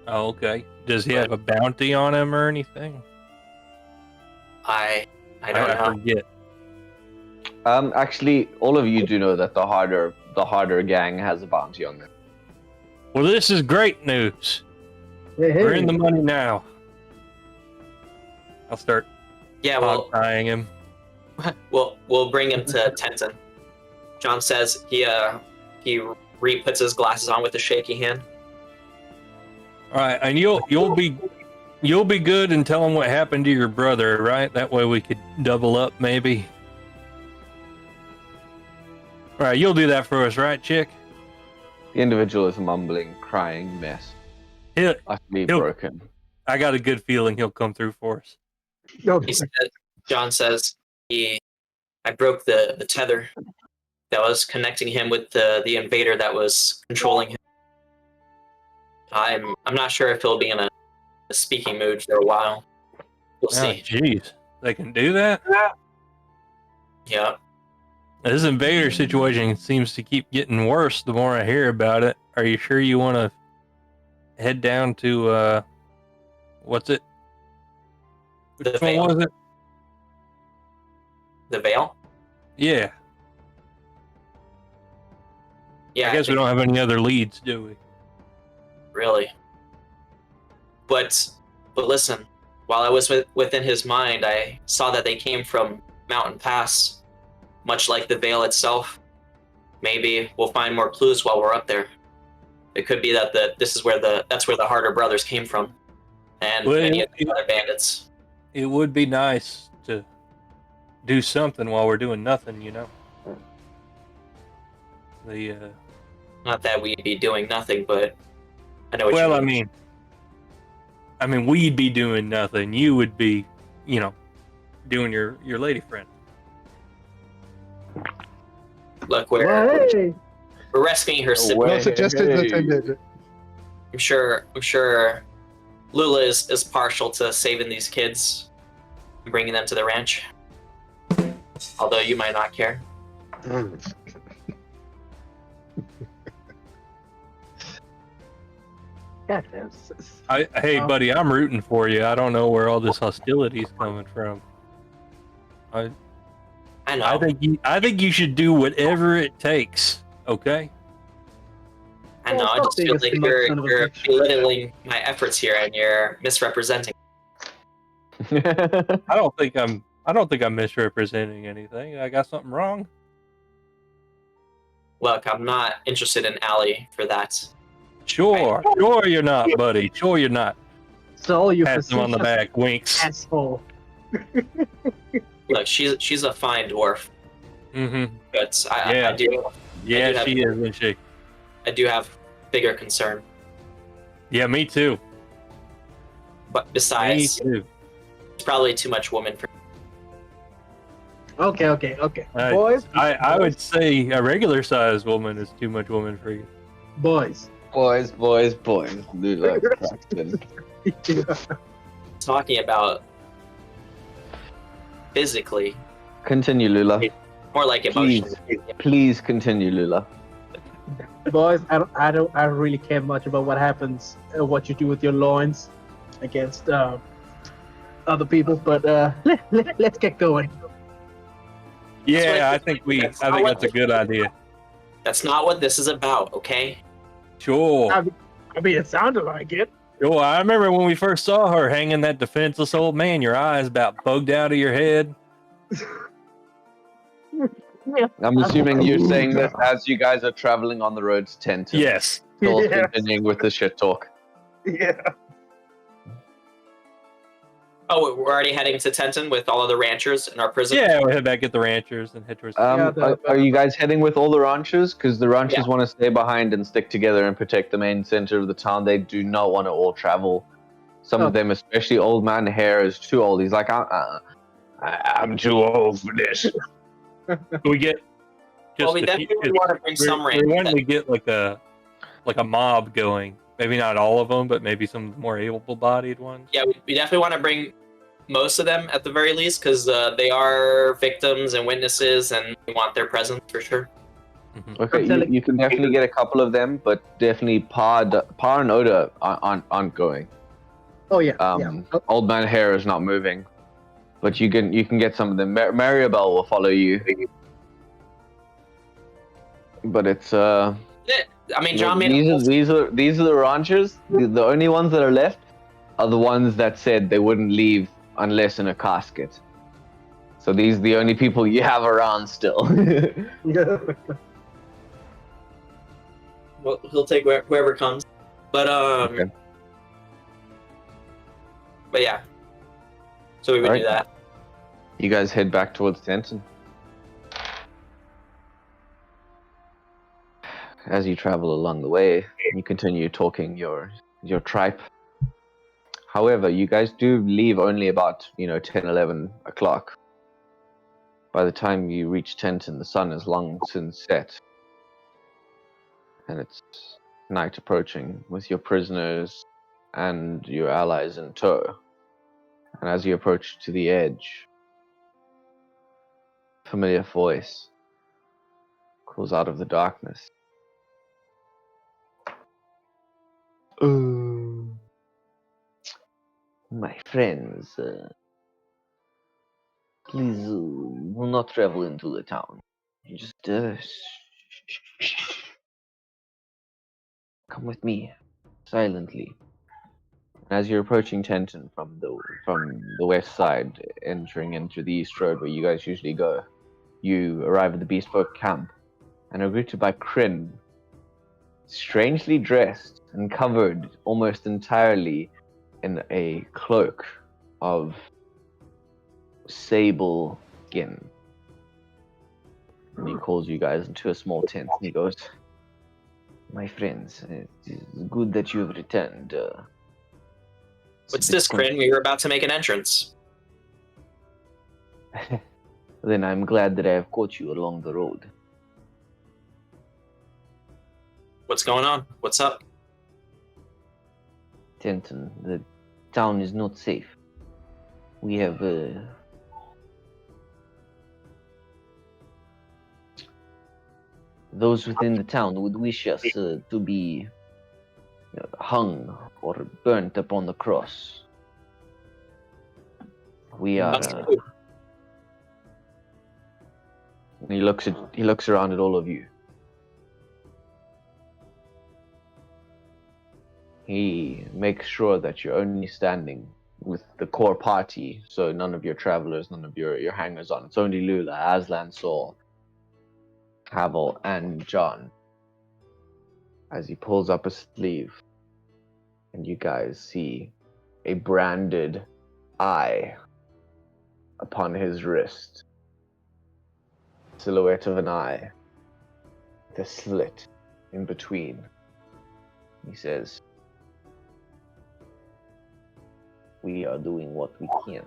Oh, okay. Does he have a bounty on him or anything? I don't know. I forget. Actually, all of you do know that the harder gang has a bounty on them. Well, this is great news. We're in the money now. I'll start tying him. We'll bring him to Tenton. John says he puts his glasses on with a shaky hand. All right, and you'll be good and tell him what happened to your brother, right? That way we could double up, maybe. All right, you'll do that for us, right, Chick? The individual is a mumbling, crying mess. Utterly broken. I got a good feeling he'll come through for us. John says I broke the tether that was connecting him with the invader that was controlling him. I'm not sure if he'll be in a speaking mood for a while. We'll see. Jeez, they can do that? Yeah. This invader situation seems to keep getting worse the more I hear about it. Are you sure you want to head down to what's it? Which one was it? The Veil? Yeah. Yeah. I guess we don't have any other leads, do we? Really. But listen, while I was within his mind, I saw that they came from Mountain Pass, much like the Veil itself. Maybe we'll find more clues while we're up there. It could be that that's where the Harder brothers came from, and any of the other bandits. It would be nice to do something while we're doing nothing, you know. Not that we'd be doing nothing, but I know what you mean. I mean, we'd be doing nothing. You would be, doing your lady friend. Look, we're rescuing her sibling. Well suggested, Lieutenant. I'm sure Lula is partial to saving these kids and bringing them to the ranch. Although you might not care. Hey, buddy, I'm rooting for you. I don't know where all this hostility is coming from. I know. I think you should do whatever it takes. Okay. I know. I just feel like you're belittling my efforts here, and you're misrepresenting. I don't think I'm misrepresenting anything. I got something wrong. Look, I'm not interested in Allie for that. Sure you're not, buddy. Sure you're not. So you pat him on the back, winks. Asshole. Look, she's a fine dwarf. Mm-hmm. But Yeah. I do. Yeah, have- she is, isn't she? I do have bigger concern. Yeah, me too. But Me besides, too. it's probably too much woman for. Okay. Boys, I would say a regular sized woman is too much woman for you. boys. Boys. Lula cracks in. Talking about physically, Continue, Lula. more like Please. emotionally. Please continue, Lula. Boys, I don't really care much about what happens, what you do with your loins against other people, but let's get going. Yeah, I think that's a good idea. That's not what this is about, okay? Sure. I mean, it sounded like it. Sure. I remember when we first saw her hanging that defenseless old man, your eyes about bugged out of your head. I'm assuming you're saying this as you guys are traveling on the road to Tenton. Yes. Still Yes. continuing with the shit talk. Yeah. Oh, we're already heading to Tenton with all of the ranchers in our prison. Yeah, we'll head back at the ranchers and head towards. Are you guys heading with all the ranchers? Because the ranchers want to stay behind and stick together and protect the main center of the town. They do not want to all travel. Some of them, especially Old Man Hare, is too old. He's like, I'm too old for this. We get. Well, we definitely want to bring some We ranchers. want to get like a mob going. Maybe not all of them, but maybe some more able-bodied ones. Yeah, we definitely want to bring most of them at the very least, because they are victims and witnesses, and we want their presence for sure. Mm-hmm. Okay, you can definitely get a couple of them, but definitely Pa and Oda aren't going. Oh yeah. Old Man Hare is not moving, but you can get some of them. Maribel will follow you, but it's I mean, John made these are the ranchers. The only ones that are left are the ones that said they wouldn't leave unless in a casket. So these are the only people you have around still. Well, he'll take whoever comes. But Okay. But yeah. So we would do that. You guys head back towards Tenton. As you travel along the way, you continue talking your tripe. However, you guys do leave only about 10, 11 o'clock. By the time you reach Tenton, the sun is long since set, and it's night approaching with your prisoners and your allies in tow. And as you approach to the edge, a familiar voice calls out of the darkness. My friends, please do not travel into the town. Just come with me, silently. As you're approaching Tenton from the west side, entering into the east road where you guys usually go, you arrive at the Beastfolk camp and are greeted by Kryn, strangely dressed and covered almost entirely in a cloak of sable skin. And he calls you guys into a small tent and he goes, "My friends, it is good that you have returned. What's this, Kryn? We were about to make an entrance. Then I'm glad that I have caught you along the road. What's going on? What's up? Tenton, the town is not safe. We have those within the town would wish us to be hung or burnt upon the cross. We are. He looks around at all of you. He makes sure that you're only standing with the core party, so none of your travelers, none of your hangers on. It's only Lula, Aslan, Saul, Havel, and John. As he pulls up a sleeve, and you guys see a branded eye upon his wrist. silhouette of an eye, the slit in between. He says, "We are doing what we can."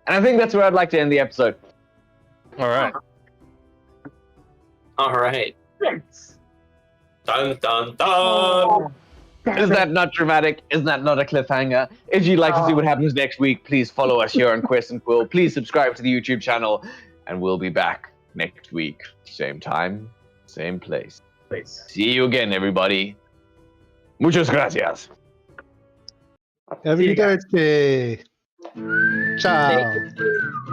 And I think that's where I'd like to end the episode. All right. All right. Yes. Dun dun dun. Is that not dramatic? Is that not a cliffhanger? If you'd like to see what happens next week, please follow us here on Quest and Quill. Please subscribe to the YouTube channel, and we'll be back next week. Same time, same place. See you again, everybody. Muchas gracias. Happy birthday. Ciao. Thank you.